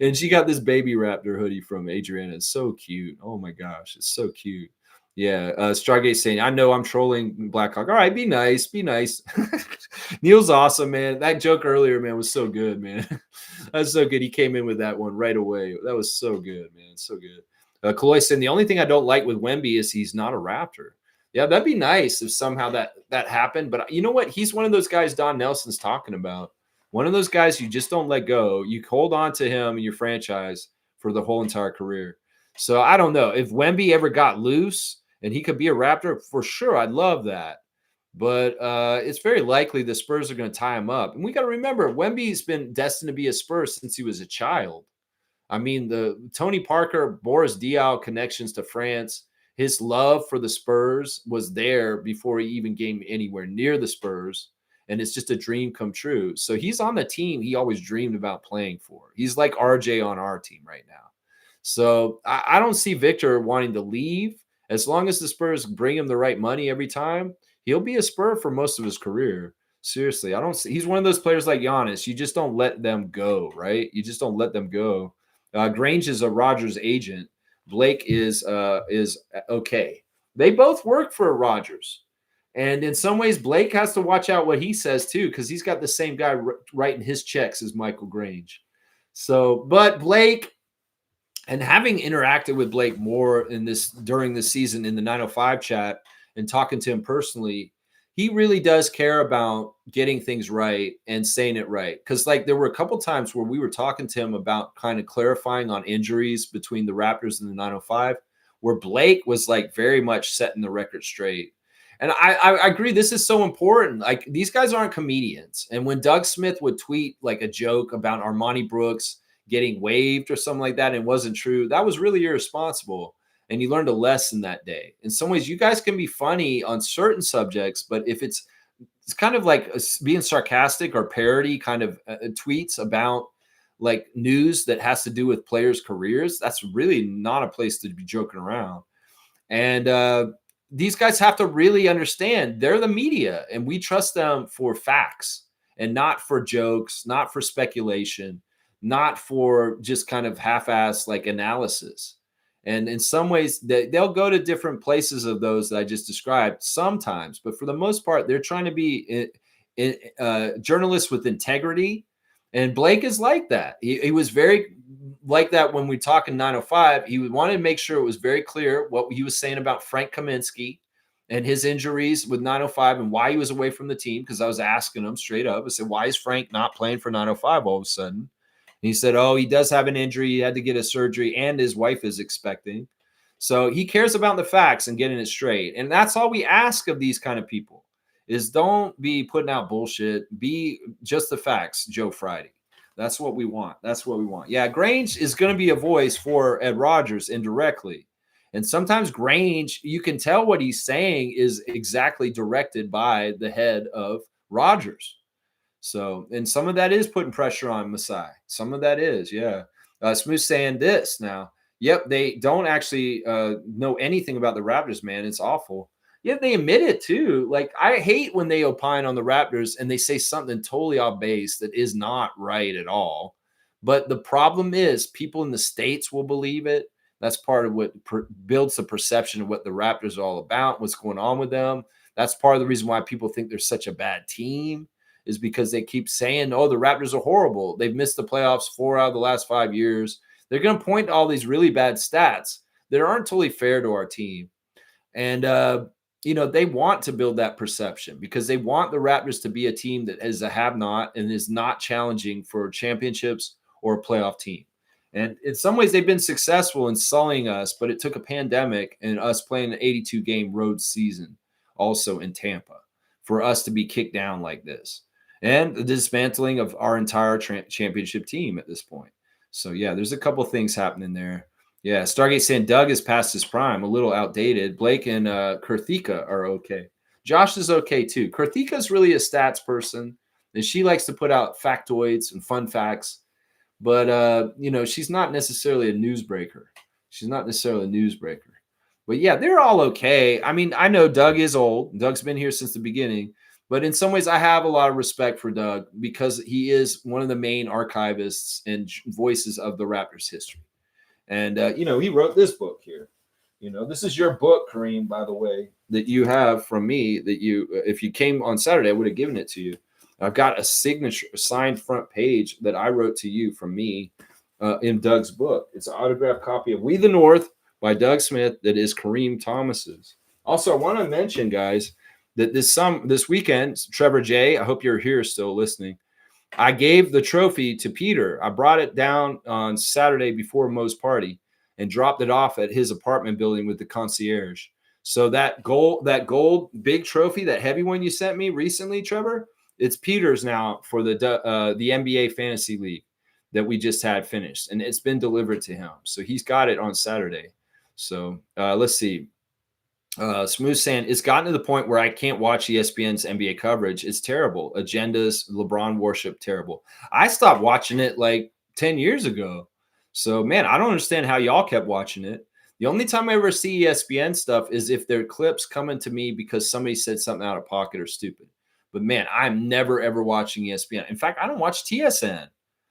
And she got this baby Raptor hoodie from Adriana. It's so cute. Oh my gosh, it's so cute. Yeah, Stargate saying, I know I'm trolling Blackhawk. All right, be nice, be nice. Neil's awesome, man. That joke earlier, man, was so good, man. That's so good. He came in with that one right away. That was so good, man. So good. Kaloy saying, the only thing I don't like with Wemby is he's not a Raptor. Yeah, that'd be nice if somehow that happened. But you know what? He's one of those guys Don Nelson's talking about. One of those guys you just don't let go. You hold on to him in your franchise for the whole entire career. So I don't know. If Wemby ever got loose and he could be a Raptor, for sure, I'd love that. But it's very likely the Spurs are going to tie him up. And we got to remember, Wemby's been destined to be a Spurs since he was a child. I mean, the Tony Parker, Boris Diaw connections to France, his love for the Spurs was there before he even came anywhere near the Spurs. And it's just a dream come true. So he's on the team he always dreamed about playing for. He's like RJ on our team right now. So I don't see Victor wanting to leave. As long as the Spurs bring him the right money every time, he'll be a Spur for most of his career. Seriously, I don't see, he's one of those players like Giannis. You just don't let them go, right? You just don't let them go. Grange is a Rodgers agent. Blake is okay. They both work for Rodgers. And in some ways, Blake has to watch out what he says too, because he's got the same guy writing his checks as Michael Grange. So, but Blake, and having interacted with Blake more in this during the season in the 905 chat and talking to him personally, he really does care about getting things right and saying it right. Because like there were a couple times where we were talking to him about kind of clarifying on injuries between the Raptors and the 905, where Blake was like very much setting the record straight. And I agree, this is so important. Like these guys aren't comedians. And when Doug Smith would tweet like a joke about Armani Brooks getting waived or something like that and wasn't true, that was really irresponsible. And you learned a lesson that day. In some ways, you guys can be funny on certain subjects, but if it's kind of like being sarcastic or parody kind of tweets about like news that has to do with players' careers, that's really not a place to be joking around. And these guys have to really understand they're the media and we trust them for facts and not for jokes, not for speculation, not for just kind of half-ass like analysis. And in some ways, they'll go to different places of those that I just described sometimes, but for the most part, they're trying to be journalists with integrity. And Blake is like that. He was very like that when we talk in 905. He wanted to make sure it was very clear what he was saying about Frank Kaminsky and his injuries with 905 and why he was away from the team, because I was asking him straight up. I said, why is Frank not playing for 905 all of a sudden? And he said, oh, he does have an injury. He had to get a surgery and his wife is expecting. So he cares about the facts and getting it straight. And that's all we ask of these kind of people is don't be putting out bullshit. Be just the facts, Joe Friday. That's what we want. That's what we want. Yeah, Grange is going to be a voice for Ed Rodgers indirectly. And sometimes Grange, you can tell what he's saying is exactly directed by the head of Rodgers. So, and some of that is putting pressure on Masai. Some of that is, yeah. Smooth saying this now. Yep, they don't actually know anything about the Raptors, man. It's awful. Yeah, they admit it too. Like, I hate when they opine on the Raptors and they say something totally off base that is not right at all. But the problem is people in the States will believe it. That's part of what builds the perception of what the Raptors are all about, what's going on with them. That's part of the reason why people think they're such a bad team, is because they keep saying, oh, the Raptors are horrible. They've missed the playoffs 4 out of the last 5 years. They're going to point to all these really bad stats that aren't totally fair to our team. And, they want to build that perception because they want the Raptors to be a team that is a have-not and is not challenging for championships or a playoff team. And in some ways, they've been successful in sullying us, but it took a pandemic and us playing an 82-game road season also in Tampa for us to be kicked down like this. And the dismantling of our entire championship team at this point. So, yeah, there's a couple things happening there. Yeah, Stargate saying Doug is past his prime, a little outdated. Blake and Kurthika are okay. Josh is okay, too. Kurthika is really a stats person, and she likes to put out factoids and fun facts. But, she's not necessarily a newsbreaker. But, yeah, they're all okay. I mean, I know Doug is old. Doug's been here since the beginning. But in some ways, I have a lot of respect for Doug because he is one of the main archivists and voices of the Raptors history. And, he wrote this book here. This is your book, Kareem, by the way, that you have from me that if you came on Saturday, I would have given it to you. I've got a signature signed front page that I wrote to you from me in Doug's book. It's an autographed copy of We the North by Doug Smith that is Kareem Thomas's. Also, I want to mention, guys, that this weekend, Trevor J., I hope you're here still listening, I gave the trophy to Peter. I brought it down on Saturday before Mo's party and dropped it off at his apartment building with the concierge. So that gold big trophy, that heavy one you sent me recently, Trevor, it's Peter's now for the NBA Fantasy League that we just had finished, and it's been delivered to him. So he's got it on Saturday. So let's see. Smooth saying it's gotten to the point where I can't watch ESPN's NBA coverage. It's terrible. Agendas, LeBron worship, terrible. I stopped watching it like 10 years ago. So, man, I don't understand how y'all kept watching it. The only time I ever see ESPN stuff is if there are clips coming to me because somebody said something out of pocket or stupid. But man, I'm never ever watching ESPN. In fact, I don't watch TSN.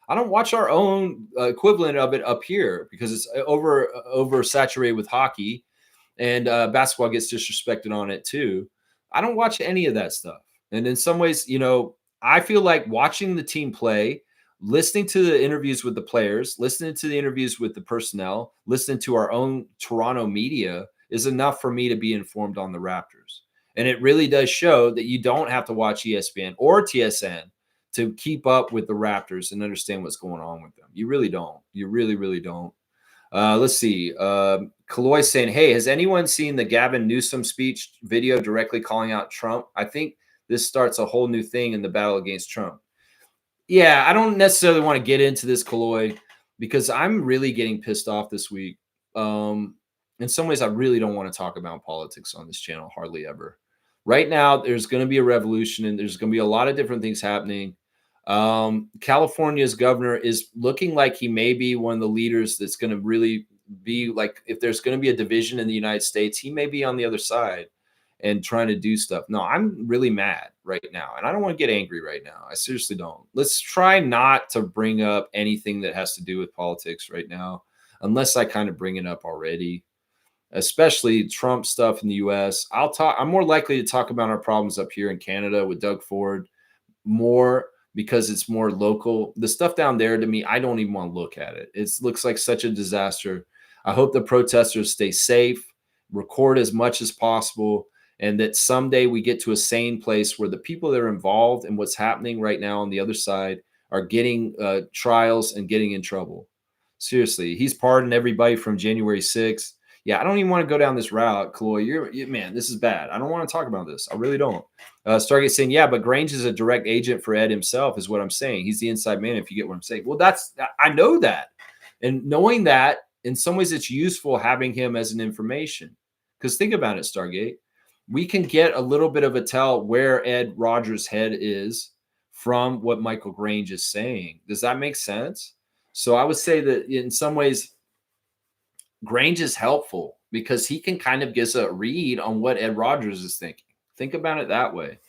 I don't watch our own equivalent of it up here because it's oversaturated with hockey, and basketball gets disrespected on it too. I don't watch any of that stuff. And in some ways, I feel like watching the team play, listening to the interviews with the players, listening to the interviews with the personnel, listening to our own Toronto media is enough for me to be informed on the Raptors. And it really does show that you don't have to watch ESPN or TSN to keep up with the Raptors and understand what's going on with them. You really don't. You really, really don't. Let's see. Kaloy saying, hey, has anyone seen the Gavin Newsom speech video directly calling out Trump? I think this starts a whole new thing in the battle against Trump. Yeah, I don't necessarily want to get into this, Kaloy, because I'm really getting pissed off this week. In some ways, I really don't want to talk about politics on this channel, hardly ever. Right now, there's going to be a revolution, and there's going to be a lot of different things happening. California's governor is looking like he may be one of the leaders that's going to really be like, if there's going to be a division in the United States, he may be on the other side and trying to do stuff. No, I'm really mad right now, and I don't want to get angry right now. I seriously don't. Let's try not to bring up anything that has to do with politics right now, unless I kind of bring it up already, especially Trump stuff in the US. I'm more likely to talk about our problems up here in Canada with Doug Ford more because it's more local. The stuff down there, to me, I don't even want to look at it. It looks like such a disaster. I hope the protesters stay safe, record as much as possible, and that someday we get to a sane place where the people that are involved in what's happening right now on the other side are getting trials and getting in trouble. Seriously, he's pardoned everybody from January 6th. Yeah, I don't even want to go down this route, Chloe. Man, this is bad. I don't want to talk about this. I really don't. Stargate saying, yeah, but Grange is a direct agent for Ed himself, is what I'm saying. He's the inside man, if you get what I'm saying. Well, I know that. And knowing that, in some ways, it's useful having him as an information. Because think about it, Stargate. We can get a little bit of a tell where Ed Rogers' head is from what Michael Grange is saying. Does that make sense? So I would say that in some ways, Grange is helpful because he can kind of give us a read on what Ed Rogers is thinking. Think about it that way.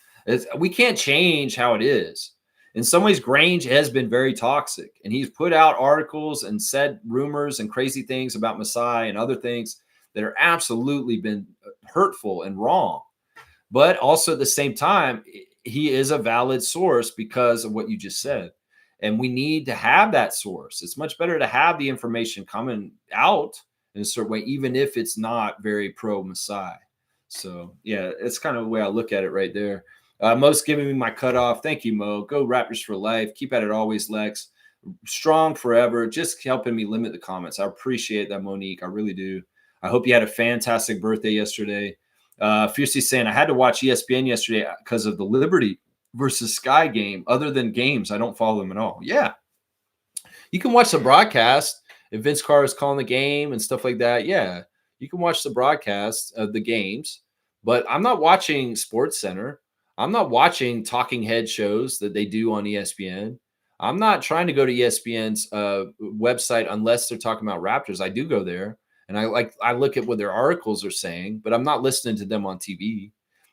We can't change how it is. In some ways, Grange has been very toxic, and he's put out articles and said rumors and crazy things about Masai and other things that are absolutely been hurtful and wrong. But also at the same time, he is a valid source because of what you just said. And we need to have that source. It's much better to have the information coming out in a certain way, even if it's not very pro Masai. So yeah, it's kind of the way I look at it right there. Mo's giving me my cutoff. Thank you, Mo. Go Raptors for life. Keep at it always, Lex. Strong forever. Just helping me limit the comments. I appreciate that, Monique. I really do. I hope you had a fantastic birthday yesterday. Fiercely saying, I had to watch ESPN yesterday because of the Liberty versus Sky game. Other than games, I don't follow them at all. Yeah. You can watch the broadcast. If Vince Carter is calling the game and stuff like that, yeah, you can watch the broadcast of the games. But I'm not watching Sports Center. I'm not watching talking head shows that they do on ESPN. I'm not trying to go to ESPN's website unless they're talking about Raptors. I do go there, and I look at what their articles are saying, but I'm not listening to them on TV.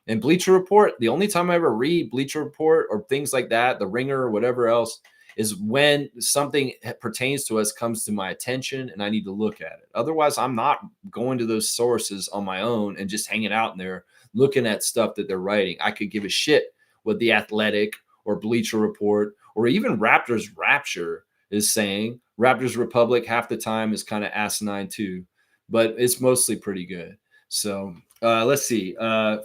And Bleacher Report, the only time I ever read Bleacher Report or things like that, The Ringer or whatever else, is when something pertains to us comes to my attention and I need to look at it. Otherwise, I'm not going to those sources on my own and just hanging out in there looking at stuff that they're writing. I could give a shit what The Athletic or Bleacher Report or even Raptors Rapture is saying. Raptors Republic half the time is kind of asinine too, but it's mostly pretty good. So let's see.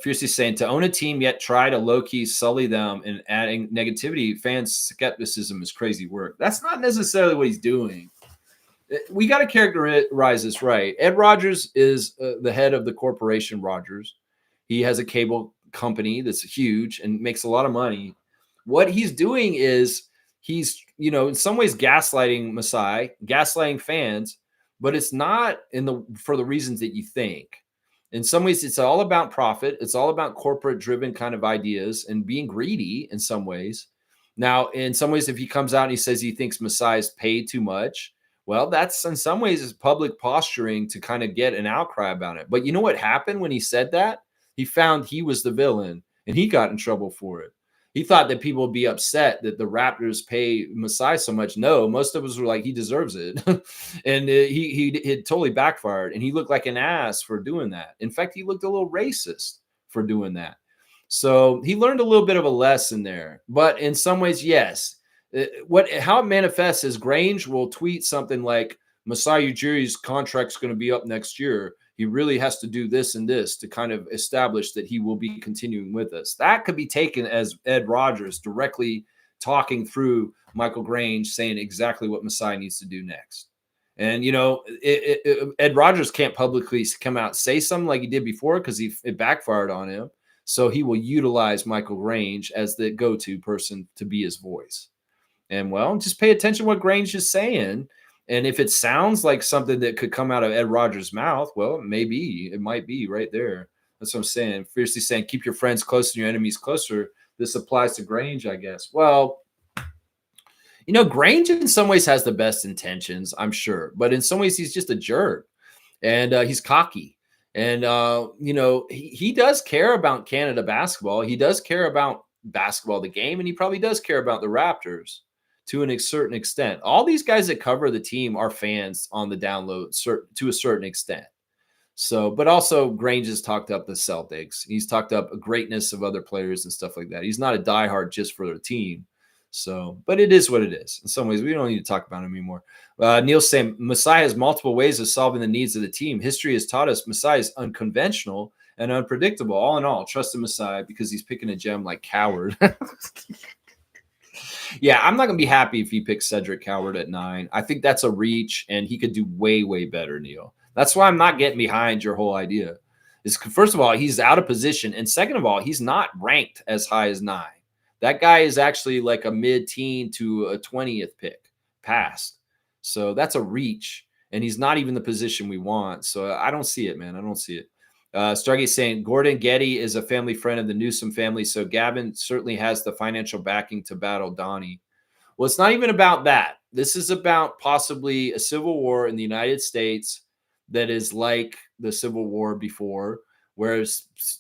Fiercely saying, to own a team yet try to low-key sully them and adding negativity, fans' skepticism is crazy work. That's not necessarily what he's doing. We got to characterize this right. Ed Rogers is the head of the corporation Rogers. He has a cable company that's huge and makes a lot of money. What he's doing is he's, in some ways gaslighting Masai, gaslighting fans, but it's not for the reasons that you think. In some ways, it's all about profit. It's all about corporate-driven kind of ideas and being greedy in some ways. Now, in some ways, if he comes out and he says he thinks Masai is paid too much, Well, that's in some ways is public posturing to kind of get an outcry about it. But you know what happened when he said that? He found he was the villain and he got in trouble for it. He thought that people would be upset that the Raptors pay Masai so much. No, most of us were like, he deserves it. And it totally backfired. And he looked like an ass for doing that. In fact, he looked a little racist for doing that. So he learned a little bit of a lesson there. But in some ways, yes. How it manifests is Grange will tweet something like Masai Ujiri's contract's going to be up next year. He really has to do this and this to kind of establish that he will be continuing with us. That could be taken as Ed Rogers directly talking through Michael Grange saying exactly what Masai needs to do next. And, you know, Ed Rogers can't publicly come out and say something like he did before because it backfired on him. So he will utilize Michael Grange as the go-to person to be his voice. And, well, just pay attention to what Grange is saying. And if it sounds like something that could come out of Ed Rogers' mouth, well, it might be right there. That's what I'm saying. Fiercely saying, keep your friends close and your enemies closer. This applies to Grange, I guess. Well, you know, Grange in some ways has the best intentions, I'm sure. But in some ways, he's just a jerk. And he's cocky. And, you know, he does care about Canada basketball. He does care about basketball, the game. And he probably does care about the Raptors to a certain extent. All these guys that cover the team are fans on the download to a certain extent. So, but also Grange has talked up the Celtics. He's talked up a greatness of other players and stuff like that. He's not a diehard just for the team. So, but it is what it is. In some ways, we don't need to talk about him anymore. Neil's saying Masai has multiple ways of solving the needs of the team. History has taught us Masai is unconventional and unpredictable. All in all, trust in Masai because he's picking a gem like Coward. Yeah, I'm not going to be happy if he picks Cedric Coward at 9. I think that's a reach, and he could do way, way better, Neil. That's why I'm not getting behind your whole idea. First of all, he's out of position, and second of all, he's not ranked as high as 9. That guy is actually like a mid-teen to a 20th pick past. So that's a reach, and he's not even the position we want. So I don't see it, man. I don't see it. Stargate saying Gordon Getty is a family friend of the Newsom family, so Gavin certainly has the financial backing to battle Donnie. Well, it's not even about that. This is about possibly a civil war in the United States that is like the Civil War before, where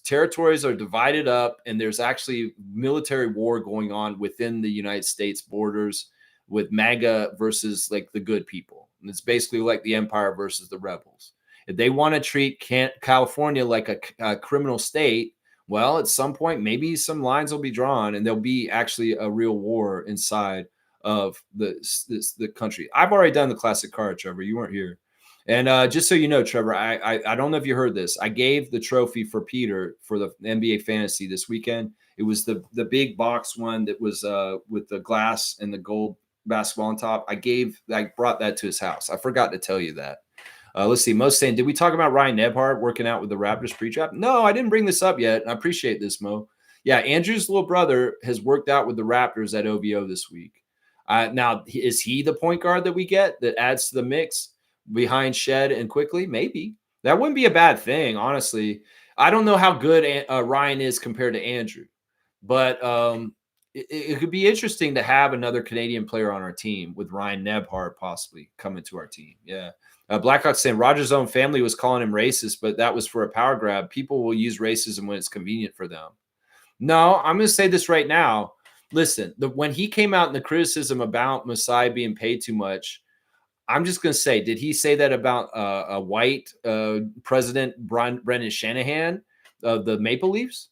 territories are divided up and there's actually military war going on within the United States borders with MAGA versus like the good people. And it's basically like the Empire versus the rebels. If they want to treat California like a criminal state, well, at some point, maybe some lines will be drawn and there'll be actually a real war inside of the country. I've already done the classic card, Trevor. You weren't here. And just so you know, Trevor, I don't know if you heard this. I gave the trophy for Peter for the NBA Fantasy this weekend. It was the big box one that was with the glass and the gold basketball on top. I brought that to his house. I forgot to tell you that. Let's see. Most saying, did we talk about Ryan Nebhart working out with the Raptors pre-draft? No, I didn't bring this up yet. I appreciate this, Mo. Yeah, Andrew's little brother has worked out with the Raptors at OVO this week. Now, is he the point guard that we get that adds to the mix behind Shed and Quickly? Maybe. That wouldn't be a bad thing, honestly. I don't know how good Ryan is compared to Andrew, but it could be interesting to have another Canadian player on our team with Ryan Nebhart possibly coming to our team. Yeah. Blackhawk saying Rogers' own family was calling him racist, but that was for a power grab. People will use racism when it's convenient for them. No, I'm going to say this right now. Listen, when he came out in the criticism about Masai being paid too much, I'm just going to say, did he say that about a white president, Brendan Shanahan of the Maple Leafs?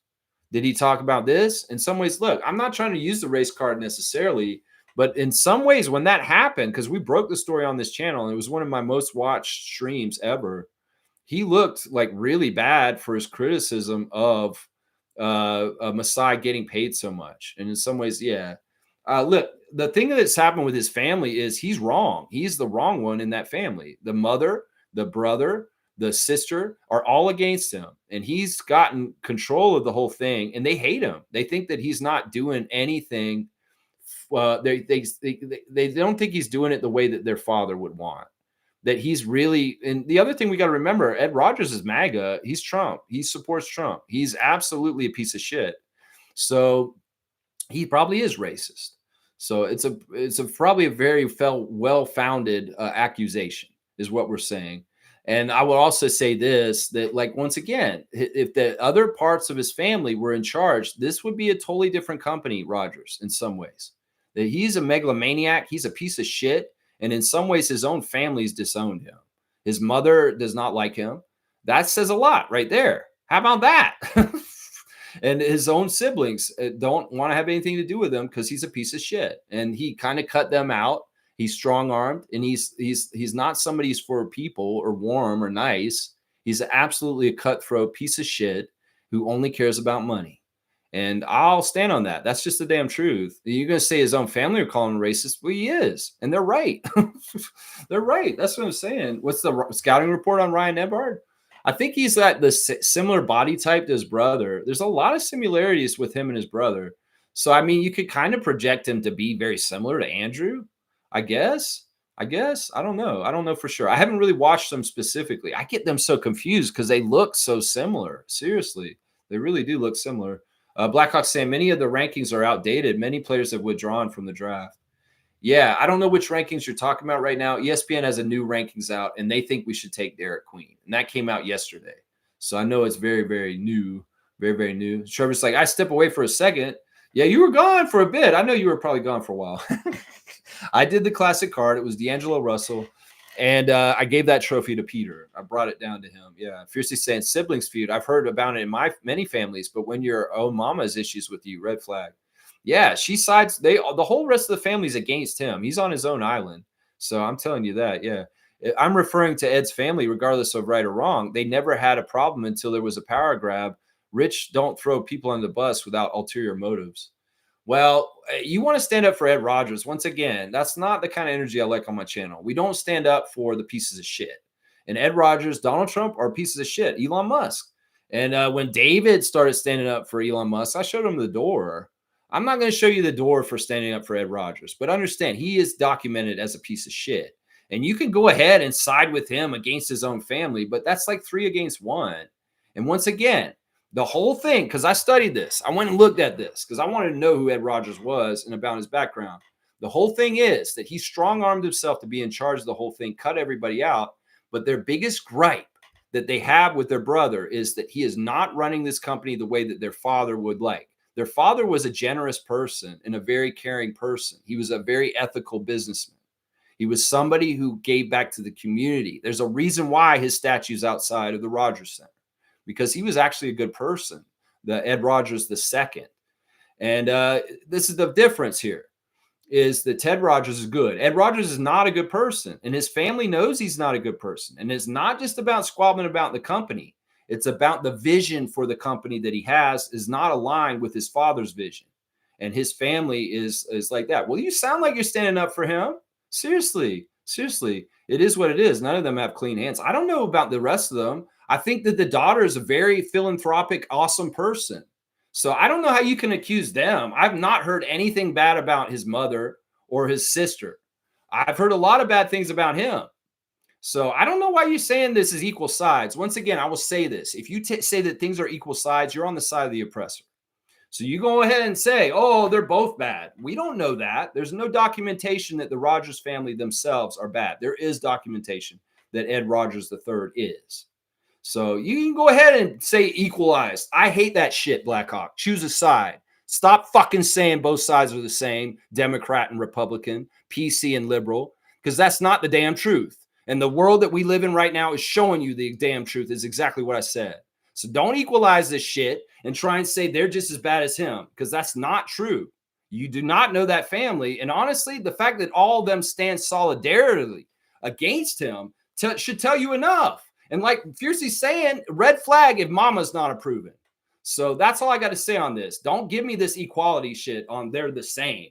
Did he talk about this? In some ways, look, I'm not trying to use the race card necessarily, but in some ways, when that happened, because we broke the story on this channel, and it was one of my most watched streams ever, he looked like really bad for his criticism of Masai getting paid so much. And in some ways, yeah. Look, the thing that's happened with his family is he's wrong. He's the wrong one in that family. The mother, the brother, the sister are all against him. And he's gotten control of the whole thing. And they hate him. They think that he's not doing anything. They don't think he's doing it the way that their father would want. That he's really, and the other thing we got to remember, Ed Rogers is MAGA. He's Trump. He supports Trump. He's absolutely a piece of shit. So he probably is racist. So it's probably a very well-founded accusation, is what we're saying. And I will also say this, that like once again, if the other parts of his family were in charge, this would be a totally different company, Rogers, in some ways. That he's a megalomaniac, he's a piece of shit, and in some ways his own family's disowned him. His mother does not like him. That says a lot right there. How about that? And his own siblings don't want to have anything to do with him because he's a piece of shit, and he kind of cut them out. He's strong-armed, and he's not somebody who's for people or warm or nice. He's absolutely a cutthroat piece of shit who only cares about money. And I'll stand on that. That's just the damn truth. You're going to say his own family are calling him racist? Well, he is, and they're right. They're right. That's what I'm saying. What's the scouting report on Ryan Nebhard? I think he's got the similar body type to his brother. There's a lot of similarities with him and his brother. So, I mean, you could kind of project him to be very similar to Andrew, I guess. I don't know. I don't know for sure. I haven't really watched them specifically. I get them so confused because they look so similar. Seriously, they really do look similar. Blackhawks saying many of the rankings are outdated. Many players have withdrawn from the draft. Yeah, I don't know which rankings you're talking about right now. ESPN has a new rankings out, and they think we should take Derek Queen. And that came out yesterday. So I know it's very, very new. Very, very new. Trevor's like, I step away for a second. Yeah, you were gone for a bit. I know you were probably gone for a while. I did the classic card. It was D'Angelo Russell. And I gave that trophy to Peter. I brought it down to him. Yeah. Fiercely saying siblings feud. I've heard about it in my many families, but when your own mama has issues with you, red flag. Yeah, she sides. The whole rest of the family's against him. He's on his own island. So I'm telling you that. Yeah. I'm referring to Ed's family, regardless of right or wrong. They never had a problem until there was a power grab. Rich don't throw people on the bus without ulterior motives. Well, you want to stand up for Ed Rogers. Once again, that's not the kind of energy I like on my channel. We don't stand up for the pieces of shit. And Ed Rogers, Donald Trump are pieces of shit. Elon Musk. And when David started standing up for Elon Musk, I showed him the door. I'm not going to show you the door for standing up for Ed Rogers, but understand he is documented as a piece of shit. And you can go ahead and side with him against his own family, but that's like 3 against 1. And once again, the whole thing, because I studied this, I went and looked at this because I wanted to know who Ed Rogers was and about his background. The whole thing is that he strong-armed himself to be in charge of the whole thing, cut everybody out. But their biggest gripe that they have with their brother is that he is not running this company the way that their father would like. Their father was a generous person and a very caring person. He was a very ethical businessman. He was somebody who gave back to the community. There's a reason why his statue's outside of the Rogers Center, because he was actually a good person, the Ed Rogers II. And this is the difference here, is that Ted Rogers is good. Ed Rogers is not a good person, and his family knows he's not a good person. And it's not just about squabbling about the company. It's about the vision for the company that he has is not aligned with his father's vision. And his family is like that. Well, you sound like you're standing up for him. Seriously. It is what it is. None of them have clean hands. I don't know about the rest of them. I think that the daughter is a very philanthropic, awesome person. So I don't know how you can accuse them. I've not heard anything bad about his mother or his sister. I've heard a lot of bad things about him. So I don't know why you're saying this is equal sides. Once again, I will say this. If you say that things are equal sides, you're on the side of the oppressor. So you go ahead and say, oh, they're both bad. We don't know that. There's no documentation that the Rogers family themselves are bad. There is documentation that Ed Rogers III is. So you can go ahead and say equalized. I hate that shit, Blackhawk. Choose a side. Stop fucking saying both sides are the same, Democrat and Republican, PC and liberal, because that's not the damn truth. And the world that we live in right now is showing you the damn truth is exactly what I said. So don't equalize this shit and try and say they're just as bad as him, because that's not true. You do not know that family. And honestly, the fact that all of them stand solidarily against him should tell you enough. And like Fiercely saying, red flag if mama's not approving. So that's all I got to say on this. Don't give me this equality shit on they're the same,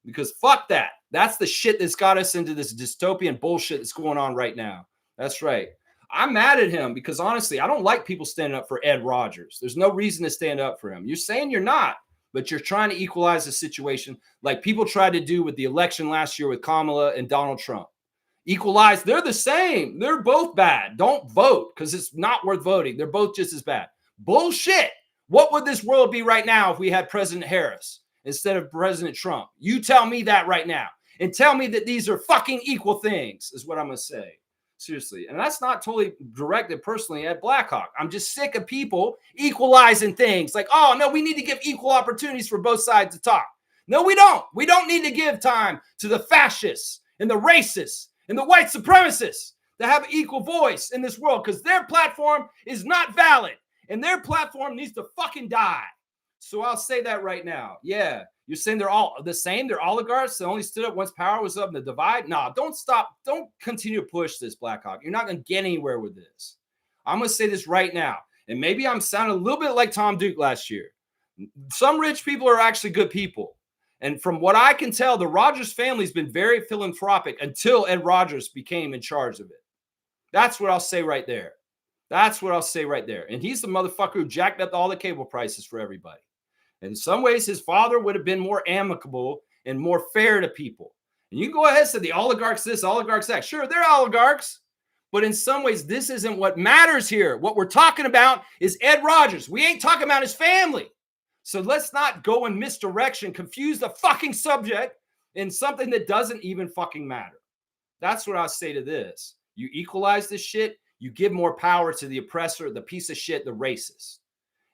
because fuck that. That's the shit that's got us into this dystopian bullshit that's going on right now. That's right. I'm mad at him because honestly, I don't like people standing up for Ed Rogers. There's no reason to stand up for him. You're saying you're not, but you're trying to equalize the situation like people tried to do with the election last year with Kamala and Donald Trump. Equalize, they're the same. They're both bad. Don't vote because it's not worth voting. They're both just as bad. Bullshit. What would this world be right now if we had President Harris? instead of President Trump? You tell me that right now. And tell me that these are fucking equal things, is what I'm going to say. Seriously. And that's not totally directed personally at Blackhawk. I'm just sick of people equalizing things. Like, oh, no, we need to give equal opportunities for both sides to talk. No, we don't. We don't need to give time to the fascists and the racists and the white supremacists to have equal voice in this world, because their platform is not valid and their platform needs to fucking die. So I'll say that right now. Yeah. You're saying they're all the same? They're oligarchs that only stood up once power was up in the divide? Nah, don't stop. Don't continue to push this, Blackhawk. You're not going to get anywhere with this. I'm going to say this right now. And maybe I'm sounding a little bit like Tom Duke last year. Some rich people are actually good people. And from what I can tell, the Rogers family has been very philanthropic until Ed Rogers became in charge of it. That's what I'll say right there. That's what I'll say right there. And he's the motherfucker who jacked up all the cable prices for everybody. In some ways, his father would have been more amicable and more fair to people. And you can go ahead and say the oligarchs this, oligarchs that. Sure, they're oligarchs. But in some ways, this isn't what matters here. What we're talking about is Ed Rogers. We ain't talking about his family. So let's not go in misdirection, confuse the fucking subject in something that doesn't even fucking matter. That's what I'll say to this. You equalize this shit, you give more power to the oppressor, the piece of shit, the racist.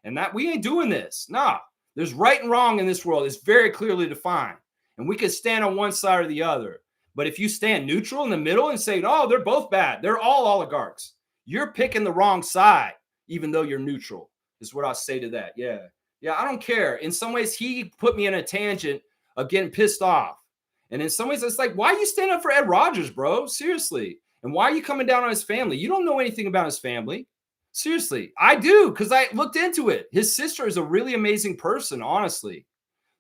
And that we ain't doing this. Nah. There's right and wrong in this world. It's very clearly defined. And we can stand on one side or the other. But if you stand neutral in the middle and say, oh, they're both bad, they're all oligarchs, you're picking the wrong side, even though you're neutral, is what I'll say to that. Yeah. Yeah, I don't care. In some ways, he put me in a tangent of getting pissed off. And in some ways, it's like, why are you standing up for Ed Rogers, bro? Seriously. And why are you coming down on his family? You don't know anything about his family. Seriously, I do, because I looked into it. His sister is a really amazing person, honestly.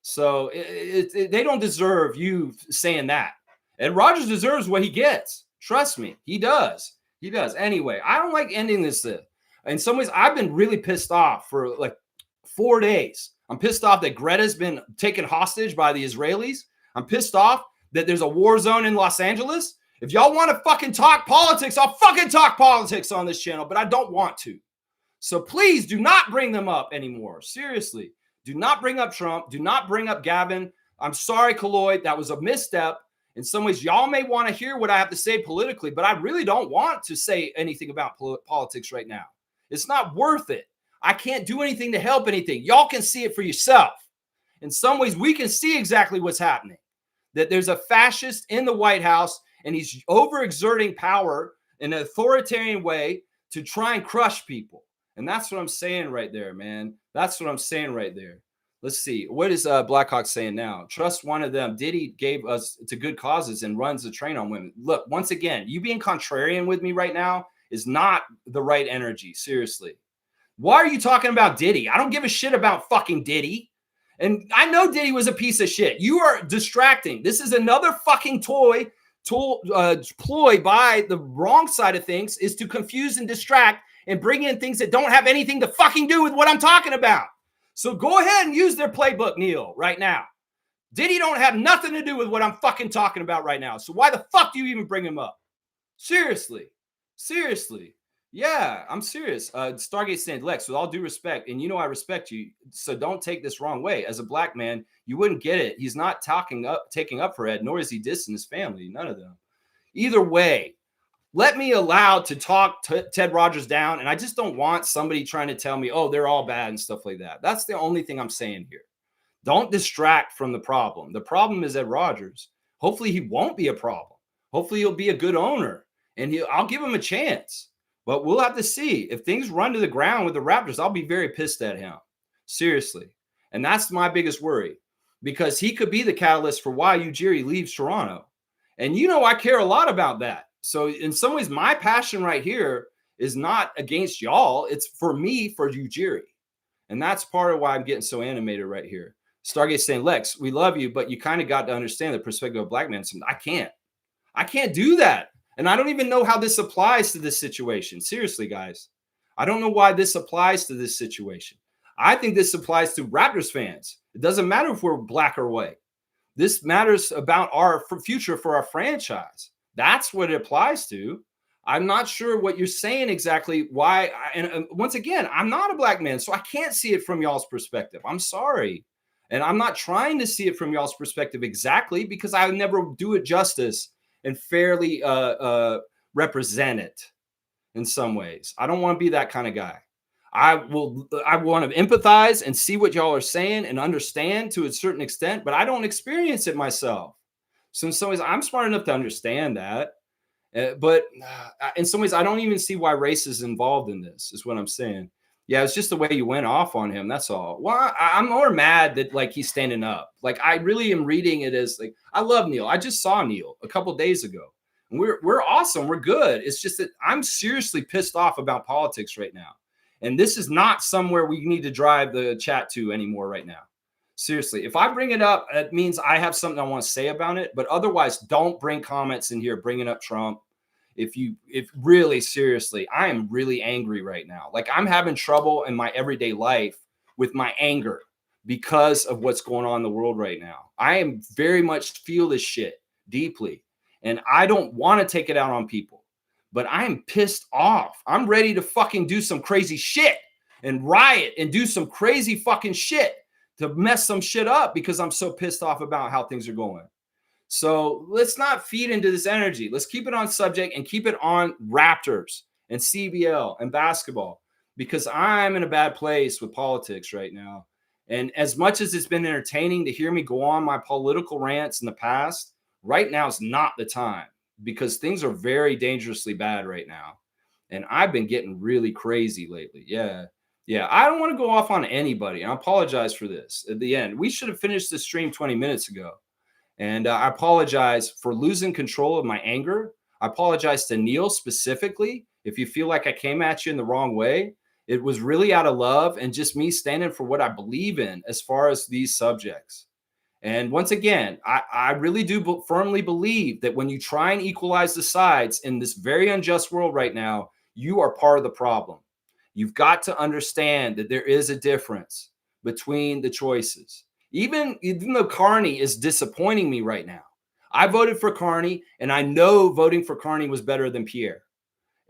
So they don't deserve you saying that. And Rogers deserves what he gets. Trust me, he does. He does. Anyway, I don't like ending this. In some ways, I've been really pissed off for like 4 days. I'm pissed off that Greta's been taken hostage by the Israelis. I'm pissed off that there's a war zone in Los Angeles. If y'all want to fucking talk politics, I'll fucking talk politics on this channel, but I don't want to. So please do not bring them up anymore. Seriously. Do not bring up Trump. Do not bring up Gavin. I'm sorry, Kaloid. That was a misstep. In some ways, y'all may want to hear what I have to say politically, but I really don't want to say anything about politics right now. It's not worth it. I can't do anything to help anything. Y'all can see it for yourself. In some ways, we can see exactly what's happening. That there's a fascist in the White House, and he's overexerting power in an authoritarian way to try and crush people. And that's what I'm saying right there, man. That's what I'm saying right there. Let's see. What is Blackhawk saying now? Trust one of them. Diddy gave us to good causes and runs the train on women. Look, once again, you being contrarian with me right now is not the right energy. Seriously. Why are you talking about Diddy? I don't give a shit about fucking Diddy. And I know Diddy was a piece of shit. You are distracting. This is another fucking ploy by the wrong side of things, is to confuse and distract and bring in things that don't have anything to fucking do with what I'm talking about. So go ahead and use their playbook, Neil, right now. Diddy don't have nothing to do with what I'm fucking talking about right now. So why the fuck do you even bring him up? Seriously. Seriously. Yeah, I'm serious. Stargate saying, Lex, with all due respect, and you know I respect you, so don't take this wrong way. As a black man, you wouldn't get it. He's not taking up for Ed, nor is he dissing his family. None of them. Either way, let me allow to talk Ted Rogers down, and I just don't want somebody trying to tell me, oh, they're all bad and stuff like that. That's the only thing I'm saying here. Don't distract from the problem. The problem is Ed Rogers. Hopefully he won't be a problem. Hopefully he'll be a good owner, and I'll give him a chance. But we'll have to see. If things run to the ground with the Raptors, I'll be very pissed at him. Seriously. And that's my biggest worry, because he could be the catalyst for why Ujiri leaves Toronto. And you know I care a lot about that. So in some ways, my passion right here is not against y'all. It's for me, for Ujiri. And that's part of why I'm getting so animated right here. Stargate saying, Lex, we love you, but you kind of got to understand the perspective of black men. I can't do that. And I don't even know how this applies to this situation. Seriously, guys. I don't know why this applies to this situation. I think this applies to Raptors fans. It doesn't matter if we're black or white. This matters about our future for our franchise. That's what it applies to. I'm not sure what you're saying exactly why. And once again, I'm not a black man, so I can't see it from y'all's perspective. I'm sorry. And I'm not trying to see it from y'all's perspective exactly, because I would never do it justice and fairly represent it in some ways. I don't want to be that kind of guy. I want to empathize and see what y'all are saying and understand to a certain extent, but I don't experience it myself. So in some ways, I'm smart enough to understand that. But in some ways, I don't even see why race is involved in this, is what I'm saying. Yeah, it's just the way you went off on him. That's all. Well, I'm more mad that like he's standing up. Like I really am reading it as like, I love Neil. I just saw Neil a couple days ago. And we're awesome. We're good. It's just that I'm seriously pissed off about politics right now. And this is not somewhere we need to drive the chat to anymore right now. Seriously, if I bring it up, it means I have something I want to say about it. But otherwise, don't bring comments in here bringing up Trump. If really seriously, I am really angry right now. Like I'm having trouble in my everyday life with my anger because of what's going on in the world right now. I am very much feel this shit deeply, and I don't want to take it out on people, but I am pissed off. I'm ready to fucking do some crazy shit and riot and do some crazy fucking shit to mess some shit up because I'm so pissed off about how things are going. So let's not feed into this energy. Let's keep it on subject and keep it on Raptors and CBL and basketball, because I'm in a bad place with politics right now. And as much as it's been entertaining to hear me go on my political rants in the past, right now is not the time, because things are very dangerously bad right now. And I've been getting really crazy lately. Yeah. I don't want to go off on anybody. I apologize for this at the end. We should have finished the stream 20 minutes ago. And I apologize for losing control of my anger. I apologize to Neil specifically. If you feel like I came at you in the wrong way, it was really out of love and just me standing for what I believe in as far as these subjects. And once again, I really do firmly believe that when you try and equalize the sides in this very unjust world right now, you are part of the problem. You've got to understand that there is a difference between the choices. Even though Carney is disappointing me right now, I voted for Carney, and I know voting for Carney was better than Pierre,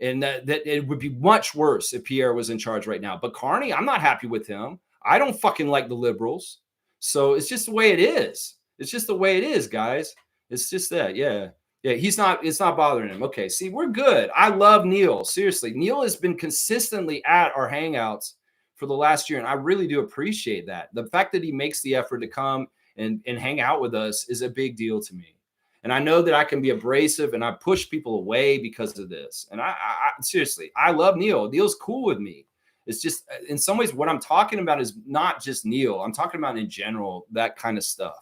and that it would be much worse if Pierre was in charge right now. But Carney, I'm not happy with him. I don't fucking like the liberals. So it's just the way it is. It's just the way it is, guys. It's just that, yeah. It's not bothering him. Okay, see, we're good. I love Neil. Seriously, Neil has been consistently at our hangouts for the last year, and I really do appreciate that. The fact that he makes the effort to come and hang out with us is a big deal to me. And I know that I can be abrasive and I push people away because of this. And I seriously, I love Neil. Neil's cool with me. It's just, in some ways, what I'm talking about is not just Neil. I'm talking about in general, that kind of stuff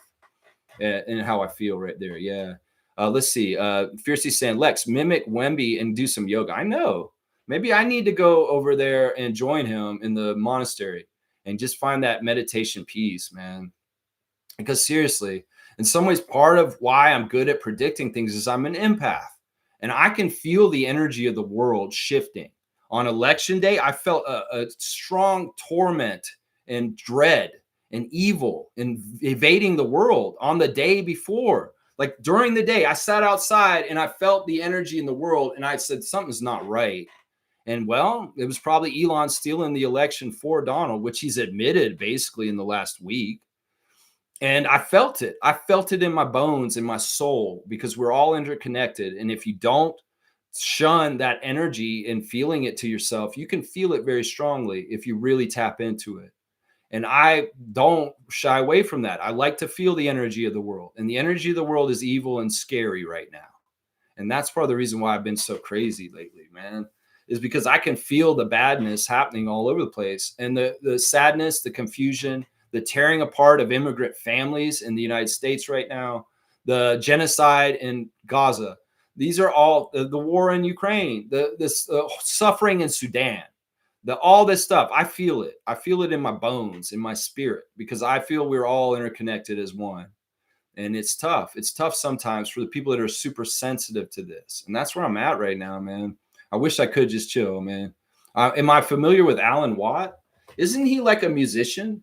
and how I feel right there. Yeah. Let's see. Fiercely saying, Lex, mimic Wemby and do some yoga. I know. Maybe I need to go over there and join him in the monastery and just find that meditation peace, man. Because seriously, in some ways, part of why I'm good at predicting things is I'm an empath, and I can feel the energy of the world shifting. On election day, I felt a strong torment and dread and evil and evading the world on the day before. Like during the day, I sat outside and I felt the energy in the world, and I said, something's not right. And well, it was probably Elon stealing the election for Donald, which he's admitted basically in the last week. And I felt it. I felt it in my bones, in my soul, because we're all interconnected. And if you don't shun that energy and feeling it to yourself, you can feel it very strongly if you really tap into it. And I don't shy away from that. I like to feel the energy of the world. And the energy of the world is evil and scary right now. And that's part of the reason why I've been so crazy lately, man, is because I can feel the badness happening all over the place. And the sadness, the confusion, the tearing apart of immigrant families in the United States right now, the genocide in Gaza. These are all the war in Ukraine, this suffering in Sudan, all this stuff. I feel it. I feel it in my bones, in my spirit, because I feel we're all interconnected as one. And it's tough. It's tough sometimes for the people that are super sensitive to this. And that's where I'm at right now, man. I wish I could just chill, man. Am I familiar with Alan Watt? Isn't he like a musician?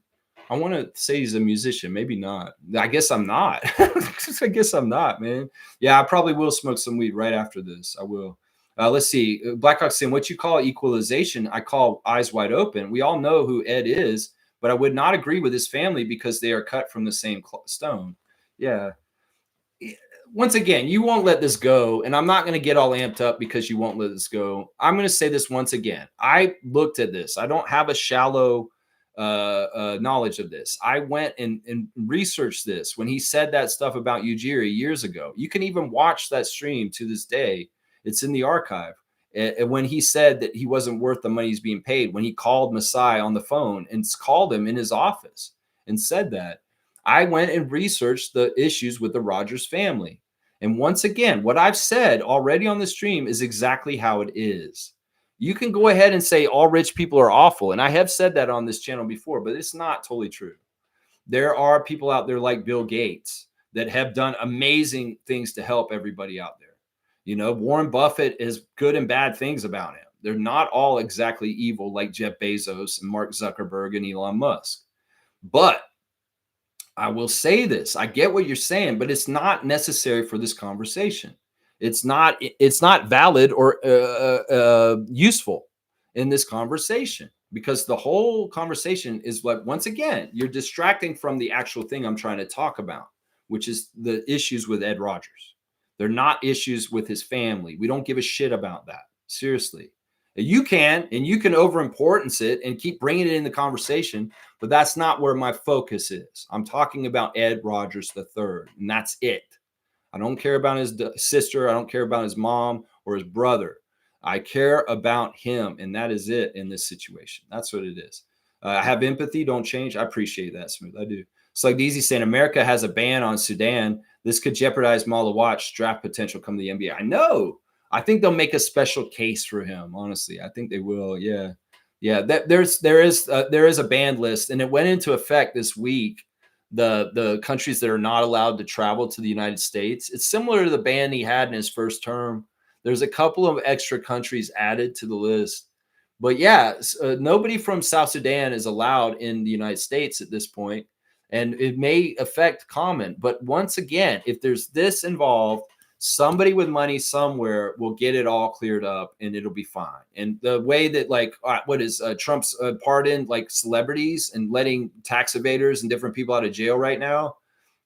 I want to say he's a musician. Maybe not. I guess I'm not. I guess I'm not, man. Yeah, I probably will smoke some weed right after this. I will. Let's see. Blackhawk saying, what you call equalization, I call eyes wide open. We all know who Ed is, but I would not agree with his family because they are cut from the same stone. Yeah. Once again, you won't let this go. And I'm not going to get all amped up because you won't let this go. I'm going to say this once again. I looked at this. I don't have a shallow knowledge of this. I went and researched this when he said that stuff about Ujiri years ago. You can even watch that stream to this day. It's in the archive. And when he said that he wasn't worth the money he's being paid, when he called Masai on the phone and called him in his office and said that, I went and researched the issues with the Rogers family. And once again, what I've said already on the stream is exactly how it is. You can go ahead and say all rich people are awful. And I have said that on this channel before, but it's not totally true. There are people out there like Bill Gates that have done amazing things to help everybody out there. You know, Warren Buffett has good and bad things about him. They're not all exactly evil like Jeff Bezos and Mark Zuckerberg and Elon Musk. But I will say this. I get what you're saying, but it's not necessary for this conversation. It's not valid or useful in this conversation because the whole conversation is like, once again, you're distracting from the actual thing I'm trying to talk about, which is the issues with Ed Rogers. They're not issues with his family. We don't give a shit about that. Seriously. You can, and you can overimportance it and keep bringing it in the conversation, but that's not where my focus is. I'm talking about Ed Rogers III, and that's it. I don't care about his sister. I don't care about his mom or his brother. I care about him, and that is it in this situation. That's what it is. I have empathy. Don't change. I appreciate that, Smooth. I do. It's like Deezy saying America has a ban on Sudan. This could jeopardize Mala Watch draft potential come the NBA. I know. I think they'll make a special case for him. Honestly, I think they will. Yeah. There is a banned list, and it went into effect this week. The countries that are not allowed to travel to the United States. It's similar to the ban he had in his first term. There's a couple of extra countries added to the list, but yeah, nobody from South Sudan is allowed in the United States at this point, and it may affect Common. But once again, if there's this involved, somebody with money somewhere will get it all cleared up and it'll be fine. And the way that like, what is Trump's pardon, like celebrities and letting tax evaders and different people out of jail right now.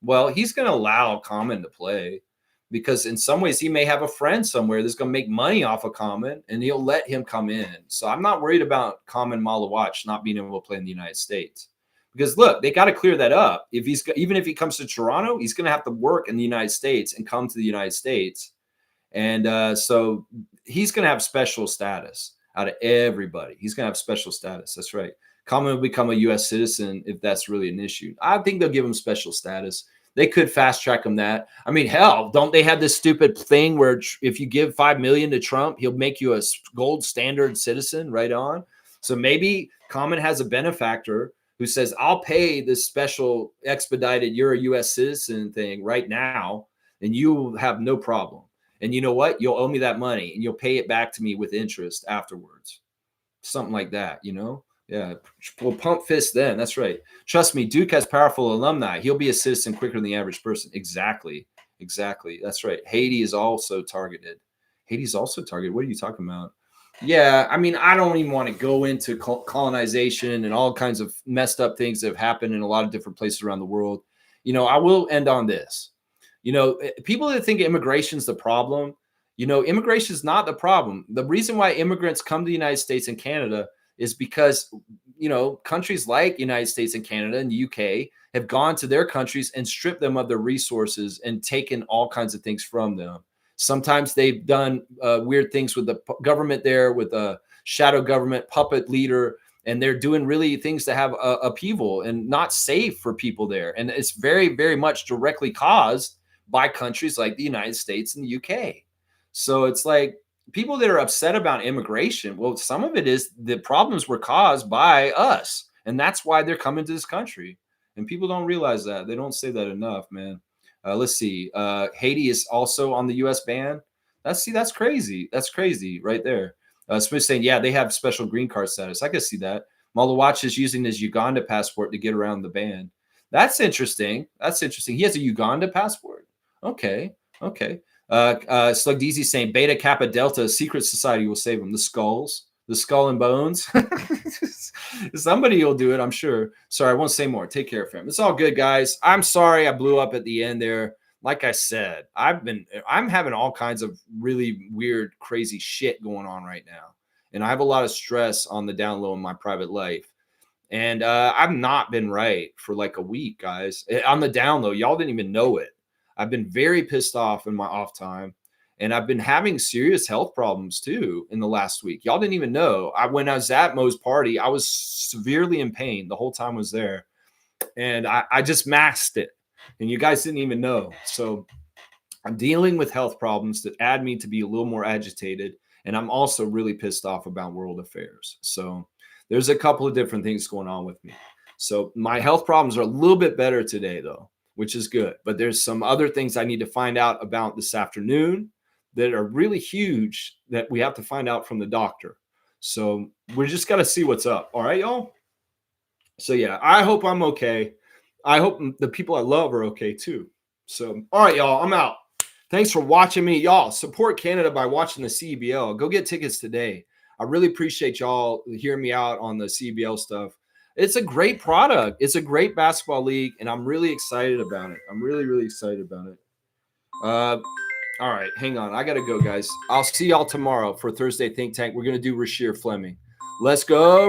Well, he's going to allow Common to play because in some ways he may have a friend somewhere that's going to make money off of Common and he'll let him come in. So I'm not worried about Common Malawatch not being able to play in the United States. Because look, they got to clear that up. Even if he comes to Toronto, he's going to have to work in the United States and come to the United States, and so he's going to have special status out of everybody. He's going to have special status. That's right. Common will become a U.S. citizen if that's really an issue. I think they'll give him special status. They could fast track him that. I mean, hell, don't they have this stupid thing where if you give $5 million to Trump, he'll make you a gold standard citizen right on? So maybe Common has a benefactor who says, I'll pay this special expedited, you're a U.S. citizen thing right now, and you have no problem. And you know what? You'll owe me that money, and you'll pay it back to me with interest afterwards. Something like that, you know? Yeah, we'll pump fist then. That's right. Trust me, Duke has powerful alumni. He'll be a citizen quicker than the average person. Exactly. That's right. Haiti is also targeted. Haiti's also targeted. What are you talking about? Yeah, I mean, I don't even want to go into colonization and all kinds of messed up things that have happened in a lot of different places around the world. You know, I will end on this. You know, people that think immigration is the problem, you know, immigration is not the problem. The reason why immigrants come to the United States and Canada is because, you know, countries like United States and Canada and the UK have gone to their countries and stripped them of their resources and taken all kinds of things from them. Sometimes they've done weird things with the government there, with a shadow government puppet leader, and they're doing really things to have upheaval and not safe for people there. And it's very, very much directly caused by countries like the United States and the UK. So it's like people that are upset about immigration, well, some of it is the problems were caused by us, and that's why they're coming to this country. And people don't realize that. They don't say that enough, man. Let's see. Haiti is also on the U.S. ban. That's crazy. That's crazy right there. Smith saying, yeah, they have special green card status. I can see that. Malawatch is using his Uganda passport to get around the ban. That's interesting. He has a Uganda passport. Okay. Slug DZ saying Beta Kappa Delta secret society will save him. The Skulls. The Skull and Bones. Somebody will do it, I'm sure. Sorry, I won't say more. Take care, fam. It's all good, guys. I'm sorry I blew up at the end there. Like I said, I'm having all kinds of really weird, crazy shit going on right now. And I have a lot of stress on the down low in my private life. And I've not been right for like a week, guys. On the down low, y'all didn't even know it. I've been very pissed off in my off time. And I've been having serious health problems too in the last week. Y'all didn't even know. When I was at Mo's party, I was severely in pain the whole time I was there. And I just masked it. And you guys didn't even know. So I'm dealing with health problems that add me to be a little more agitated. And I'm also really pissed off about world affairs. So there's a couple of different things going on with me. So my health problems are a little bit better today, though, which is good. But there's some other things I need to find out about this afternoon that are really huge that we have to find out from the doctor. So we're just got to see what's up. All right, y'all? So, yeah, I hope I'm okay. I hope the people I love are okay, too. So, all right, y'all, I'm out. Thanks for watching me. Y'all, support Canada by watching the CEBL. Go get tickets today. I really appreciate y'all hearing me out on the CEBL stuff. It's a great product. It's a great basketball league, and I'm really excited about it. I'm really, really excited about it. All right, hang on. I got to go, guys. I'll see y'all tomorrow for Thursday Think Tank. We're going to do Rasheer Fleming. Let's go.